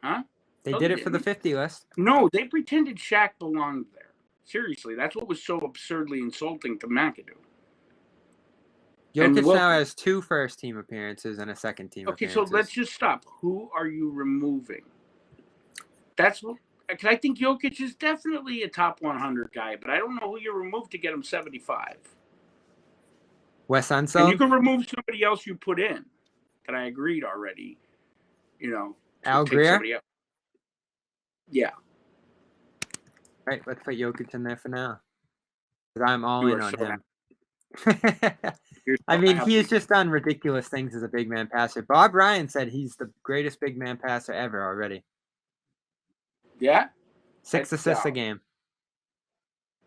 Huh? They did it for the 50 list. No, they pretended Shaq belonged there. Seriously, that's what was so absurdly insulting to Mcadoo. Jokic now has 2 first-team appearances and a second-team appearance. Okay, so let's just stop. Who are you removing? That's what. Because I think Jokic is definitely a top 100 guy, but I don't know who you removed to get him 75. Wes Unseld? And you can remove somebody else you put in that I agreed already. Al Greer? Yeah. Right, let's put Jokic in there for now. Because I'm all in on him. I mean, he has just done ridiculous things as a big man passer. Bob Ryan said he's the greatest big man passer ever already. Yeah? 6 assists a game.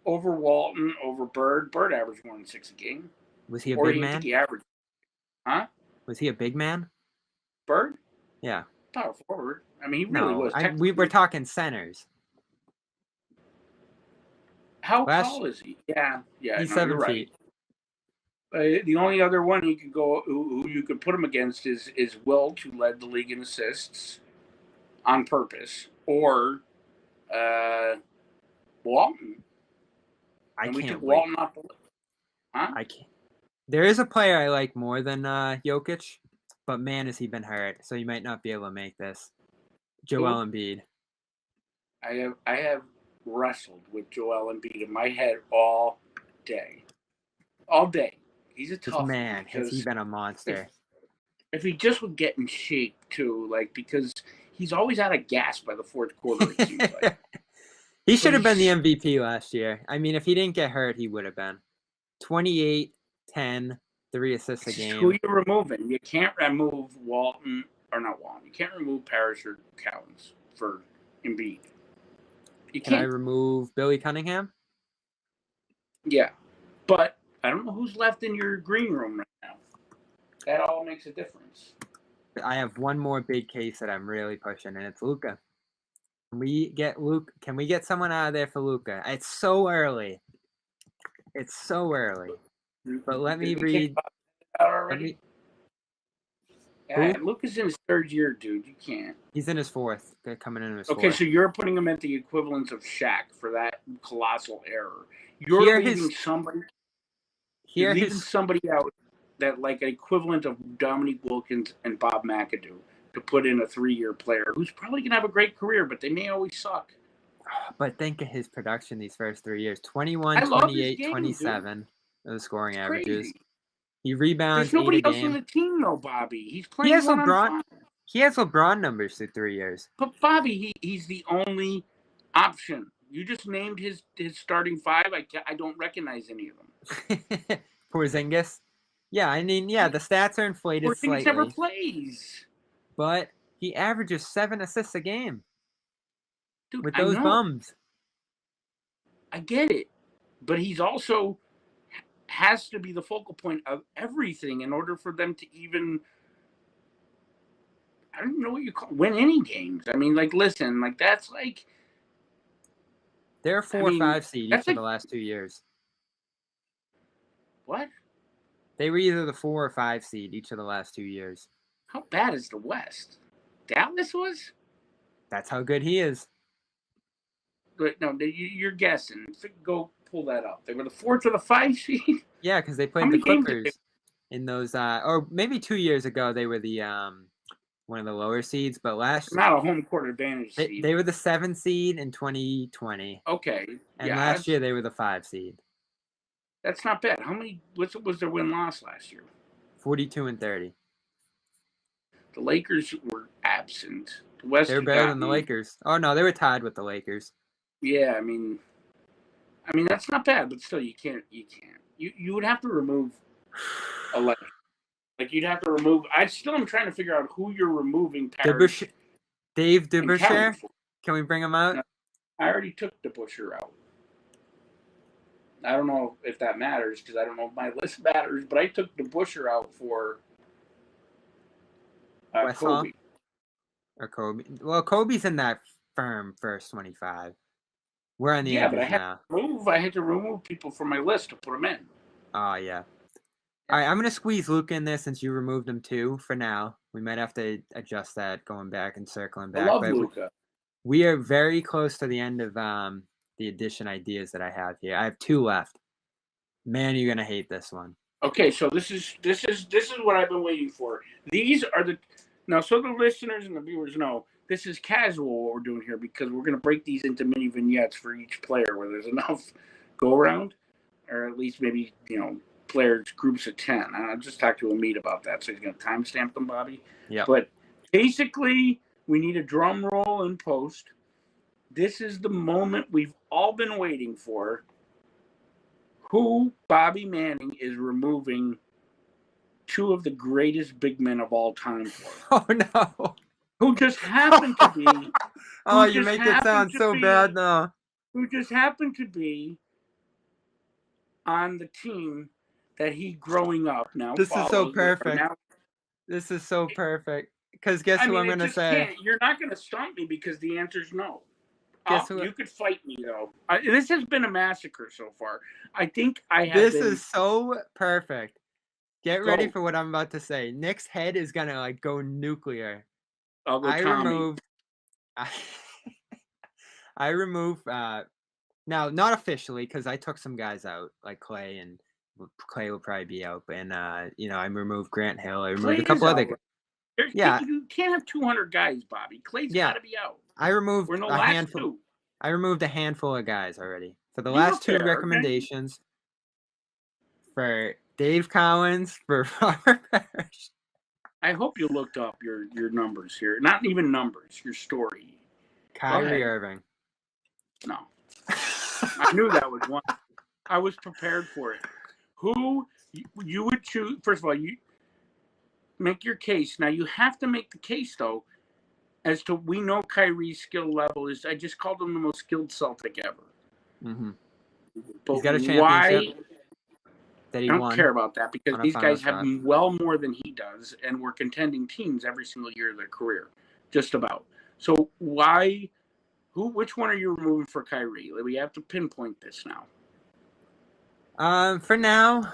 Over Walton, over Bird. Bird averaged more than 6 a game. Was he a big man? He averaged. Huh? Was he a big man? Bird? Yeah. Power forward. I mean, he really was. We were talking centers. How tall is he? Yeah. He's 7 feet. The only other one he could go, who you could put him against is Wilt, who led the league in assists on purpose, or Walton. We took Walton off the list. Huh? I can't. There is a player I like more than Jokic, but man, has he been hurt, so you might not be able to make this. Joel Embiid. I have wrestled with Joel Embiid in my head all day. All day. He's a tough man. Has he been a monster? If he just would get in shape too, because he's always out of gas by the fourth quarter, it seems like. He should have been the MVP last year. I mean, if he didn't get hurt, he would have been. 28, 10, 3 assists a game. Who are you removing? You can't remove Walton, or not Walton. You can't remove Parish or Cowens for Embiid. Can I remove Billy Cunningham? Yeah, but I don't know who's left in your green room right now. That all makes a difference. I have one more big case that I'm really pushing, and it's Luka. Can we get someone out of there for Luka? It's so early. But let me read. Luka's in his 3rd year, dude. You can't. He's in his 4th. They're coming in his 4th. Okay, so you're putting him at the equivalence of Shaq for that colossal error. You're leaving somebody. You're leaving somebody out that like an equivalent of Dominique Wilkins and Bob Mcadoo to put in a 3-year player who's probably going to have a great career, but they may always suck. But think of his production these first 3 years. 21, 28, 27 those scoring averages. He rebounds. There's nobody else on the team, though, Bobby. He's playing one-on-one. He has LeBron numbers through 3 years. But Bobby, he's the only option. You just named his starting five. I don't recognize any of them. Porzingis. Yeah, I mean, yeah, the stats are inflated Porzingis never slightly, plays. but he averages 7 assists a game Dude, with I those know. bums. I get it. But he's also has to be the focal point of everything in order for them to even, I don't know what you call, win any games. I mean, like, listen, like, that's like, They're a 4 or 5 seed each of the last 2 years. What? They were either the 4 or 5 seed each of the last 2 years. How bad is the West? Dallas was? That's how good he is. But no, you're guessing. Go pull that up. They were the 4th or the 5 seed? Yeah, because they played the Clippers in those, or maybe 2 years ago they were the one of the lower seeds, but not a home court advantage seed. They were the 7 seed in 2020. Okay. And last year they were the 5 seed. That's not bad. What was their win-loss last year? 42-30. The Lakers were absent. The West, they were better than the Lakers. Oh no, they were tied with the Lakers. Yeah, I mean that's not bad, but still you can't. You would have to remove 11. Like, you'd have to remove. I still am trying to figure out who you're removing. Parish, Dave DeBusschere? Can we bring him out? No, I already took DeBusschere out. I don't know if that matters because I don't know if my list matters, but I took DeBusschere out for Kobe. Or Kobe. Well, Kobe's in that firm first 25. We're on the edges now. I had to remove people from my list to put them in. Oh, yeah. All right, I'm going to squeeze Luke in there since you removed him too for now. We might have to adjust that going back and circling back. I love Luka. We are very close to the end of the addition ideas that I have here. I have 2 left. Man, you're going to hate this one. Okay, so this is what I've been waiting for. These are now, so the listeners and the viewers know, this is casual what we're doing here because we're going to break these into mini vignettes for each player where there's enough go around, or at least maybe, players groups of 10. I just talked to Amit about that, so he's going to timestamp them, Bobby. Yeah. But basically, we need a drum roll in post. This is the moment we've all been waiting for. Who Bobby Manning is removing 2 of the greatest big men of all time for? Oh no! Who just happened to be? Oh, you make it sound so bad now. Who just happened to be on the team that he growing up now? This is so perfect. This is so perfect. Because guess who I'm going to say? You're not going to stump me because the answer's no. You could fight me, though. This has been a massacre so far. I think I have. This is so perfect. Get ready for what I'm about to say. Nick's head is going to go nuclear. I'll go Tommy. I removed, now, not officially because I took some guys out, like Clay, and Clay will probably be out. And, I removed Grant Hill. I removed a couple other guys. Yeah. You can't have 200 guys, Bobby. Clay's got to be out. I removed a handful. 2. I removed a handful of guys already. For the last 2 recommendations, for Dave Collins, for Robert Parish. I hope you looked up your numbers here. Not even numbers, your story. Kyrie Irving. No. I knew that was one. I was prepared for it. Who you would choose? First of all, you make your case. Now, you have to make the case, though, as to we know Kyrie's skill level is, I just called him the most skilled Celtic ever. Mm-hmm. But he's got a championship that he won. I don't care about that because these guys have well more than he does, and we're contending teams every single year of their career, just about. So which one are you removing for Kyrie? We have to pinpoint this now. For now,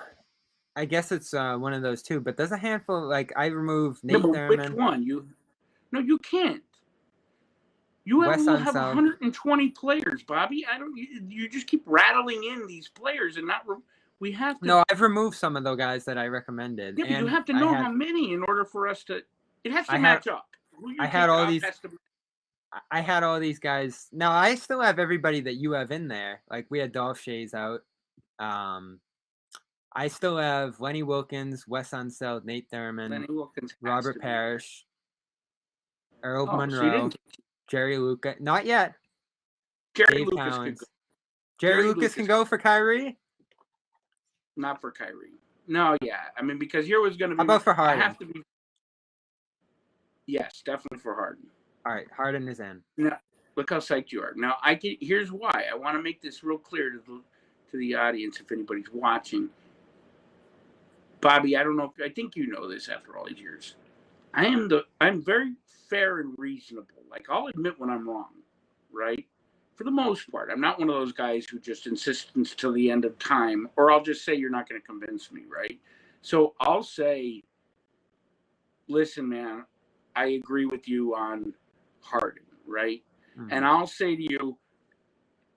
I guess it's one of those 2, but there's a handful. I removed Nate Thurman. Which one? No, you can't. You will have 120 players, Bobby. You just keep rattling in these players and not. We have to. No, I've removed some of those guys that I recommended. Yeah, but you have to know how many in order for us to. It has to match up. I had all these. I had all these guys. Now I still have everybody that you have in there. We had Dolph Shays out. I still have Lenny Wilkins, Wes Unseld, Nate Thurman, Robert Parish. Earl Oh, so you Monroe, didn't. Jerry Lucas. Not yet. Jerry Dave Lucas could Cowens. go. Jerry Lucas can go for Kyrie? Not for Kyrie. No, yeah. I mean, because here was going to be. How about for Harden? I have to be. Yes, definitely for Harden. All right, Harden is in. Now, look how psyched you are. Now, here's why. I want to make this real clear to the audience if anybody's watching. Bobby, I don't know. I think you know this after all these years. I'm very fair and reasonable. Like, I'll admit when I'm wrong, right? For the most part, I'm not one of those guys who just insists until the end of time, or I'll just say you're not going to convince me, right? So I'll say, listen, man, I agree with you on Harden, right? Mm-hmm. And I'll say to you,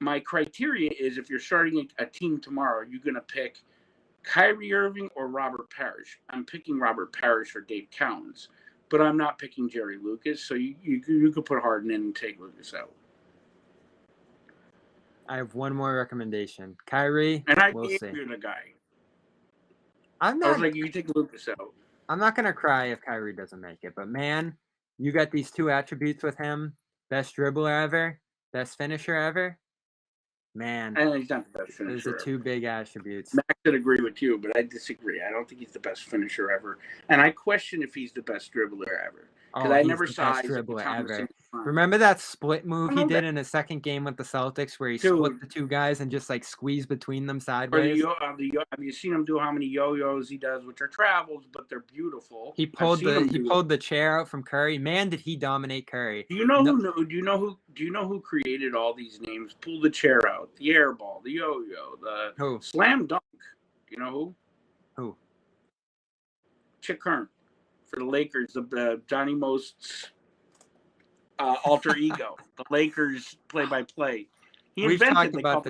my criteria is if you're starting a team tomorrow, are you going to pick Kyrie Irving or Robert Parish? I'm picking Robert Parish or Dave Cowens, but I'm not picking Jerry Lucas. So you could put Harden in and take Lucas out. I have one more recommendation. Kyrie, and I we'll gave see. you the guy. I was like, you can take Lucas out. I'm not gonna cry if Kyrie doesn't make it, but man, you got these two attributes with him: best dribbler ever, best finisher ever. Man, and he's not the best finisher. Those are two big attributes. Max would agree with you, but I disagree. I don't think he's the best finisher ever, and I question if he's the best dribbler ever. Because I never saw best dribbler ever. Remember that split move he did in his second game with the Celtics where he split the two guys and just like squeezed between them sideways? Have you seen him do how many yo-yos he does, which are travels, but they're beautiful. He pulled the chair out from Curry. Man, did he dominate Curry. Do you know who created all these names? Pull the chair out, the air ball, the yo-yo, the slam dunk. You know who? Who? Chick Hearn. For the Lakers, the Johnny Most's alter ego, the Lakers play-by-play. We've talked about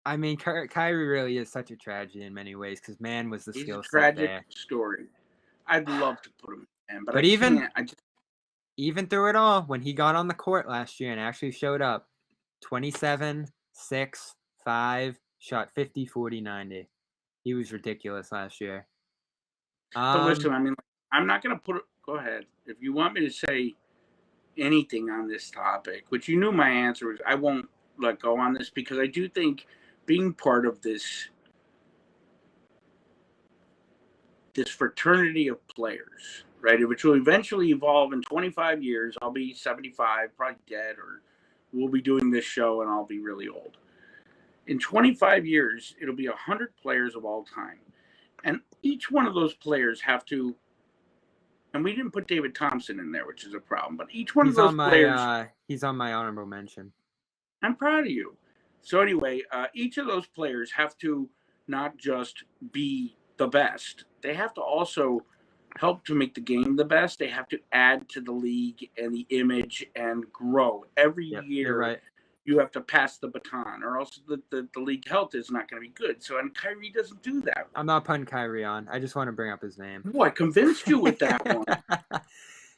I mean, Kyrie really is such a tragedy in many ways because man was the skill set there. Tragic story. I'd love to put him in, but even through it all, when he got on the court last year and actually showed up, 27, 6, 5, shot 50, 40, 90. He was ridiculous last year. But listen, I mean, I'm not going to put it. Go ahead. If you want me to say anything on this topic, which you knew my answer was, I won't let go on this because I do think being part of this fraternity of players, right, which will eventually evolve in 25 years. I'll be 75, probably dead, or we'll be doing this show and I'll be really old. In 25 years, it'll be 100 players of all time. And each one of those players have to, and we didn't put David Thompson in there, which is a problem, but each one of those players. He's on my honorable mention. I'm proud of you. So anyway, each of those players have to not just be the best. They have to also help to make the game the best. They have to add to the league and the image and grow. Every year, you're right. You have to pass the baton, or else the league health is not going to be good. So, and Kyrie doesn't do that. I'm not putting Kyrie on. I just want to bring up his name. Boy, I convinced you with that one.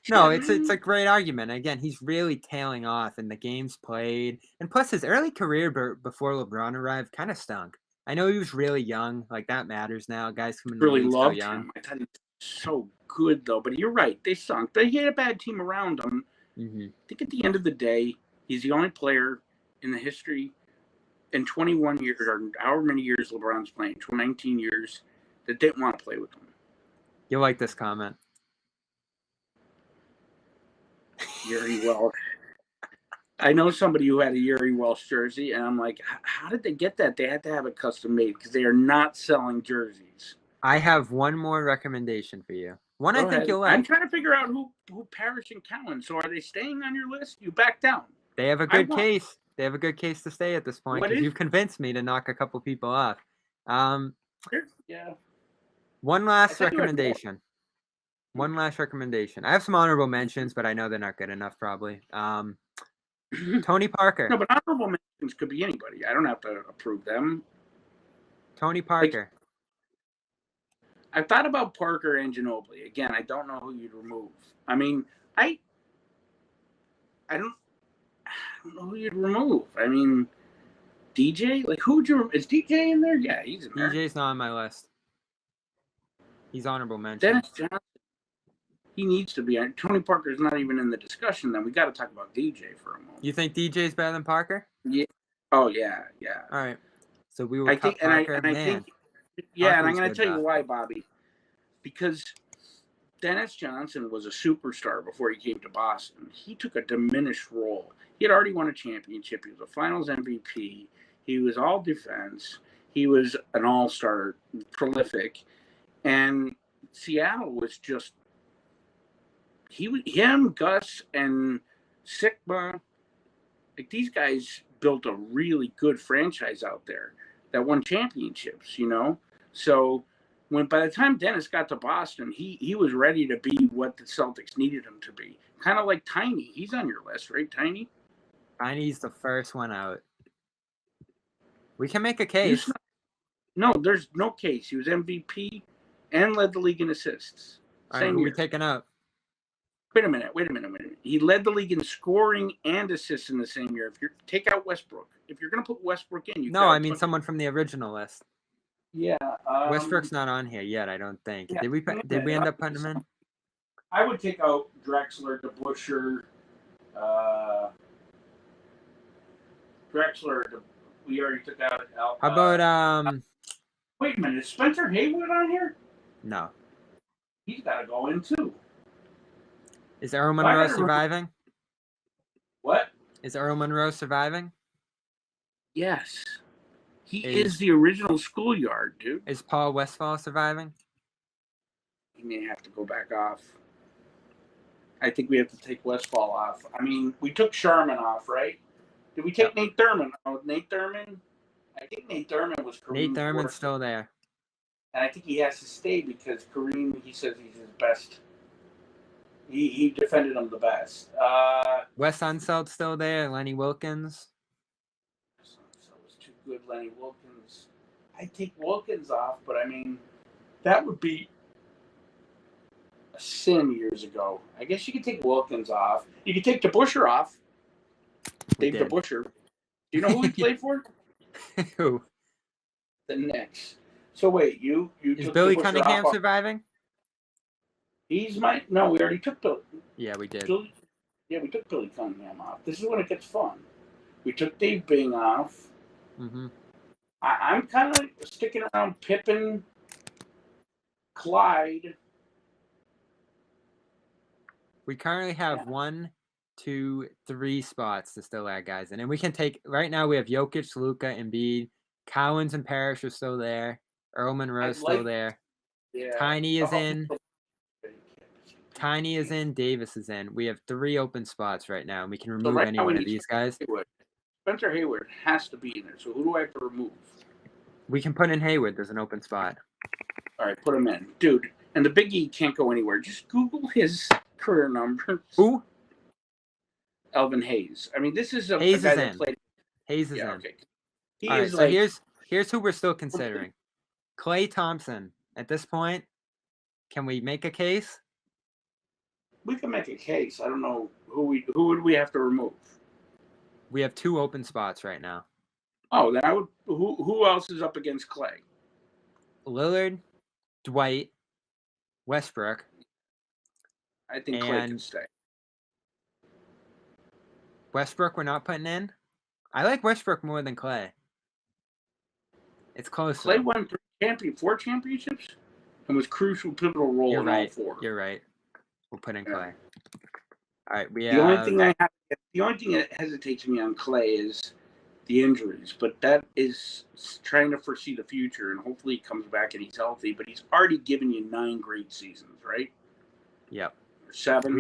No, it's a great argument. Again, he's really tailing off in the games played. And plus, his early career before LeBron arrived kind of stunk. I know he was really young. Like, that matters now. Guys coming in the league so young. Him. I thought he was so good, though. But you're right. They sunk. He had a bad team around him. Mm-hmm. I think at the end of the day, he's the only player in the history in 21 years, or however many years LeBron's playing, 19 years, that didn't want to play with him. You'll like this comment. Yuri Welsh. I know somebody who had a Yuri Welsh jersey, and I'm like, how did they get that? They had to have it custom made because they are not selling jerseys. I have one more recommendation for you. One I think you'll like. I'm trying to figure out who Parish and Cowan. So are they staying on your list? You back down. They have a good case. They have a good case to stay at this point because you've convinced me to knock a couple people off. Yeah. One last recommendation. I have some honorable mentions, but I know they're not good enough probably. Tony Parker. No, but honorable mentions could be anybody. I don't have to approve them. Tony Parker. I've thought about Parker and Ginobili. Again, I don't know who you'd remove. I mean, I don't know who you'd remove. I mean, DJ? Like, is DJ in there? Yeah, he's in there. DJ's not on my list. He's honorable mention. Dennis Johnson. He needs to be. Tony Parker's not even in the discussion. Then we got to talk about DJ for a moment. You think DJ's better than Parker? Yeah. Oh yeah. All right. So we will I cut think, Parker. and I think, yeah, Parker and I'm was going to good, tell you though. why, Bobby. Because Dennis Johnson was a superstar before he came to Boston. He took a diminished role. He had already won a championship. He was a Finals MVP. He was all defense. He was an all-star, prolific, and Seattle was just him, Gus, and Sigma. Like, these guys built a really good franchise out there that won championships, you know? So by the time Dennis got to Boston, he was ready to be what the Celtics needed him to be. Kind of like Tiny. He's on your list, right, Tiny? Tiny's the first one out. We can make a case. No, there's no case. He was MVP and led the league in assists. All right, who we taking out? Wait a minute. He led the league in scoring and assists in the same year. If you take out Westbrook, if you're going to put Westbrook in, No, I mean someone from the original list. Yeah. Westbrook's not on here yet, I don't think. Yeah, did we end up putting him in? I would take out Drexler, DeBusschere, we already took out. How about Wait a minute, is Spencer Haywood on here? No. He's got to go in too. Is Earl Monroe surviving? What? Is Earl Monroe surviving? Yes. He is the original schoolyard, dude. Is Paul Westfall surviving? He may have to go back off. I think we have to take Westfall off. I mean, we took Sharman off, right? Did we take Nate Thurman? Oh, Nate Thurman? I think Nate Thurman was Kareem. Nate Thurman's still there. And I think he has to stay because Kareem, he says he's his best. He defended him the best. Wes Unseld's still there. Lenny Wilkins. So was too good, Lenny Wilkins. I'd take Wilkins off, but I mean, that would be a sin years ago. I guess you could take Wilkins off. You could take DeBusschere off. Dave DeBusschere. Do you know who he played for? Who? The Knicks. So wait, you is Billy Cunningham surviving? No, we already took Billy. Yeah, we did. We took Billy Cunningham off. This is when it gets fun. We took Dave Bing off. Mm-hmm. I'm kind of sticking around Pippen, Clyde. We currently have 1, 2, 3 spots to still add guys in. And we can take, right now we have Jokic, Luka, Embiid, Collins and Parish are still there. Earl Monroe's still there. Yeah. Tiny is in. Tiny is in. Davis is in. We have 3 open spots right now, and we can remove any one of these guys. Spencer Haywood has to be in there. So who do I have to remove? We can put in Haywood. There's an open spot. All right, put him in. Dude, and the Big E can't go anywhere. Just Google his career numbers. Who? Alvin Hayes. I mean, this is a guy that played. Hayes is in. Okay. All right, so here's who we're still considering. Klay Thompson. At this point, can we make a case? We can make a case. I don't know who would we have to remove. We have 2 open spots right now. Oh, then I would. Who else is up against Klay? Lillard, Dwight, Westbrook. I think Klay can stay. Westbrook, we're not putting in. I like Westbrook more than Klay. It's close. Klay won 4 championships and was crucial, pivotal role in all 4. You're right. We'll put in Klay. All right, the only thing that hesitates me on Klay is the injuries, but that is trying to foresee the future, and hopefully he comes back and he's healthy. But he's already given you 9 great seasons, right? Yep. Or 7.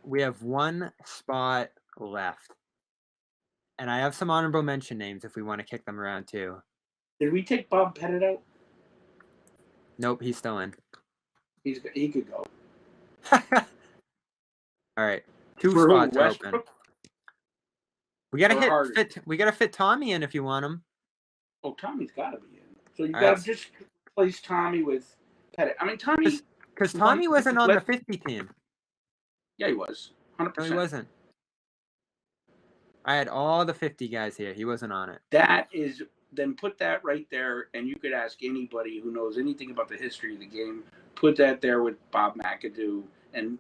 We have 1 spot left, and I have some honorable mention names if we want to kick them around too. Did we take Bob Pettit out? Nope, he's still in. He could go. All right, 2 spots open. We gotta fit Tommy in if you want him. Oh, Tommy's got to be in. So you got to just replace Tommy with Pettit. I mean, Tommy, because Tommy wasn't on the 50 team. Yeah, he was. 100%. No, he wasn't. I had all the 50 guys here. He wasn't on it. Then put that right there, and you could ask anybody who knows anything about the history of the game. Put that there with Bob Mcadoo and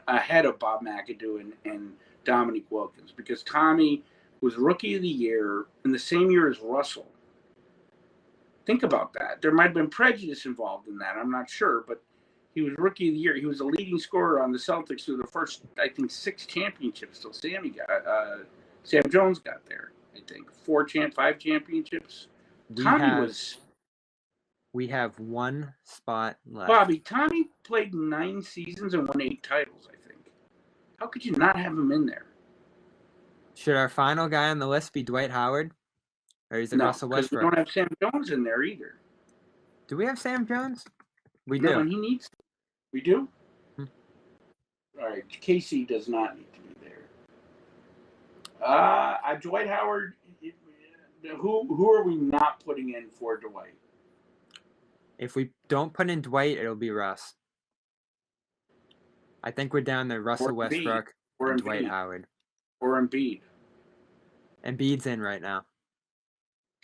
ahead of Bob Mcadoo and Dominique Wilkins, because Tommy was Rookie of the Year in the same year as Russell. Think about that. There might have been prejudice involved in that. I'm not sure, but he was Rookie of the Year. He was the leading scorer on the Celtics through the first, I think, 6 championships. So Sam Jones got there. I think 5 championships. We have one spot left. Bobby, Tommy played 9 seasons and won 8 titles, I think. How could you not have him in there? Should our final guy on the list be Dwight Howard? Or is it Russell Westbrook? We don't have Sam Jones in there either. Do we have Sam Jones? We do. No, and he needs to. We do? All right, Casey does not need to be there. Dwight Howard, who are we not putting in for Dwight? If we don't put in Dwight, it'll be Russ. I think we're down to Russell Westbrook and Dwight Howard. Or Embiid. Embiid's in right now.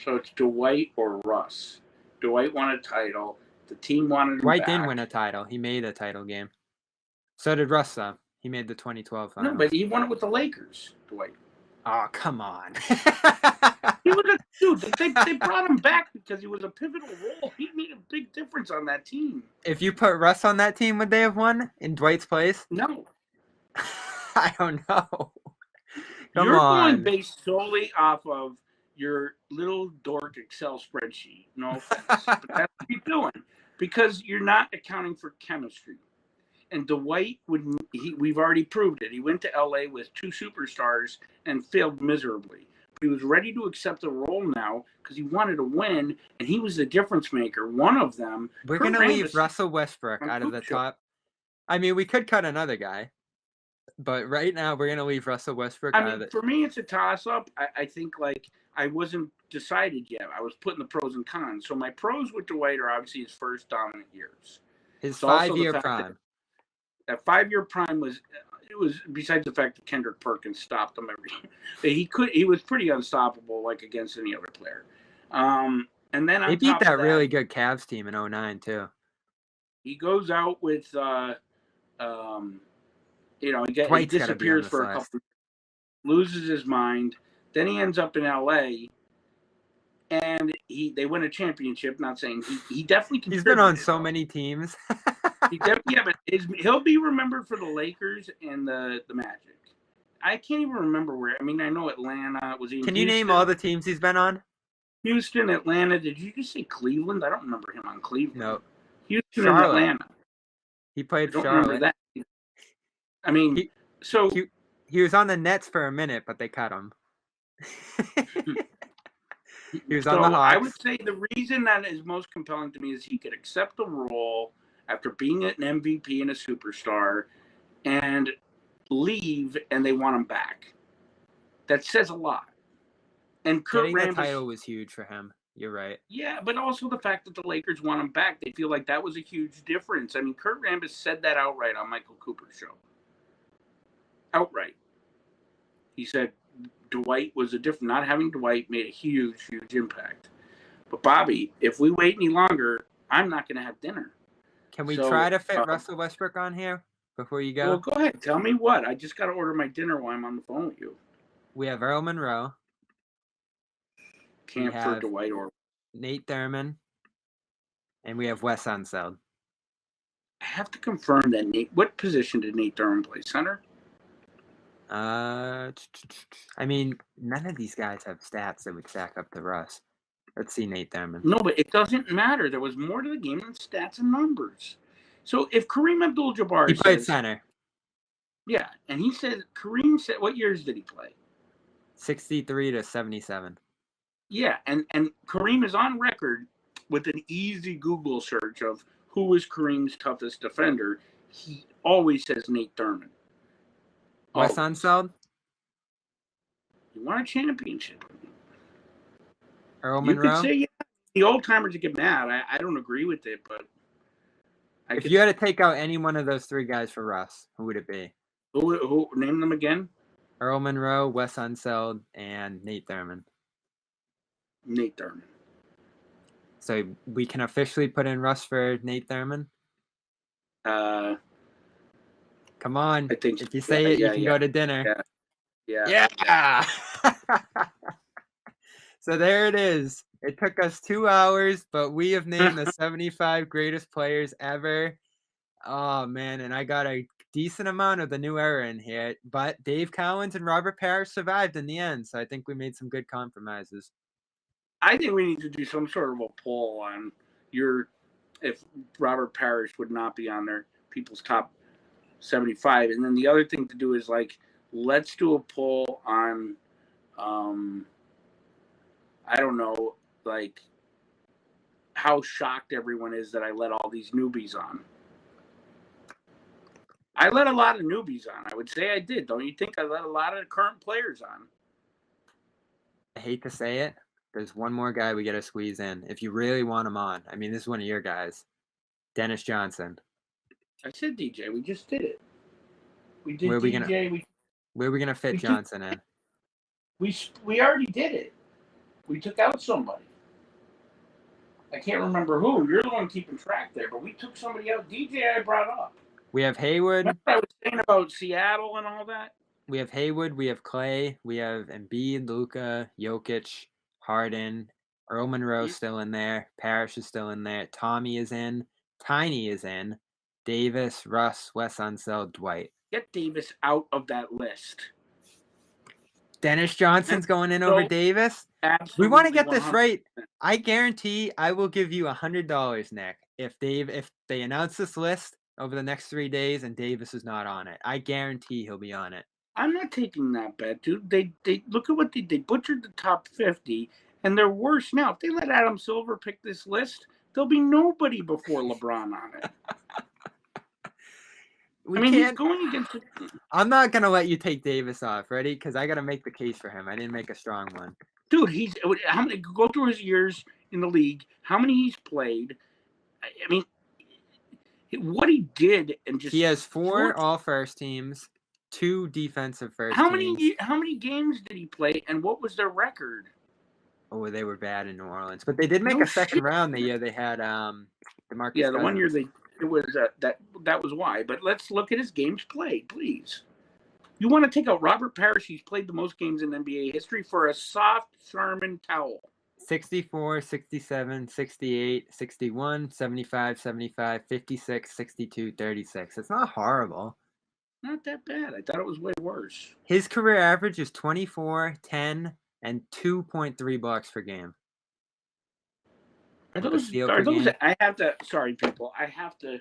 So it's Dwight or Russ. Dwight won a title. The team wanted him Dwight back. didn't win a title. He made a title game. So did Russ, though. He made the 2012 finals. No, but he won it with the Lakers, Dwight. Oh, come on. He was a dude. They brought him back because he was a pivotal role. He made a big difference on that team. If you put Russ on that team, would they have won in Dwight's place? No. I don't know. You're going based solely off of your little dork Excel spreadsheet. No offense. But that's what you're doing. Because you're not accounting for chemistry. And Dwight, we've already proved it. He went to LA with 2 superstars and failed miserably. He was ready to accept the role now because he wanted to win, and he was the difference maker. One of them. We're going to leave Russell Westbrook out of the top. I mean, we could cut another guy, but right now we're going to leave Russell Westbrook out of it. For me, it's a toss-up. I think, I wasn't decided yet. I was putting the pros and cons. So my pros with Dwight are obviously his first dominant years. His 5-year prime. That 5-year prime was besides the fact that Kendrick Perkins stopped him he was pretty unstoppable against any other player. And then they beat that really good Cavs team in 2009 too. He goes out with he disappears for a couple, loses his mind. Then he ends up in LA and they win a championship. Not saying he definitely he's been on so many teams. But he'll be remembered for the Lakers and the Magic. I can't even remember where. I mean, I know Atlanta was. Can you name all the teams he's been on? Houston, Atlanta. Did you just say Cleveland? I don't remember him on Cleveland. No. Houston and Atlanta. He played I don't Charlotte. remember that. I mean, he was on the Nets for a minute, but they cut him. He was on the Hawks. I would say the reason that is most compelling to me is he could accept the role after being an MVP and a superstar and leave, and they want him back. That says a lot. And Kurt Getting the title was huge for him. You're right. Yeah, but also the fact that the Lakers want him back, they feel like that was a huge difference. I mean, Kurt Rambis said that outright on Michael Cooper's show. Outright. He said Dwight was not having Dwight made a huge, huge impact. But Bobby, if we wait any longer, I'm not going to have dinner. Can we try to fit Russell Westbrook on here before you go? Well, go ahead. Tell me what. I just got to order my dinner while I'm on the phone with you. We have Earl Monroe. Can't for Dwight or Nate Thurman. And we have Wes Unseld. I have to confirm that what position did Nate Thurman play? Center? I mean, none of these guys have stats that would stack up to Russ. Let's see Nate Thurman. No, but it doesn't matter. There was more to the game than stats and numbers. So if Kareem Abdul-Jabbar he played center. Yeah, and he said Kareem said what years did he play? 63 to 77. Yeah, and Kareem is on record with an easy Google search of who was Kareem's toughest defender. He always says Nate Thurman. Wes Unseld? He won a championship. Earl Monroe? You could say, yeah. The old timers get mad. I don't agree with it, but if you had to take out any one of those 3 guys for Russ, who would it be? Who name them again? Earl Monroe, Wes Unseld, and Nate Thurman. Nate Thurman. So we can officially put in Russ for Nate Thurman? Come on. I think if you say it, you can go to dinner. Yeah. So there it is. It took us 2 hours, but we have named the 75 greatest players ever. Oh, man, and I got a decent amount of the new era in here. But Dave Cowens and Robert Parish survived in the end, so I think we made some good compromises. I think we need to do some sort of a poll on if Robert Parish would not be on there, people's top 75. And then the other thing to do is, like, let's do a poll on, I don't know, like, how shocked everyone is that I let all these newbies on. I let a lot of newbies on. I would say I did. Don't you think I let a lot of current players on? I hate to say it. There's one more guy we got to squeeze in. If you really want him on. I mean, this is one of your guys. Dennis Johnson. I said DJ. We just did it. We did Where are DJ. Where are we going to fit Johnson in? We already did it. We took out somebody. I can't remember who. You're the one keeping track there, but we took somebody out. DJ I brought up. We have Hayward. Remember I was saying about Seattle and all that? We have Hayward. We have Clay. We have Embiid, Luka, Jokic, Harden. Earl Monroe's still in there. Parish is still in there. Tommy is in. Tiny is in. Davis, Russ, Wes Unseld, Dwight. Get Davis out of that list. Dennis Johnson's going in over Davis? We want to get this right. I guarantee I will give you $100, Nick, if they announce this list over the next 3 days and Davis is not on it. I guarantee he'll be on it. I'm not taking that bet, dude. They look at what they butchered the top 50, and they're worse now. If they let Adam Silver pick this list, there'll be nobody before LeBron on it. He's going against. I'm not gonna let you take Davis off, ready? Because I gotta make the case for him. I didn't make a strong one. Dude, how many? Go through his years in the league. How many he's played? I mean, what he did, and just he has 4 all-first teams, 2 defensive first. How many games did he play, and what was their record? Oh, they were bad in New Orleans, but they did make a second round the year they had DeMarcus. Yeah, the one year it was that was why. But let's look at his games played, please. You want to take out Robert Parish? He's played the most games in NBA history for a soft Sherman towel. 64, 67, 68, 61, 75, 75, 56, 62, 36. It's not horrible. Not that bad. I thought it was way worse. His career average is 24, 10, and 2.3 blocks per game. Are those? I have to. Sorry, people. I have to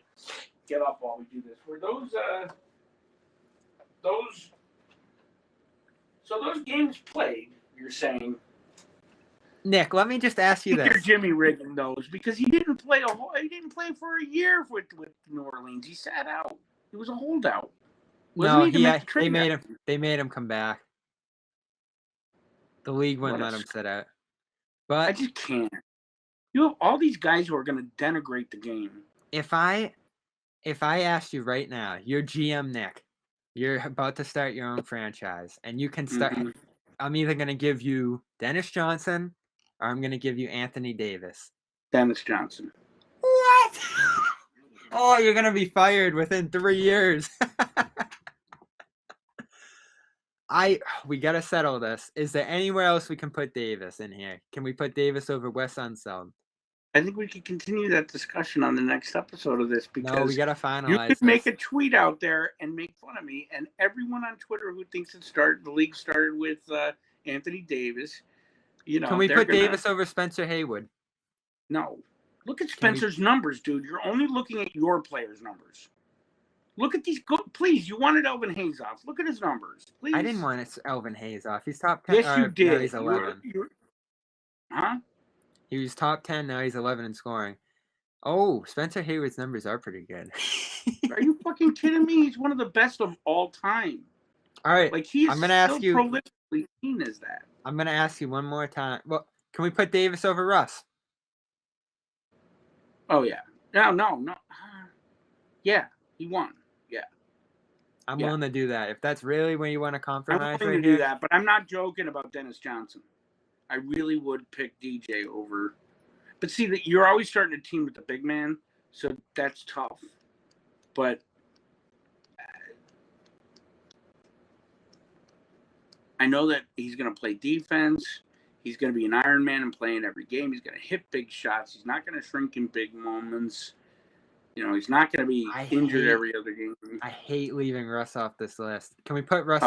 get up while we do this. Were those? So those games played. You're saying? Nick, let me just ask you this. You're Jimmy rigging those because he didn't play for a year with New Orleans. He sat out. He was a holdout. They made him come back. The league wouldn't let him sit out. But I just can't. You have all these guys who are going to denigrate the game. If I asked you right now, you're GM Nick, you're about to start your own franchise, and you can start. Mm-hmm. I'm either going to give you Dennis Johnson, or I'm going to give you Anthony Davis. Dennis Johnson. What? Oh, you're going to be fired within 3 years. We got to settle this. Is there anywhere else we can put Davis in here? Can we put Davis over Wes Unseld? I think we could continue that discussion on the next episode of this because no, we got to finalize. You could make a tweet out there and make fun of me, and everyone on Twitter who thinks the league started with Anthony Davis. Can we put Davis over Spencer Haywood? No. Look at Spencer's numbers, dude. You're only looking at your players' numbers. Look at these. Please, you wanted Alvin Hayes off. Look at his numbers. Please. I didn't want Alvin Hayes off. He's top 10. Yes, you did. Now he's 11. Huh? He was top 10. Now he's 11 in scoring. Oh, Spencer Haywood's numbers are pretty good. Are you fucking kidding me? He's one of the best of all time. All right. Like he's prolifically seen as that. I'm gonna ask you one more time. Well, can we put Davis over Russ? Oh yeah. No. Yeah, he won. Yeah. I'm willing to do that. If that's really where you want to compromise, I'm willing to do that, but I'm not joking about Dennis Johnson. I really would pick DJ over. But see, that you're always starting a team with the big man, so that's tough. But I know that he's going to play defense. He's going to be an Iron Man and play in every game. He's going to hit big shots. He's not going to shrink in big moments. He's not going to be injured every other game. I hate leaving Russ off this list. Can we put Russ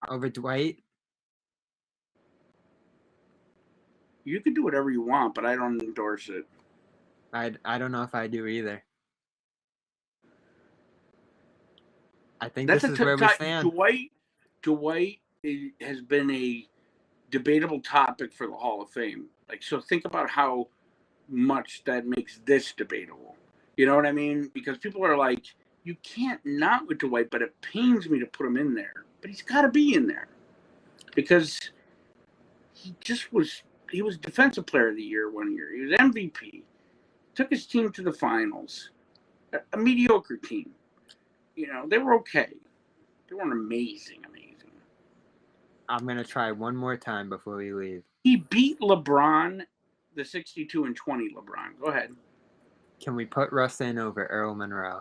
over Dwight? You can do whatever you want, but I don't endorse it. I don't know if I do either. I think That's this is where we stand. Dwight has been a debatable topic for the Hall of Fame. So think about how much that makes this debatable. You know what I mean? Because people are like, you can't not with Dwight, but it pains me to put him in there. But he's got to be in there because he was Defensive Player of the Year one year. He was MVP. Took his team to the finals. A mediocre team. They were okay. They weren't amazing. I'm going to try one more time before we leave. He beat LeBron, the 62 and 20 LeBron. Go ahead. Can we put Russ in over Earl Monroe?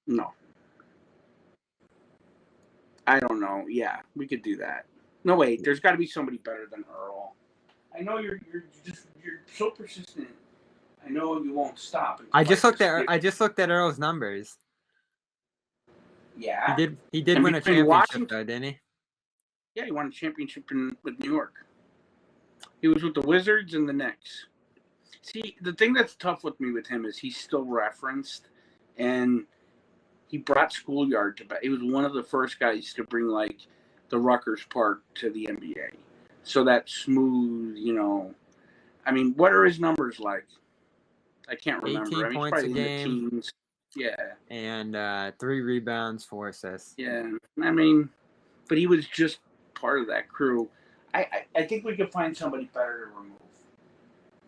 No. I don't know. Yeah, we could do that. No, wait. There's got to be somebody better than Earl. I know you're so persistent. I know you won't stop. I just looked at Earl's numbers. Yeah. He did win a championship though, didn't he? Yeah, he won a championship with New York. He was with the Wizards and the Knicks. See, the thing that's tough with me with him is he's still referenced, and he brought Schoolyard to back. He was one of the first guys to bring the Rutgers Park to the NBA. So that smooth, what are his numbers like? I can't remember. 18 points a game. In the teens. Yeah. And 3 rebounds, 4 assists. Yeah. But he was just part of that crew. I think we could find somebody better to remove.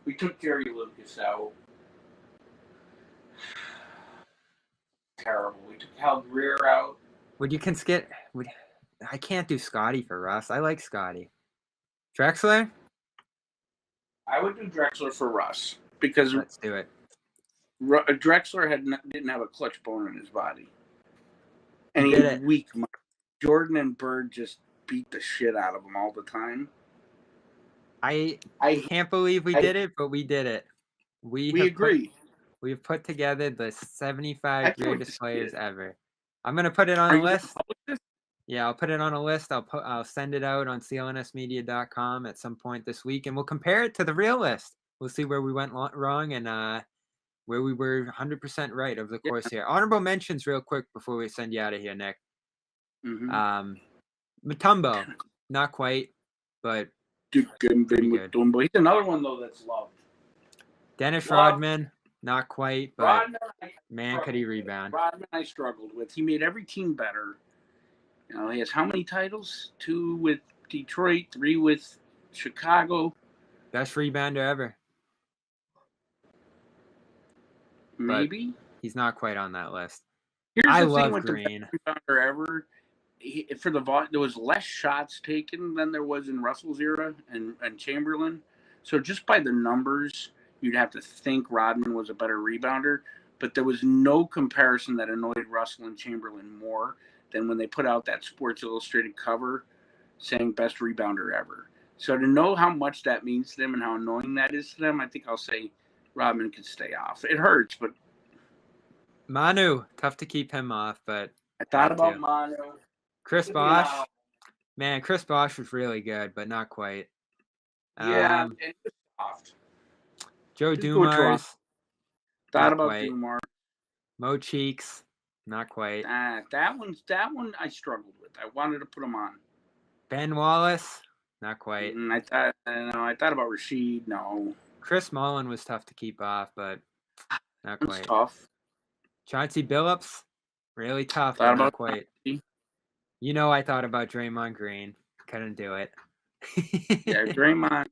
We took Jerry Lucas out. Terrible. We took Hal Greer out. I can't do Scotty for Russ. I like Scotty. Drexler? I would do Drexler for Russ because let's do it. Drexler didn't have a clutch bone in his body, and he was weak. Jordan and Bird just beat the shit out of him all the time. I can't believe we did it, but we did it. We agree. We've put together the 75 greatest players ever. I'm gonna put it on a list. Yeah, I'll put it on a list. I'll send it out on clnsmedia.com at some point this week, and we'll compare it to the real list. We'll see where we went wrong and where we were 100% right over the course here. Honorable mentions real quick before we send you out of here, Nick. Mm-hmm. Mutombo, not quite, but Mutombo. He's another one though that's loved. Dennis Rodman, not quite, but man, could he rebound? Rodman, I struggled with. He made every team better. He has how many titles? 2 with Detroit, 3 with Chicago. Best rebounder ever. Maybe. But he's not quite on that list. I love Green. The best rebounder ever. There was less shots taken than there was in Russell's era and Chamberlain. So just by the numbers, you'd have to think Rodman was a better rebounder. But there was no comparison that annoyed Russell and Chamberlain more than when they put out that Sports Illustrated cover saying best rebounder ever. So to know how much that means to them and how annoying that is to them, I think I'll say Rodman could stay off. It hurts, but Manu, tough to keep him off, but I thought about Manu. Chris Bosh. Man, Chris Bosh was really good, but not quite. Yeah, it was soft. Joe Dumars. Thought about Dumars. Mo Cheeks. Not quite. That one I struggled with. I wanted to put him on. Ben Wallace, not quite. I thought about Rasheed. No. Chris Mullin was tough to keep off, but not quite. Tough. Chauncey Billups, really tough, but not quite. I thought about Draymond Green. Couldn't do it. Yeah, Draymond.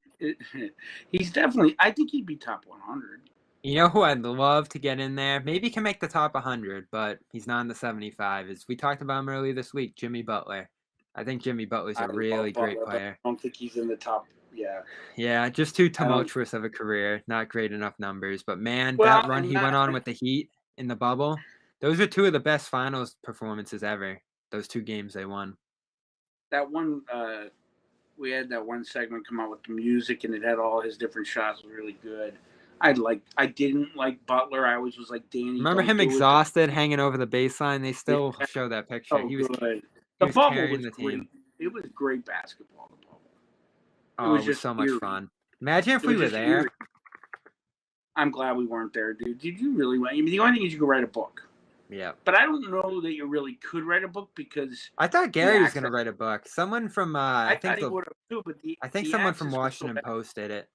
He's definitely. I think he'd be top 100. You know who I'd love to get in there? Maybe he can make the top 100, but he's not in the 75. We talked about him earlier this week, Jimmy Butler. I think Jimmy Butler's a really great player. I don't think he's in the top. Yeah. Yeah, just too tumultuous of a career. Not great enough numbers. But, man, that run he went on with the Heat in the bubble, those are 2 of the best finals performances ever, those 2 games they won. that one. We had that one segment come out with the music, and it had all his different shots. It was really good. I didn't like Butler. I always was like, Danny. Remember don't him do it. exhausted, hanging over the baseline? They still Yeah, show that picture. so He good. The was bubble carrying was the great. team. It was great basketball. The bubble. Oh, it was just so much eerie. fun. Imagine if It we was were just there. eerie. I'm glad we weren't there, dude. Did you really want? I mean, the only thing is you could write a book. Yeah. But I don't know that you really could write a book because I thought Gary was going to write a book. Someone from I thought he would have too, but I think someone from Washington Post did it.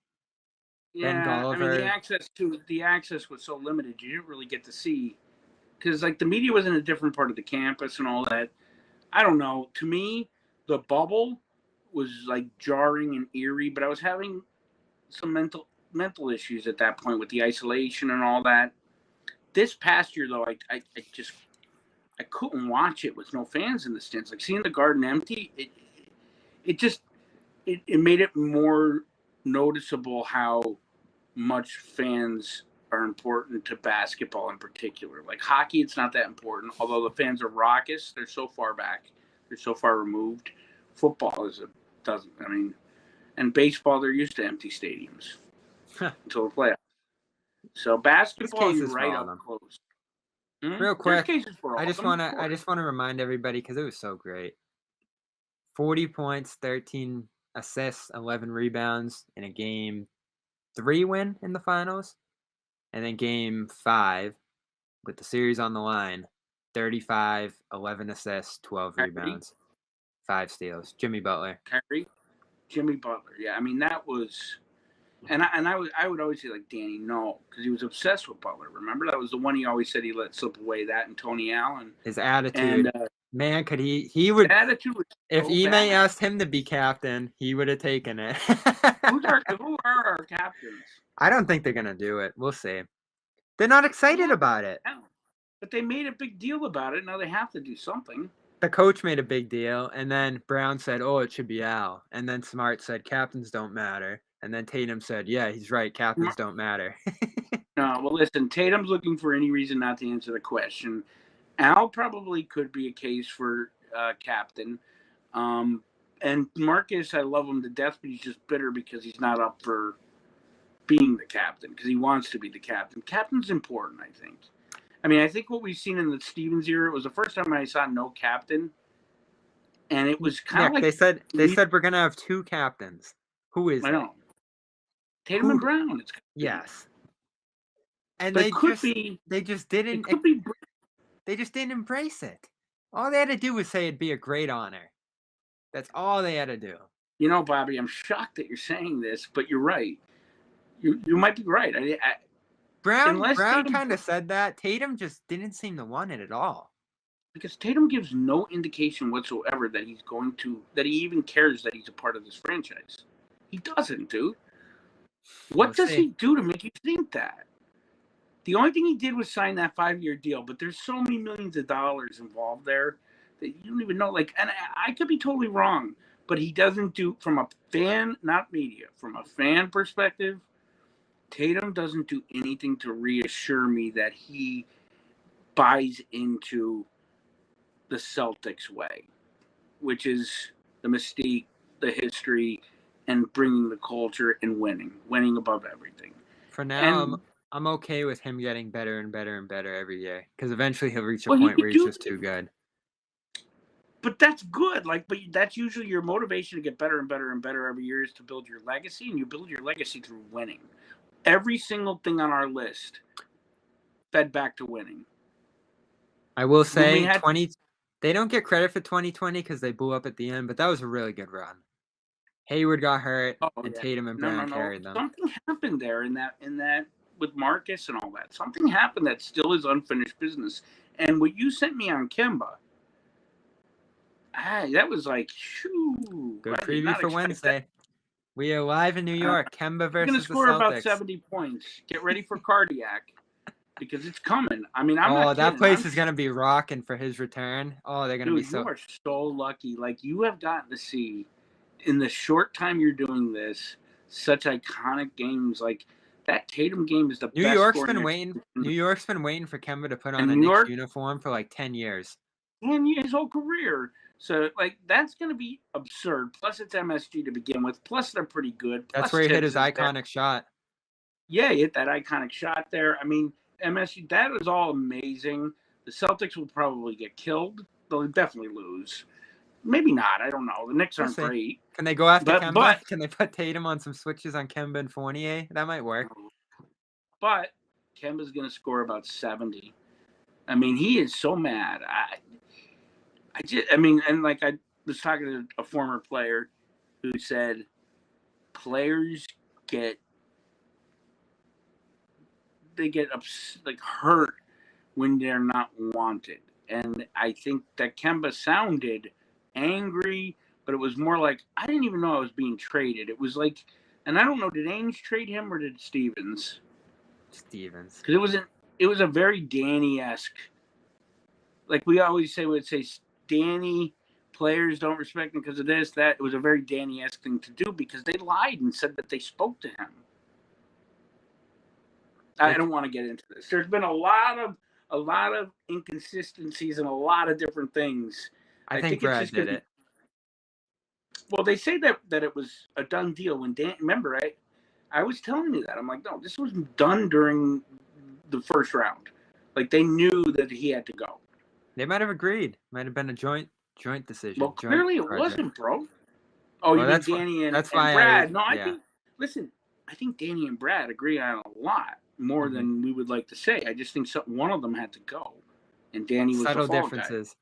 Ben Yeah, I mean Golliver. the access was so limited, you didn't really get to see because like the media was in a different part of the campus and all that. I don't know. To me, the bubble was like jarring and eerie, but I was having some mental issues at that point with the isolation and all that. This past year, though, I just I couldn't watch it with no fans in the stands. Like seeing the Garden empty, it made it more noticeable how much fans are important to basketball in particular. Like hockey, it's not that important. Although the fans are raucous, they're so far back, they're so far removed. Football doesn't. I mean, and baseball, they're used to empty stadiums until the playoffs. So basketball, you're right up close. Real quick, I just want to remind everybody because it was so great. 40 points, 13 assists, 11 rebounds in a game 3 win in the finals, and then game 5 with the series on the line, 35, 11 assists, 12 rebounds, 5 steals. Jimmy Butler. Jimmy Butler. Yeah, I mean that was, and I would always say like Danny, no, because he was obsessed with Butler. Remember that was the one he always said he let slip away. That and Tony Allen. His attitude. And, man, could he would. Attitude was if so Ime bad. asked him to be captain, he would have taken it. Who are our captains? I don't think they're gonna do it. We'll see. They're not excited about it. But they made a big deal about it. Now they have to do something. The coach made a big deal, and then Brown said, "Oh, it should be Al." And then Smart said, "Captains don't matter." And then Tatum said, "Yeah, he's right. Captains don't matter." No, well, listen. Tatum's looking for any reason not to answer the question. Al probably could be a case for captain. And Marcus, I love him to death, but he's just bitter because he's not up for being the captain because he wants to be the captain. Captain's important, I think. I mean, I think what we've seen in the Stevens era, it was the first time I saw no captain, and it was kind of like they said we're gonna have 2 captains. Who is it? I know. Tatum and Brown. Yes. And but they just didn't embrace it. All they had to do was say it'd be a great honor. That's all they had to do. You know, Bobby, I'm shocked that you're saying this, but you're right. You might be right. Brown kind of said that. Tatum just didn't seem to want it at all. Because Tatum gives no indication whatsoever that that he even cares that he's a part of this franchise. He doesn't, dude. What does he do to make you think that? The only thing he did was sign that 5-year deal, but there's so many millions of dollars involved there that you don't even know. Like, and I could be totally wrong, but he doesn't do, from a fan, not media, from a fan perspective, Tatum doesn't do anything to reassure me that he buys into the Celtics way, which is the mystique, the history, and bringing the culture and winning above everything. For now, I'm okay with him getting better and better and better every year because eventually he'll reach a point where he's just too good. But that's good. But that's usually your motivation to get better and better and better every year is to build your legacy, and you build your legacy through winning. Every single thing on our list fed back to winning. I will say they don't get credit for 2020 because they blew up at the end, but that was a really good run. Hayward got hurt, and Tatum and Brown carried them. Something happened there in that with Marcus and all that. Something happened that still is unfinished business. And what you sent me on Kemba, that was like, shoo. Good preview for Wednesday. We are live in New York. Kemba versus the Celtics. He's going to score about 70 points. Get ready for cardiac because it's coming. I mean, I'm not that place is going to be rocking for his return. Oh, they're going to be so. You are so lucky. Like, you have gotten to see, in the short time you're doing this, such iconic games. Like, that Tatum game is the best. New York's been waiting for Kemba to put on a Knicks uniform for like 10 years. and his whole career. So, like, that's going to be absurd. Plus, it's MSG to begin with. Plus, they're pretty good. Plus, That's where he hit his Tibbs is iconic shot. Yeah, he hit that iconic shot there. I mean, MSG, that was all amazing. The Celtics will probably get killed. They'll definitely lose. Maybe not. I don't know. The Knicks aren't great. Can they go after Kemba? But can they put Tatum on some switches on Kemba and Fournier? That might work. But Kemba's going to score about 70. I mean, he is so mad. And like I was talking to a former player who said players get hurt when they're not wanted. And I think that Kemba sounded angry, but it was more like, I didn't even know I was being traded. It was like, and I don't know, did Ainge trade him or did Stevens? Stevens. Because it was a very Danny-esque, like we always say, we'd say Danny, players don't respect him because of this, that. It was a very Danny-esque thing to do because they lied and said that they spoke to him. I don't want to get into this. There's been a lot of inconsistencies and a lot of different things. I think Brad did it. Well, they say that it was a done deal when Dan. Remember, I was telling you that. I'm like, no, this was done during the first round. Like they knew that he had to go. They might have agreed. Might have been a joint decision. Well, clearly it wasn't, bro. Oh, well, you mean Danny and Brad? I think Danny and Brad agree on a lot more than we would like to say. I just think one of them had to go, and Danny was subtle the fall differences. Guy.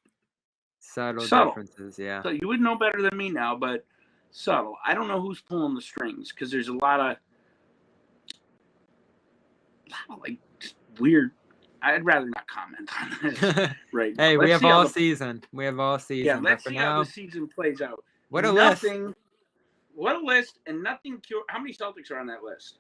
Subtle differences, yeah. So you would know better than me now, but subtle. I don't know who's pulling the strings because there's a lot of like weird. I'd rather not comment on this right now. Hey, we have all season. We have all season. Yeah, let's see how the season plays out. What a list. What a list, and nothing. How many Celtics are on that list?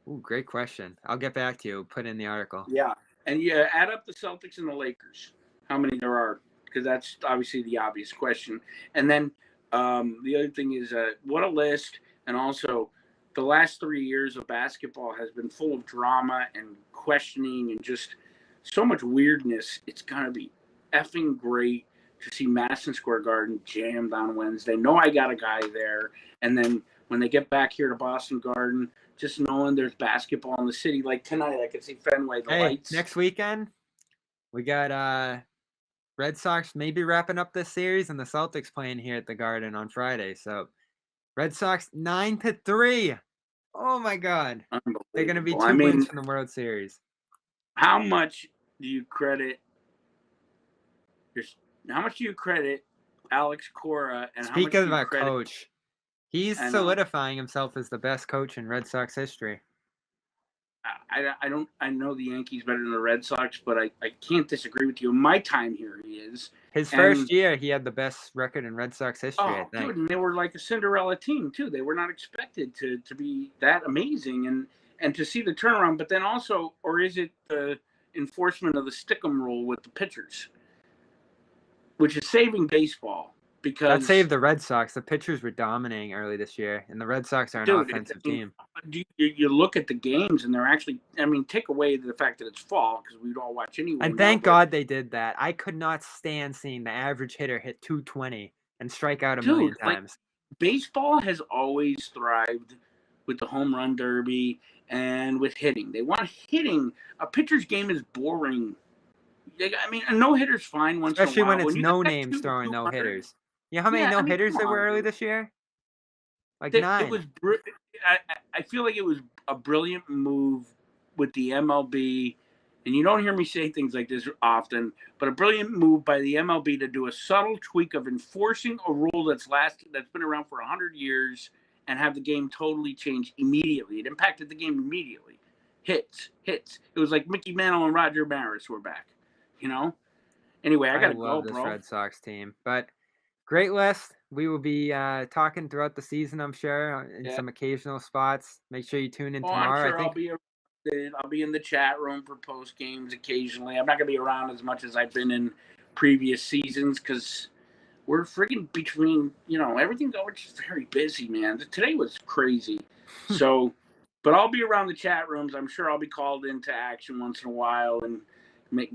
Ooh, great question. I'll get back to you. Put in the article. Yeah, and you add up the Celtics and the Lakers. How many there are? Because that's obviously the obvious question. And then the other thing is what a list, and also the last 3 years of basketball has been full of drama and questioning and just so much weirdness. It's going to be effing great to see Madison Square Garden jammed on Wednesday. Know I got a guy there. And then when they get back here to Boston Garden, just knowing there's basketball in the city. Like tonight, I can see Fenway, the lights. Next weekend, we got Red Sox maybe wrapping up this series and the Celtics playing here at the Garden on Friday. So Red Sox 9-3. Oh my God! They're going to be 2 wins from the World Series. How much do you credit? How much do you credit Alex Cora? And speak of a coach, he's solidifying himself as the best coach in Red Sox history. I know the Yankees better than the Red Sox, but I can't disagree with you. In my time here, he is. His first year, he had the best record in Red Sox history, I think. Dude, and they were like a Cinderella team, too. They were not expected to be that amazing and to see the turnaround. But then also, or is it the enforcement of the stick'em rule with the pitchers, which is saving baseball? Because that saved the Red Sox. The pitchers were dominating early this year, and the Red Sox are an offensive team. You look at the games, and they're actually, take away the fact that it's fall, because we'd all watch anyway. And thank God they did that. I could not stand seeing the average hitter hit 220 and strike out a million times. Baseball has always thrived with the home run derby and with hitting. They want hitting. A pitcher's game is boring. A no-hitter's fine once in a while. Especially when it's no names throwing no-hitters. You know how many no-hitters there were early this year? Like 9. I feel like it was a brilliant move with the MLB, and you don't hear me say things like this often, but a brilliant move by the MLB to do a subtle tweak of enforcing a rule that's been around for 100 years and have the game totally change immediately. It impacted the game immediately. Hits. It was like Mickey Mantle and Roger Maris were back, Anyway, I got to go, bro. I love this Red Sox team, but great list. We will be talking throughout the season, I'm sure, in some occasional spots. Make sure you tune in tomorrow. I'm sure I'll be in the chat room for post games occasionally. I'm not gonna be around as much as I've been in previous seasons because we're friggin' between everything going. Just very busy, man. Today was crazy. So, but I'll be around the chat rooms. I'm sure I'll be called into action once in a while, and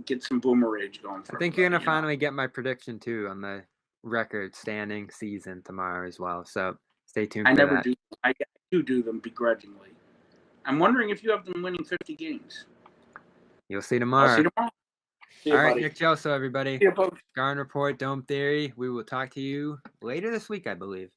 get some boomer rage going. I think you're going to finally get my prediction, too, on the record standing season tomorrow as well. So stay tuned for that. I never do. I do them begrudgingly. I'm wondering if you have them winning 50 games. You'll see tomorrow. I'll see you tomorrow. See you, all right, buddy. Nick Gelso, everybody. See you, folks. Garden Report, Dome Theory. We will talk to you later this week, I believe.